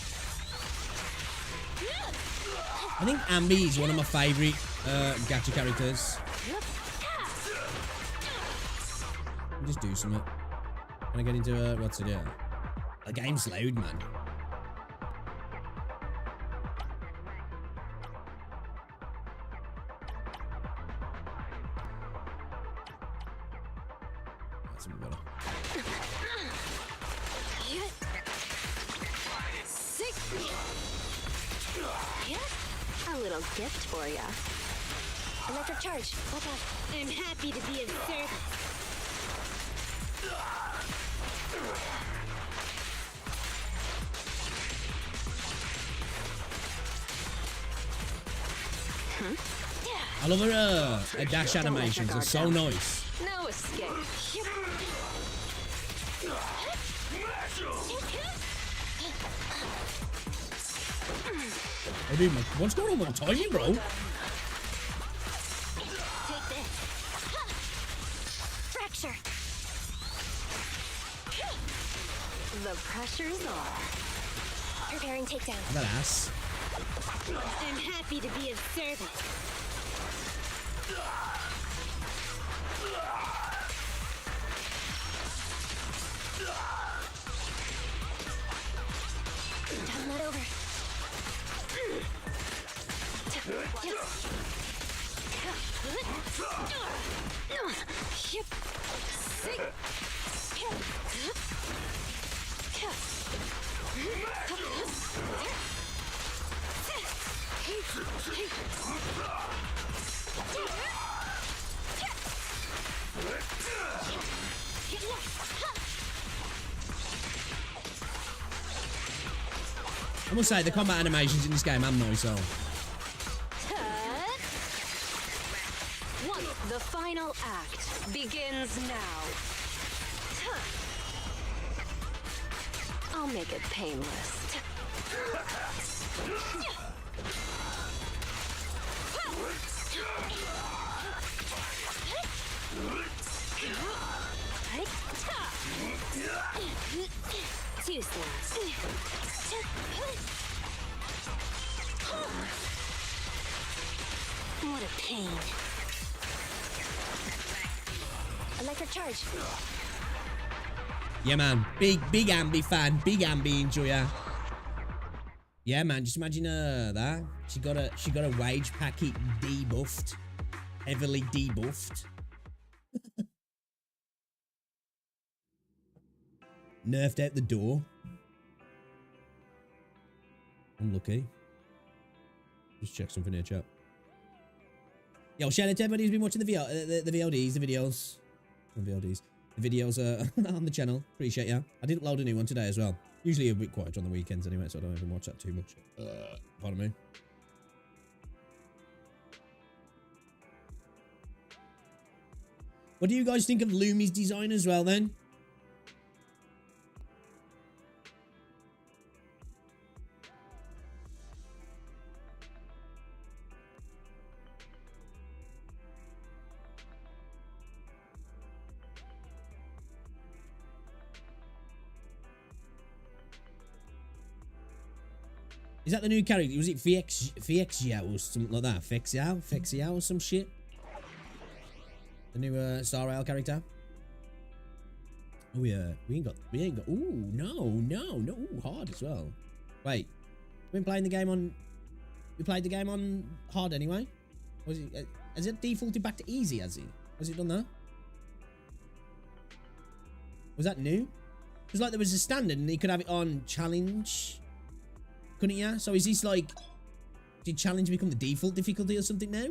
I think Ambi is one of my favourite gacha characters. Just do something. Can I get into what's it? Yeah. The game's loud, man. That's something better.
A little gift for ya.
Electric charge. Okay. I'm happy to be of service.
I love her dash animations. They're so nice.
No escape.
Oh, dude, what's going on with the timing, bro?
Take this. Fracture.
The pressure's on.
Preparing takedown.
That ass.
I'm happy to be of service. Time's not over.
I must say, the combat animations in this game are nice, so.
The final act begins now. I'll make it painless.
What a pain. Electric charge.
Yeah, man. Big Ambi fan. Big Ambi enjoyer. Yeah, man. Just imagine that. She got a wage packet debuffed. Heavily debuffed. Nerfed out the door. Unlucky. Just check something here, chat. Yo, shout out to everybody who's been watching the VODs, the videos. The videos on the channel. Appreciate ya. I didn't load a new one today as well. Usually a bit quiet on the weekends anyway, so I don't even watch that too much. Pardon me. What do you guys think of Lumi's design as well then? Is that the new character? Was it Fexia or something like that? Fexia or some shit? The new Star Rail character? Oh yeah, we ain't got, ooh, no, ooh, hard as well. Wait, we played the game on hard anyway? Was it, has it defaulted back to easy, has it done that? Was that new? It was like there was a standard and you could have it on challenge. Couldn't ya? So is this like, did challenge become the default difficulty or something now?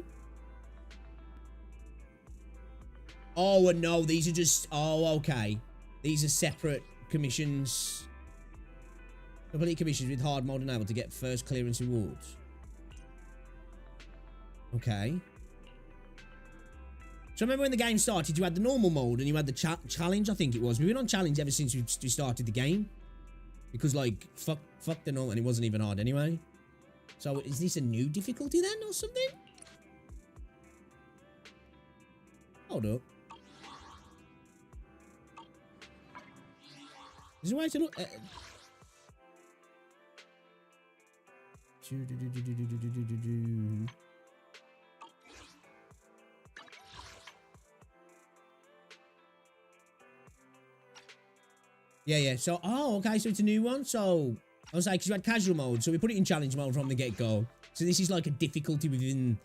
Oh, no, these are just, oh, okay. These are separate commissions. Complete commissions with hard mode enabled to get first clearance rewards. Okay. So I remember when the game started, you had the normal mode and you had the challenge, I think it was. We've been on challenge ever since we started the game. Because, like, fuck the normal, and it wasn't even hard anyway. So, is this a new difficulty then, or something? Hold up. Is there a way to look? Yeah. So, oh, okay. So it's a new one. So I was like, because you had casual mode, so we put it in challenge mode from the get-go. So this is like a difficulty within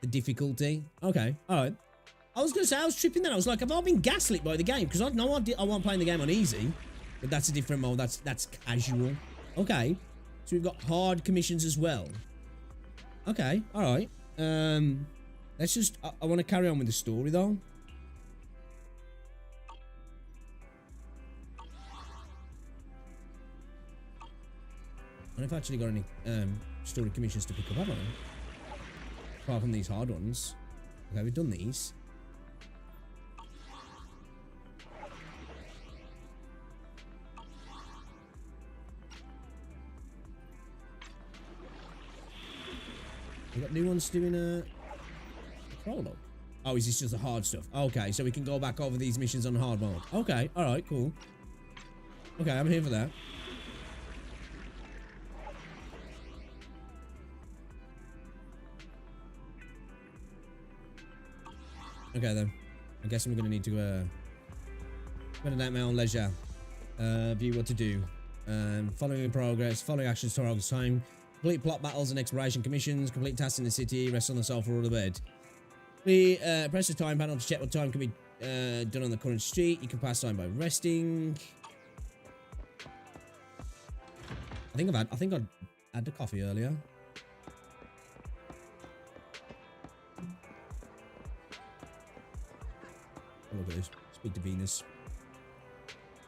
the difficulty. Okay, all right. I was gonna say I was tripping then. I was like, have I been gaslit by the game? Because I know I wasn't playing the game on easy, but that's a different mode. That's casual. Okay. So we've got hard commissions as well. Okay, all right. Let's just. I want to carry on with the story though. I've actually got any story commissions to pick up, haven't I? Apart from these hard ones. Okay, we've done these. We've got new ones doing a prologue. Oh, is this just the hard stuff? Okay, so we can go back over these missions on hard mode. Okay, alright, cool. Okay, I'm here for that. Okay then, I guess I'm gonna need to meditate my own leisure, view what to do, following progress, following actions to over time, complete plot battles and exploration commissions, complete tasks in the city, rest on the sofa or the bed. We press the time panel to check what time can be done on the current street. You can pass time by resting. I think I had the coffee earlier. look at this. Speak to Venus.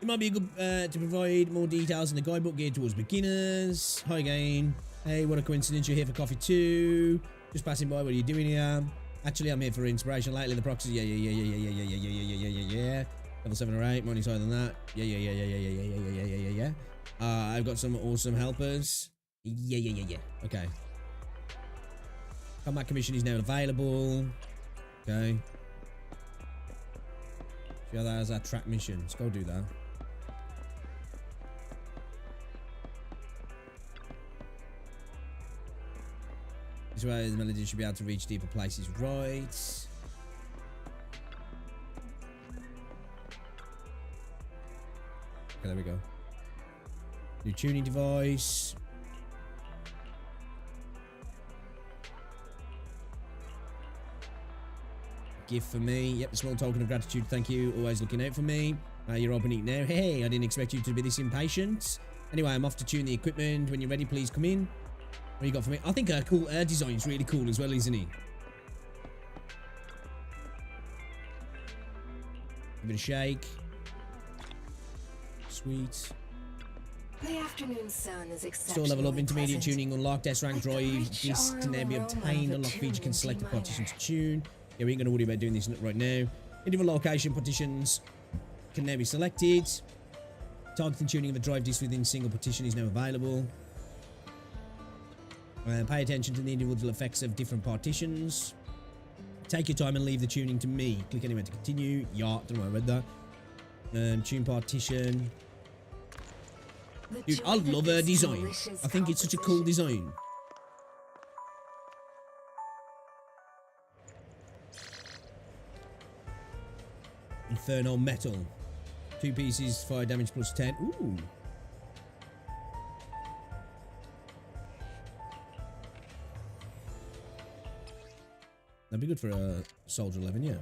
It might be good to provide more details in the guidebook geared towards beginners. Hi again. Hey, what a coincidence. You're here for coffee too. Just passing by. What are you doing here? Actually, I'm here for inspiration. Lately, the proxies. Yeah. Level 7 or 8. Money's higher than that. Yeah. I've got some awesome helpers. Yeah. Okay. Combat commission is now available. Okay. Yeah, that is our track mission. Let's go do that. This way the melody should be able to reach deeper places, right? Okay, there we go. New tuning device. Gift for me. Yep, a small token of gratitude. Thank you. Always looking out for me. You're opening now. Hey, I didn't expect you to be this impatient. Anyway, I'm off to tune the equipment. When you're ready, please come in. What do you got for me? I think her cool air design is really cool as well, isn't he? Give it a shake. Sweet.
The afternoon sun is
Store level up, intermediate tuning, unlocked, S rank drive. This can now be obtained. Unlock feature can select a partition to tune. Yeah, we ain't gonna worry about doing this right now. Interval location partitions can now be selected. Targeting tuning of a drive disc within single partition is now available. Pay attention to the individual effects of different partitions. Take your time and leave the tuning to me. Click anywhere to continue. Yeah, don't know, I read that. Tune partition. Dude, I love her design. I think it's such a cool design. Inferno metal. 2 pieces, fire damage plus 10. Ooh. That'd be good for a Soldier 11, yeah.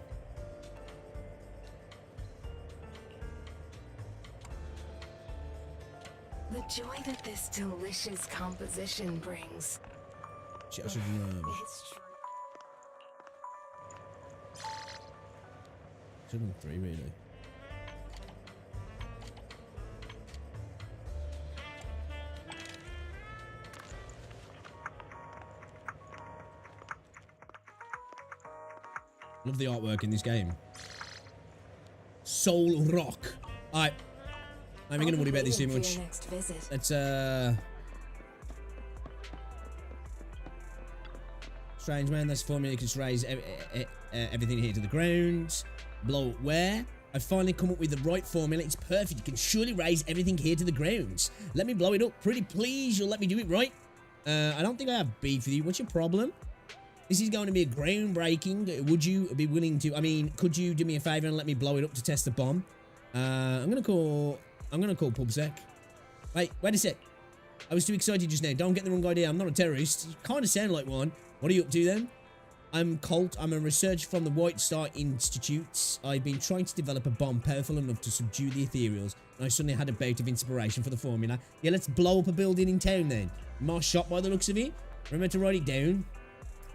The joy that this delicious composition brings.
Shit, I should know.
It's true.
Should have been 3, really. Love the artwork in this game. Soul Rock. Alright. I'm not gonna worry about this too much. Let's strange man, that's formula you can just raise everything here to the ground. Blow it where? I finally come up with the right formula. It's perfect. You can surely raise everything here to the ground. Let me blow it up. Pretty please, you'll let me do it right. I don't think I have beef with you. What's your problem? This is going to be a groundbreaking. Would you be willing to? I mean, could you do me a favor and let me blow it up to test the bomb? I'm gonna call PubSec. Wait a sec. I was too excited just now. Don't get the wrong idea. I'm not a terrorist. You kind of sound like one. What are you up to then? I'm Colt. I'm a researcher from the White Star Institute. I've been trying to develop a bomb powerful enough to subdue the ethereals, and I suddenly had a bout of inspiration for the formula. Yeah, let's blow up a building in town then. More shot by the looks of it. Remember to write it down.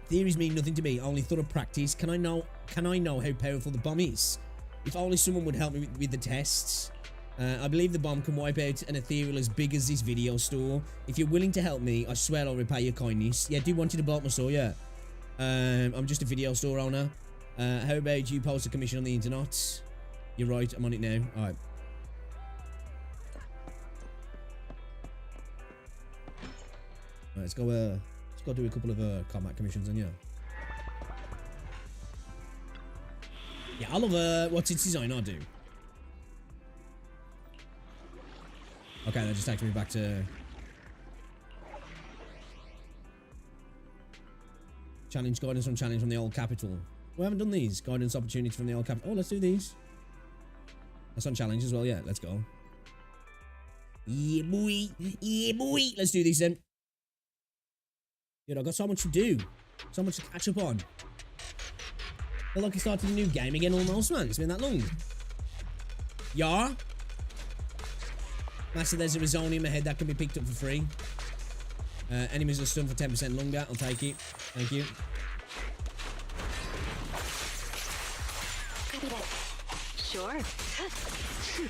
Theories mean nothing to me, only thorough practice. Can I know how powerful the bomb is? If only someone would help me with the tests. I believe the bomb can wipe out an ethereal as big as this video store. If you're willing to help me, I swear I'll repay your kindness. Yeah, I do want you to blow up my store, yeah. I'm just a video store owner. How about you post a commission on the internet? You're right, I'm on it now. Alright. Let's go do a couple of combat commissions then, yeah. Yeah, I love what's its design, I do. Okay, that just takes me back to challenge guidance from the old capital. We haven't done these guidance opportunities from the old capital. Oh, let's do these. That's on challenge as well, yeah. Let's go. Yeah, boy. Yeah, boy. Let's do these then. Dude, I've got so much to do. So much to catch up on. I feel like I started a new game again almost, man. It's been that long. Yeah. Master, there's a Rezonium ahead that can be picked up for free. Enemies are stunned for 10% longer. I'll take it. Thank you.
Sure.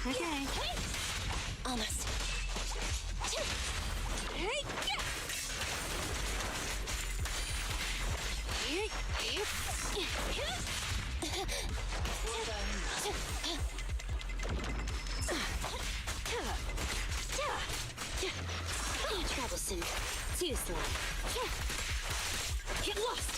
Okay.
Almost. Troublesome. Too slow. Get lost.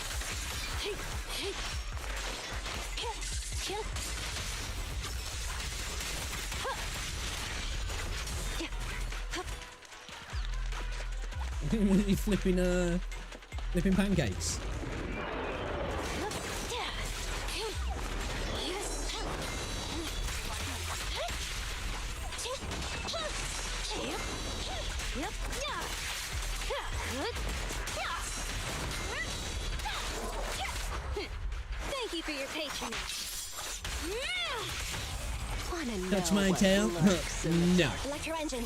Was he flipping pancakes?
Thank you for your patronage.
Wanna know
Touch my
what
tail?
lurks in the
No.
Electro engine.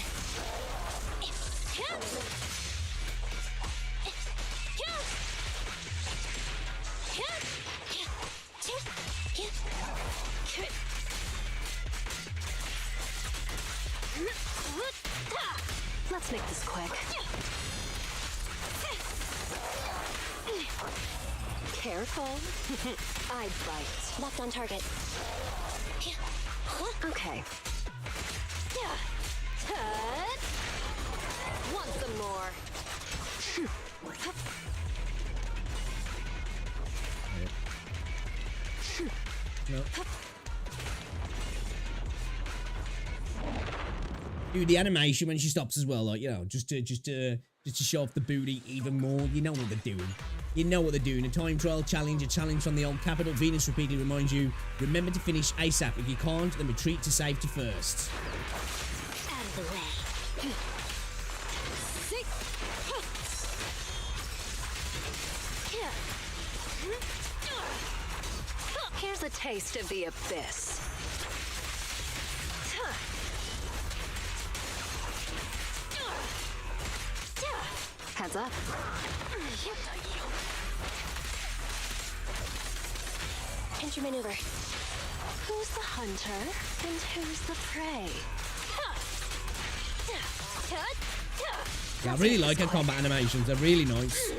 Let's make this quick. Careful. I bite.
Locked on target.
Okay. Want some more?
No. Dude, the animation when she stops as well, like, you know, just to show off the booty even more. You know what they're doing. You know what they're doing. A time trial challenge, a challenge from the old Capital Venus repeatedly reminds you, remember to finish ASAP. If you can't, then retreat to safety first.
Out of the way.
Here's a taste of the abyss. Heads up.
Enter maneuver.
Who's the hunter and who's the prey?
Yeah, I really like her combat animations. They're really nice.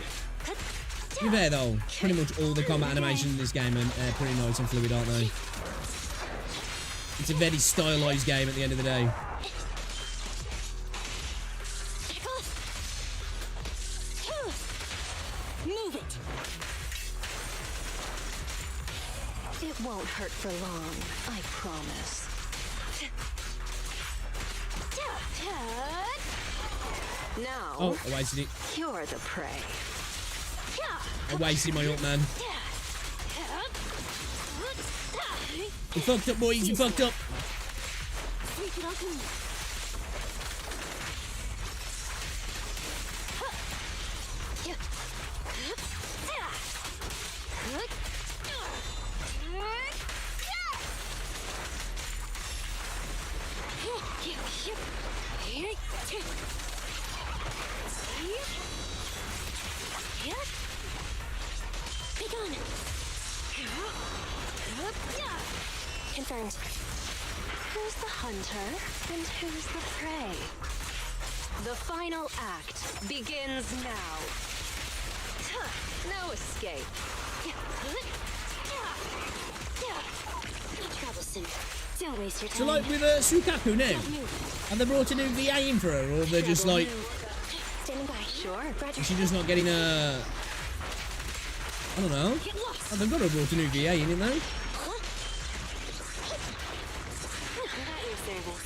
To be fair though, pretty much all the combat animations in this game are pretty nice and fluid, aren't they? It's a very stylized game at the end of the day.
Move it.
It won't hurt for long, I promise. Now,
Oh, I wasted it.
you're the prey.
I wasted my ult, man. You fucked up, boys. You fucked up.
Be gone. Confirmed.
Who's the hunter and who's the prey? The final act begins now. No escape.
Troublesome. Don't waste your time.
So like with Sukaku now, have they brought a new VA in for her, or they're just like,
Standing by.
Sure.
Roger.
is she just not getting a? I don't know.
Get lost.
Oh, they've got to have brought a new VA in, haven't they?
At your service.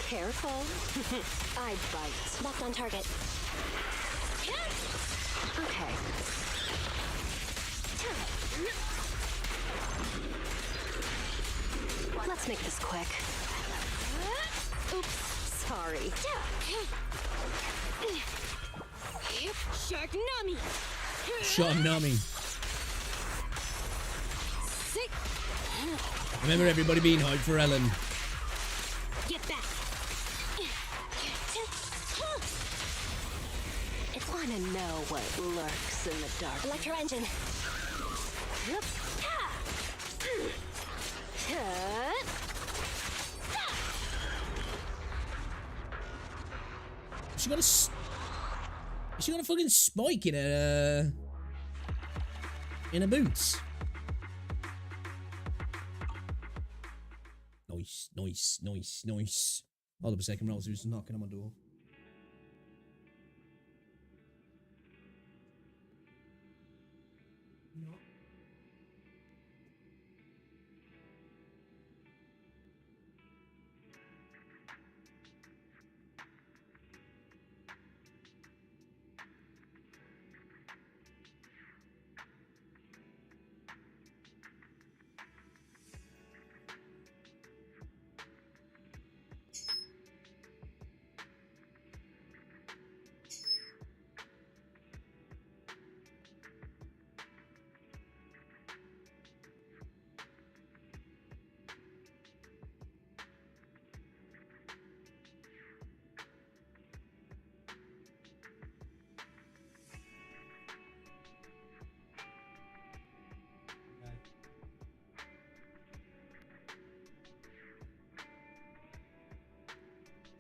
Careful. I bite.
Locked on target.
Okay. Let's make this quick. Oops, sorry.
Shark Nami.
Sean Nami.
Sick.
I remember everybody being hyped for Ellen.
Get back. It's
Wanna know what lurks in the dark?
Electro engine.
She got a fucking spike in her boots. Nice, nice, nice, nice. Hold up a second, Rose was knocking on my door.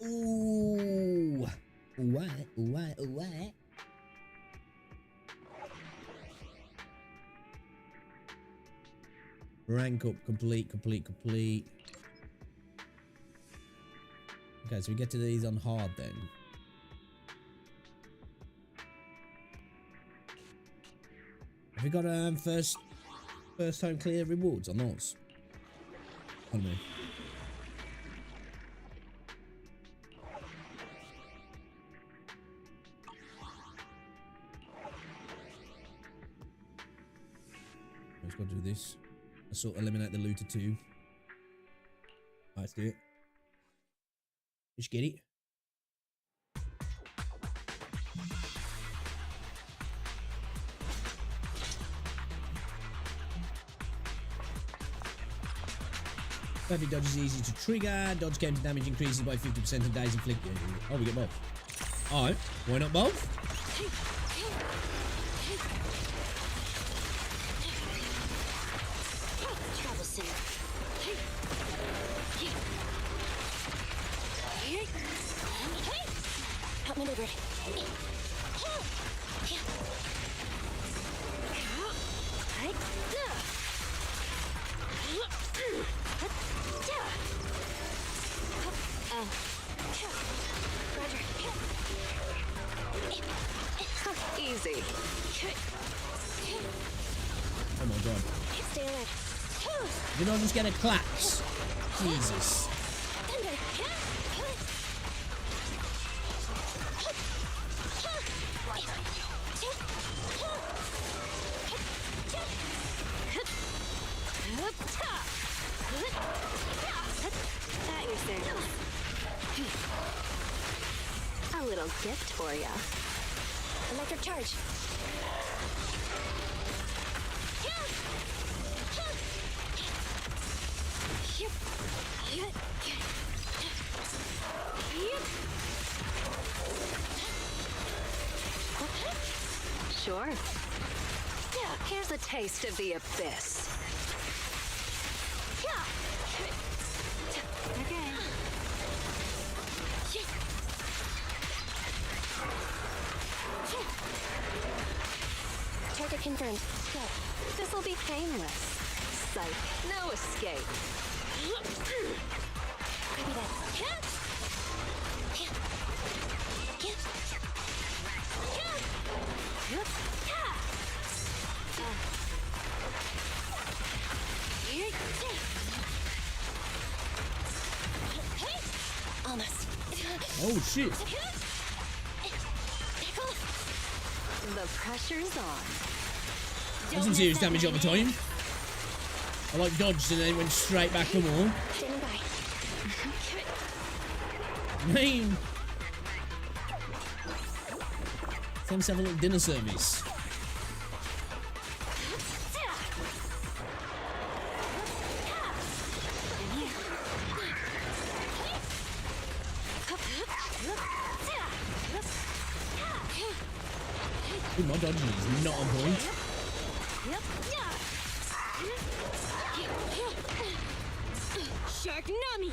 Ooh. What? Rank up, complete. Okay, so we get to these on hard then. Have we got first time clear rewards on those? I don't know. Let's go do this. Let's sort of eliminate the looter too. Let's do it. Just get it. Perfect dodge is easy to trigger. Dodge counter damage increases by 50% on days inflicted. Oh, we get both. Alright, why not both?
Travel center. Outmaneuvered.
Easy.
Oh my god.
Stay alert.
You don't just get a collapse. Jesus.
At your service. A little gift for ya.
Electric charge.
Sure. Here's a taste of the abyss. Okay.
Target confirmed. Go.
This'll be painless. Sight, no escape.
Copy that. Almost.
Oh shit.
The pressure's on.
That's some serious damage over time. I like dodged and then went straight back for more.
Standing by.
Man. Let's have a little dinner service. Dude, my dodging is not on point.
Shark Nami!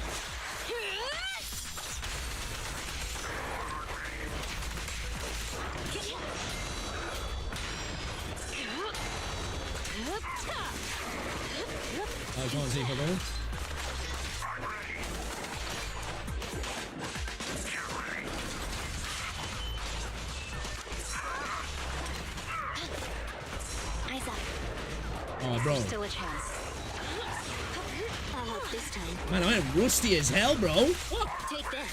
I can't see if I go.
Eyes up.
Oh, bro.
Still a chance.
I'll help this time.
Man, I am rusty as hell, bro. What?
Take this.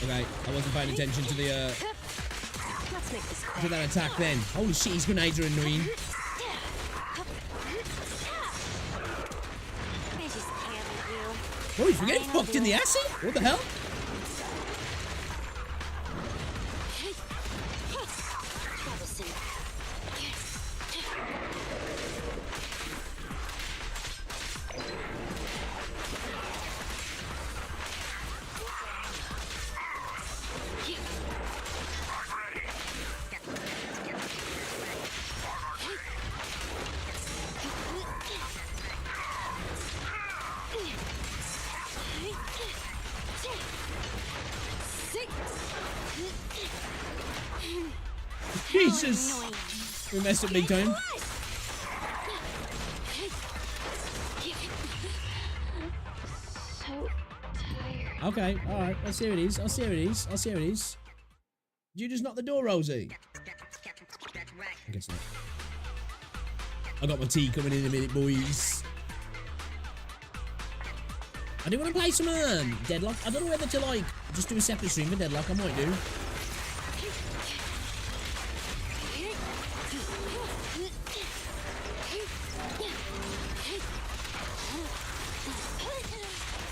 Okay, I wasn't paying attention to the
Let's make this quick.
to that attack then. Holy shit, these grenades are annoying.
I just can't with you.
Bro, if we get fucked in the acid? What the hell?
Troublesome.
Jesus. We messed up big time.
So tired.
Okay, alright. I'll see how it is. I'll see how it is. I'll see how it is. Did you just knock the door, Rosie? I guess not. I got my tea coming in a minute, boys. I do want to play some Deadlock. I don't know whether to like just do a separate stream for Deadlock. I might do.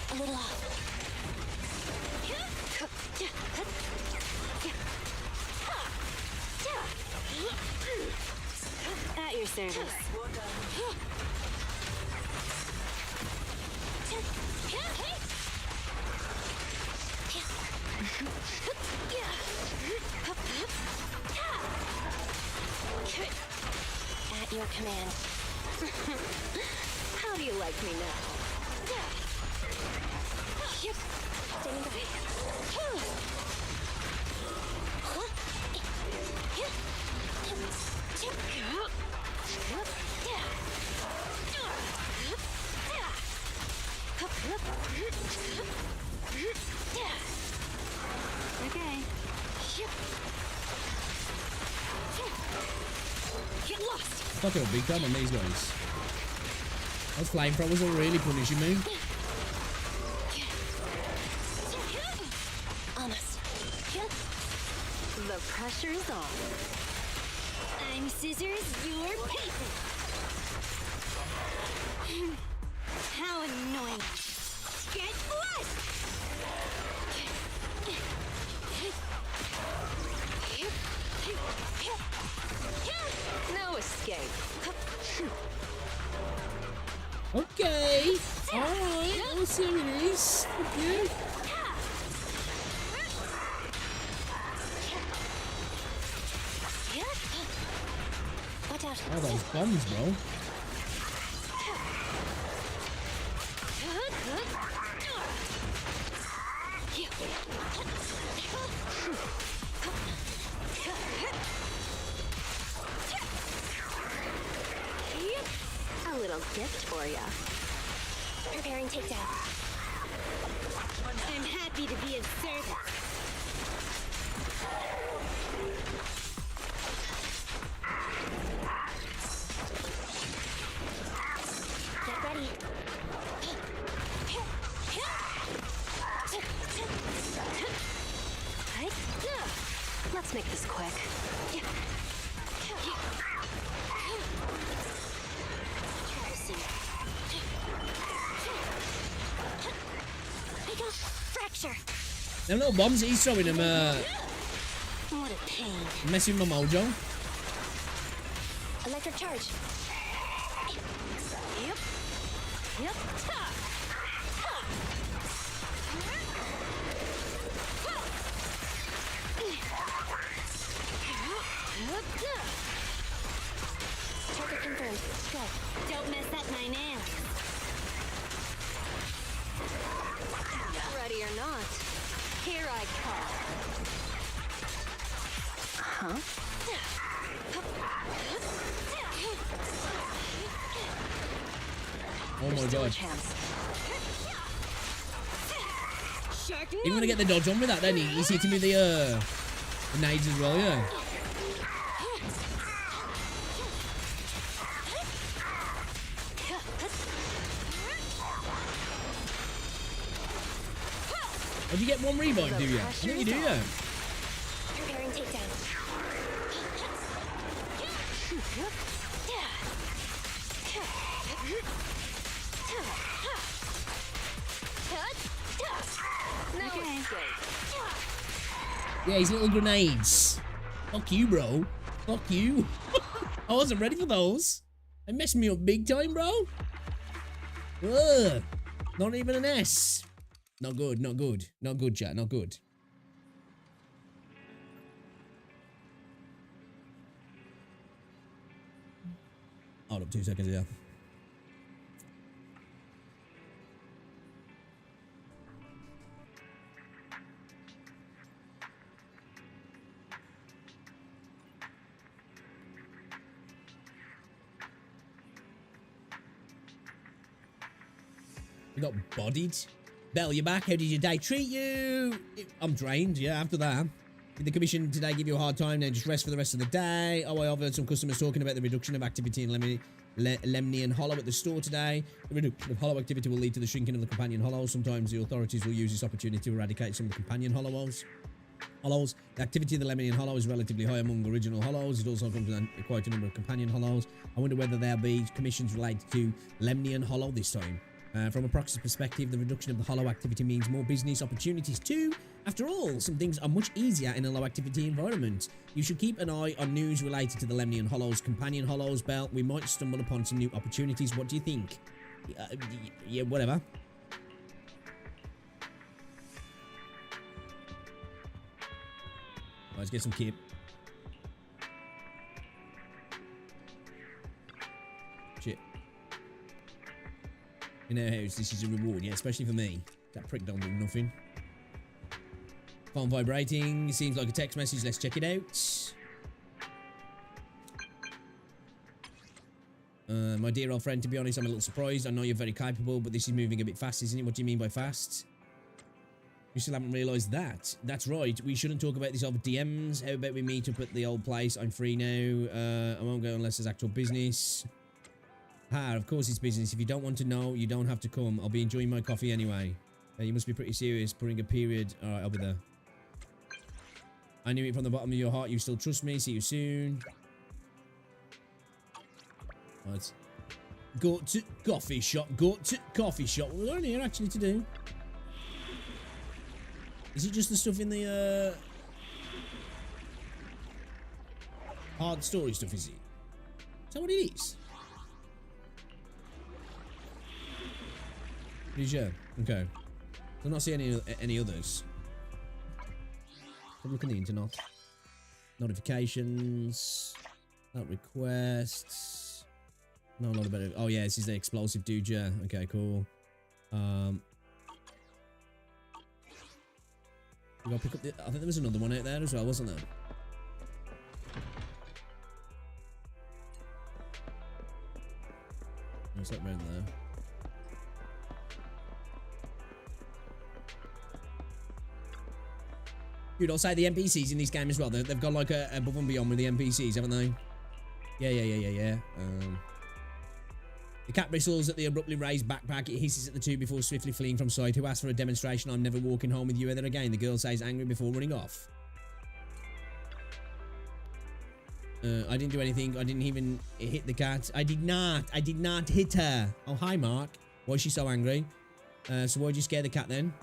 A little off.
At your service.
At your command.
How do you like me now?
Standing by.
Okay.
Get lost.
Fucking a big time on these guys. Those flamethrowers are really punishing me.
Almost.
The pressure's on.
I'm scissors, you're paper. How annoying. Get lost.
No escape.
Okay. Alright. I'll see how it is. Fuck you.
Watch out.
Oh, those bombs, bro.
A little gift for ya.
Preparing takedown. I'm happy to be of service. Get ready.
Let's make this quick.
I got fracture.
Them little bombs he's throwing them,
What a pain.
messing with my mojo.
Electric charge. Yep. Yep. Ha! Ha! Target confirmed. Go. Don't mess up my nails. Ready or not, here I come. Huh?
Oh my god.
Chance.
Even gonna get the dodge on with that, then he's hitting me the nades as well, yeah. Oh, do you get one revive, do you? I think you do, yeah.
Preparing takedown. No escape.
Yeah, his little grenades. Fuck you, bro. Fuck you. I wasn't ready for those. They messed me up big time, bro. Ugh. Not even an S. Not good, not good. Not good, chat, not good. Hold up 2 seconds here. We got bodied. Bell, you back? How did your day treat you? I'm drained, yeah, after that. Did the commission today give you a hard time? Then just rest for the rest of the day. Oh, I've heard some customers talking about the reduction of activity in Lemnian Hollow at the store today. The reduction of hollow activity will lead to the shrinking of the companion hollows. Sometimes the authorities will use this opportunity to eradicate some of the companion hollows. The activity of the Lemnian Hollow is relatively high among original hollows. It also comes with quite a number of companion hollows. I wonder whether there'll be commissions related to Lemnian Hollow this time. From a proxy perspective, the reduction of the hollow activity means more business opportunities too. After all, some things are much easier in a low activity environment. You should keep an eye on news related to the Lemnian Hollows, companion hollows, Bell. We might stumble upon some new opportunities. What do you think? Yeah, whatever. Let's get some kit. Shit. In our house, this is a reward, yeah, especially for me. That prick don't do nothing. Phone vibrating. Seems like a text message. Let's check it out. My dear old friend, to be honest, I'm a little surprised. I know you're very capable, but this is moving a bit fast, isn't it? What do you mean by fast? You still haven't realised that. That's right. We shouldn't talk about this over DMs. How about we meet up at the old place? I'm free now. I won't go unless there's actual business. Of course it's business. If you don't want to know, you don't have to come. I'll be enjoying my coffee anyway. You must be pretty serious. Putting a period. Alright, I'll be there. I knew it from the bottom of your heart. You still trust me. See you soon. Right. Go to coffee shop. Go to coffee shop. What are we here actually to do? Is it just the stuff in the hard story stuff, is it? Is that what it is? Pretty sure. Okay. I'm not seeing any others. Have a look on the internet. Notifications. Not requests. No, not about it. Oh yeah, this is the explosive dude, yeah. Okay, cool. We gotta pick up the, I think there was another one out there as well, wasn't there? What's that around there? Dude, I'll say the NPCs in this game as well. They've got like a above and beyond with the NPCs, haven't they? Yeah. The cat bristles at the abruptly raised backpack. It hisses at the two before swiftly fleeing from sight. Who asked for a demonstration? I'm never walking home with you ever again. The girl says angry before running off. I didn't do anything. I didn't even hit the cat. I did not hit her. Oh, hi, Mark. Why is she so angry? So why'd you scare the cat then?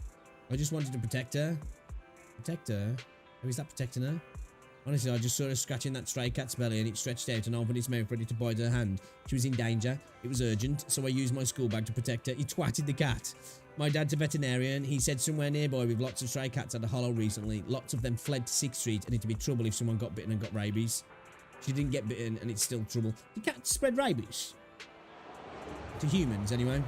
I just wanted to protect her. Protect her? Who is that protecting her? Honestly, I just saw her scratching that stray cat's belly and it stretched out and opened its mouth ready to bite her hand. She was in danger. It was urgent, so I used my school bag to protect her. He twatted the cat. My dad's a veterinarian. He said somewhere nearby with lots of stray cats at a hollow recently. Lots of them fled to 6th Street and it'd be trouble if someone got bitten and got rabies. She didn't get bitten and it's still trouble. The cat spread rabies? To humans, anyway.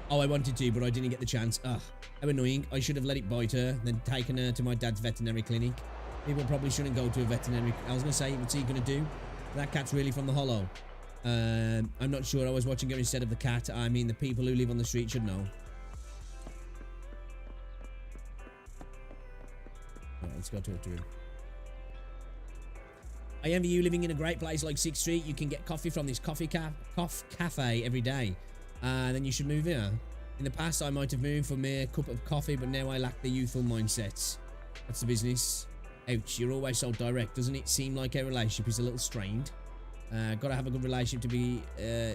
Oh, I wanted to, but I didn't get the chance. Ugh, how annoying. I should have let it bite her, then taken her to my dad's veterinary clinic. People probably shouldn't go to a veterinary. I was going to say, what's he going to do? That cat's really from the hollow. I'm not sure. I was watching her instead of the cat. I mean, the people who live on the street should know. Right, let's go talk to him. I envy you living in a great place like 6th Street. You can get coffee from this cafe every day. Then you should move here. In the past, I might have moved for mere cup of coffee, but now I lack the youthful mindsets. What's the business? Ouch, you're always so direct. Doesn't it seem like our relationship is a little strained? Gotta have a good relationship to be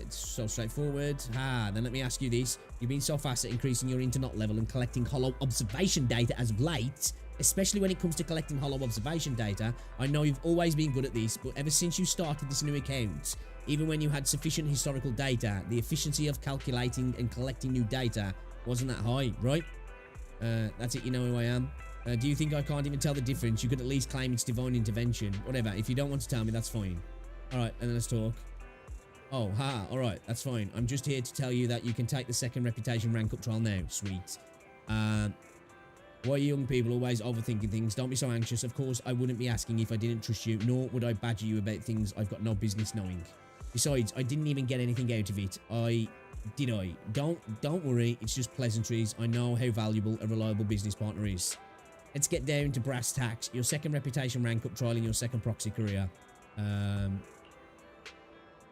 so straightforward. Then let me ask you this. You've been so fast at increasing your internet level and collecting hollow observation data as of late, especially when it comes to collecting hollow observation data. I know you've always been good at this, but ever since you started this new account, even when you had sufficient historical data, the efficiency of calculating and collecting new data wasn't that high, right? That's it, you know who I am. Do you think I can't even tell the difference? You could at least claim it's divine intervention. Whatever, if you don't want to tell me, that's fine. Alright, and then let's talk. Oh, alright, that's fine. I'm just here to tell you that you can take the second reputation rank up trial now. Sweet. Why are young people always overthinking things? Don't be so anxious. Of course, I wouldn't be asking if I didn't trust you, nor would I badger you about things I've got no business knowing. Besides, I didn't even get anything out of it. Did I? Don't worry, it's just pleasantries. I know how valuable a reliable business partner is. Let's get down to brass tacks. Your second reputation rank up trial in your second proxy career.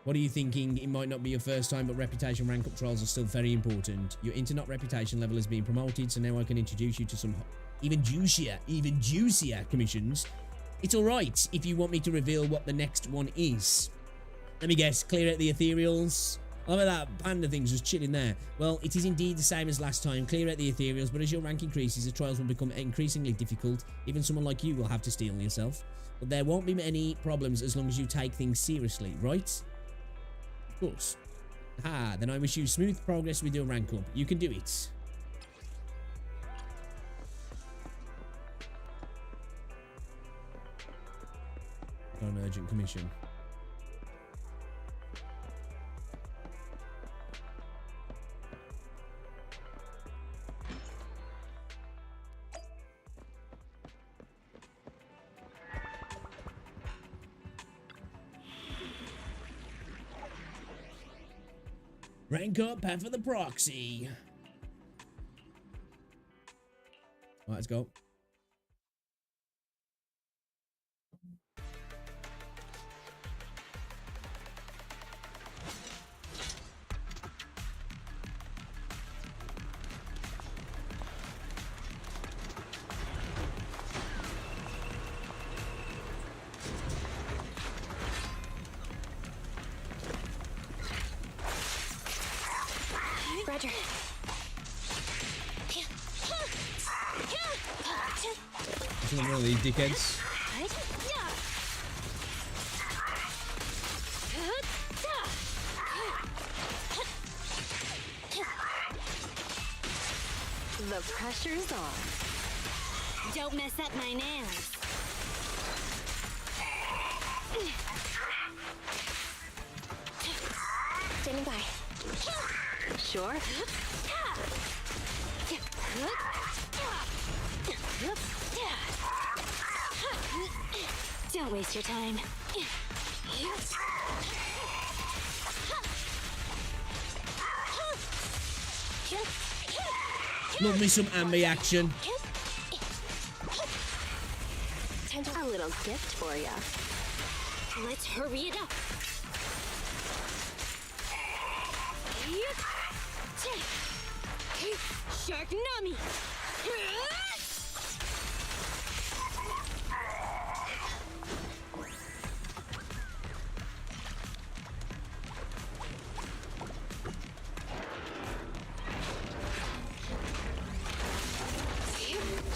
What are you thinking? It might not be your first time, but reputation rank up trials are still very important. Your internet reputation level has been promoted, so now I can introduce you to some even juicier commissions. It's alright if you want me to reveal what the next one is. Let me guess, clear out the ethereals. I love that panda thing's just chilling there. Well, it is indeed the same as last time. Clear out the ethereals, but as your rank increases, the trials will become increasingly difficult. Even someone like you will have to steel yourself. But there won't be any problems as long as you take things seriously, right? Of course. Then I wish you smooth progress with your rank up. You can do it. Got an urgent commission. Rank up, head for the proxy. Right, let's go.
Roger.
It's one of these dickheads.
The pressure's on. Don't mess up my nails.
Standing by.
Sure. Don't waste your time.
Love me some ambi action.
A little gift for ya. Let's hurry it up. Shark Nami!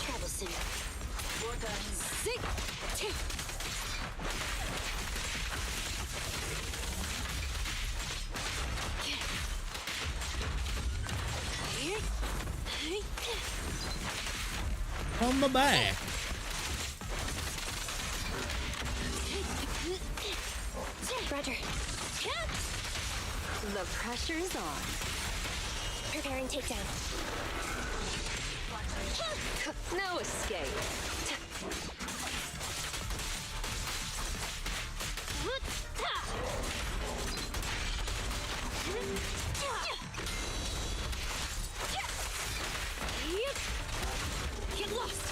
Troublesome. More guns.
On my back.
Roger.
The pressure's on.
Preparing takedown.
No escape.
Get lost.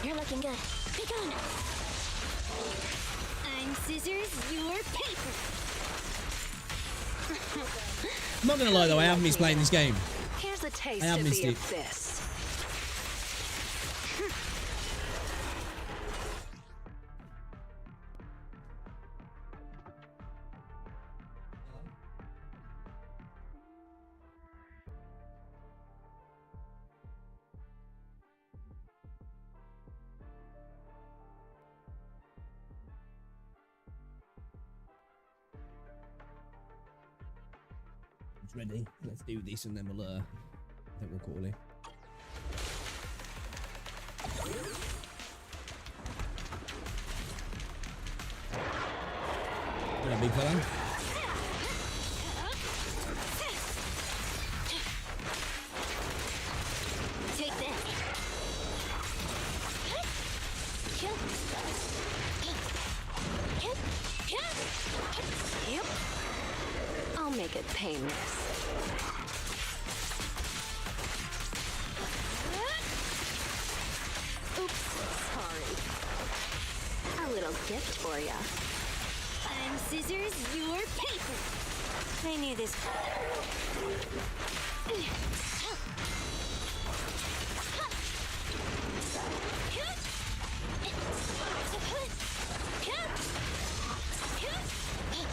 You're looking good. Be gone. I'm scissors, you're paper.
I'm not gonna lie though, I have missed playing this game.
Here's a taste
I have
of
missed
the
it.
abyss.
It's ready. Let's do this and then we'll I think we'll call it. Yeah, big fella.
Take this.
Yep. I'll make it painless. Oops, sorry. A little gift for ya.
I'm scissors, you're paper. I knew this.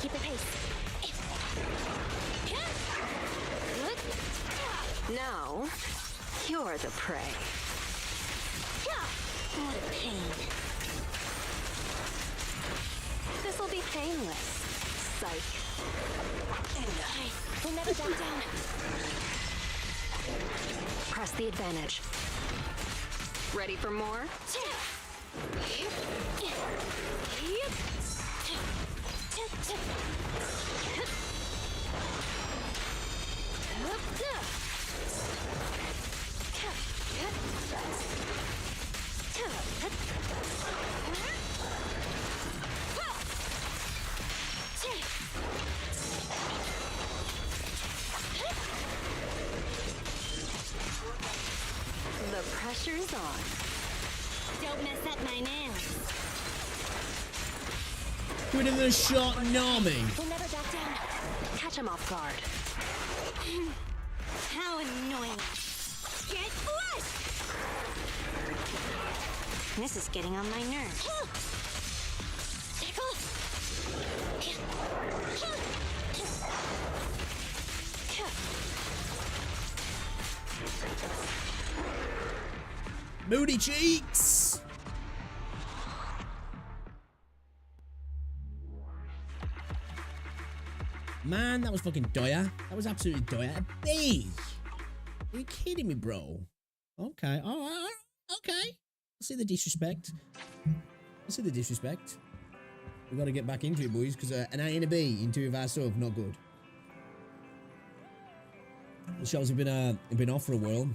Keep the pace.
Now, you're the prey.
What a pain.
This'll be painless. Psych.
We'll never back down.
Press the advantage. Ready for more? The pressure's on.
Don't mess up my nails.
Give it a shot, Nami.
We'll never back down.
Catch him off guard.
How annoying. Get flushed! This is getting on my nerves. Tickle!
Moody cheeks. Man, that was fucking dire. That was absolutely dire. Beige. Are you kidding me, bro? Okay, all right, okay. I see the disrespect. I see the disrespect. We got to get back into it, boys, because an A and a B in two of our stuff, not good. The shows have been off for a while.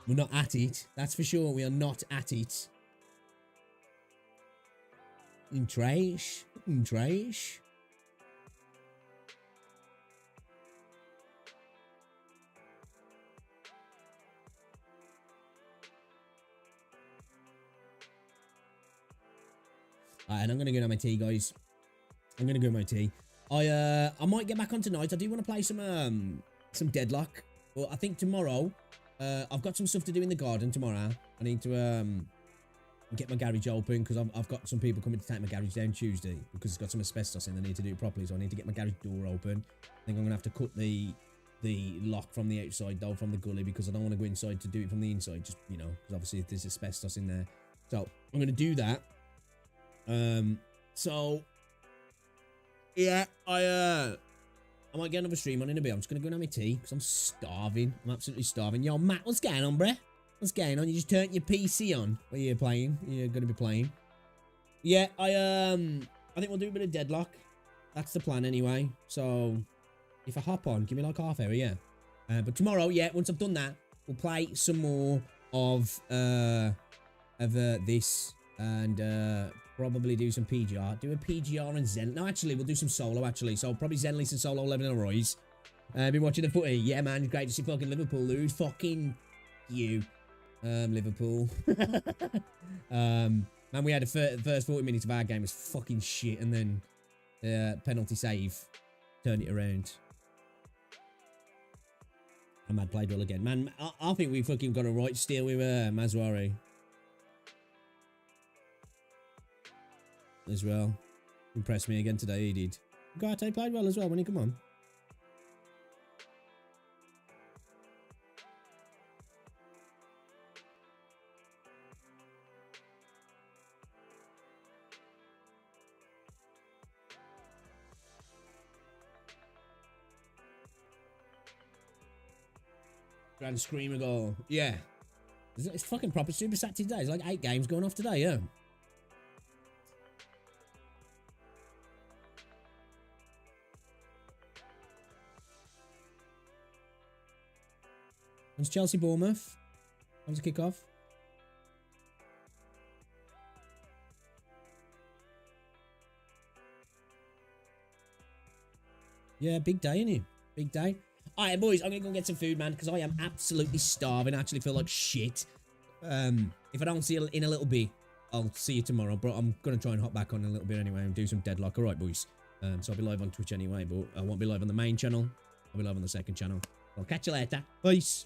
We're not at it. That's for sure. We are not at it. Trash. Trash. Alright, and I'm gonna go to my tea, guys. I'm gonna go to my tea. I might get back on tonight. I do want to play some Deadlock. But I think tomorrow, I've got some stuff to do in the garden tomorrow. I need to get my garage open because I've got some people coming to take my garage down Tuesday because it's got some asbestos in. I need to do it properly, so I need to get my garage door open. I think I'm gonna have to cut the lock from the outside though, from the gully, because I don't want to go inside to do it from the inside. Just, you know, because obviously there's asbestos in there. So I'm gonna do that. So yeah, I might get another stream on in a bit. I'm just going to go and have my tea because I'm starving. I'm absolutely starving. Yo, Matt, what's going on, bruh? What's going on? You just turned your PC on. What are you playing? You're going to be playing. Yeah, I think we'll do a bit of Deadlock. That's the plan anyway. So, if I hop on, give me like half hour, yeah. But tomorrow, yeah, once I've done that, we'll play some more of this and probably do some PGR. Do a PGR and Zen. No, actually, we'll do some solo, actually. So, probably Zenless and solo 11 in a Roy's. Been watching the footy. Yeah, man, great to see fucking Liverpool lose. Fucking you. Liverpool. Man, we had the first 40 minutes of our game was fucking shit, and then penalty save turned it around. And Mad played well again. Man, I think we fucking got a right steal with Mazwari as well. Impressed me again today, he did. Garte played well as well when he come on. Grand Screamer goal. Yeah. It's fucking proper super sat today. It's like 8 games going off today, yeah. When's Chelsea Bournemouth? When's the kickoff? Yeah, big day, innit? Big day. Alright, boys, I'm gonna go get some food, man, because I am absolutely starving. I actually feel like shit. If I don't see you in a little bit, I'll see you tomorrow. But I'm gonna try and hop back on in a little bit anyway and do some Deadlock. Alright, boys. So I'll be live on Twitch anyway, but I won't be live on the main channel. I'll be live on the second channel. I'll catch you later. Peace.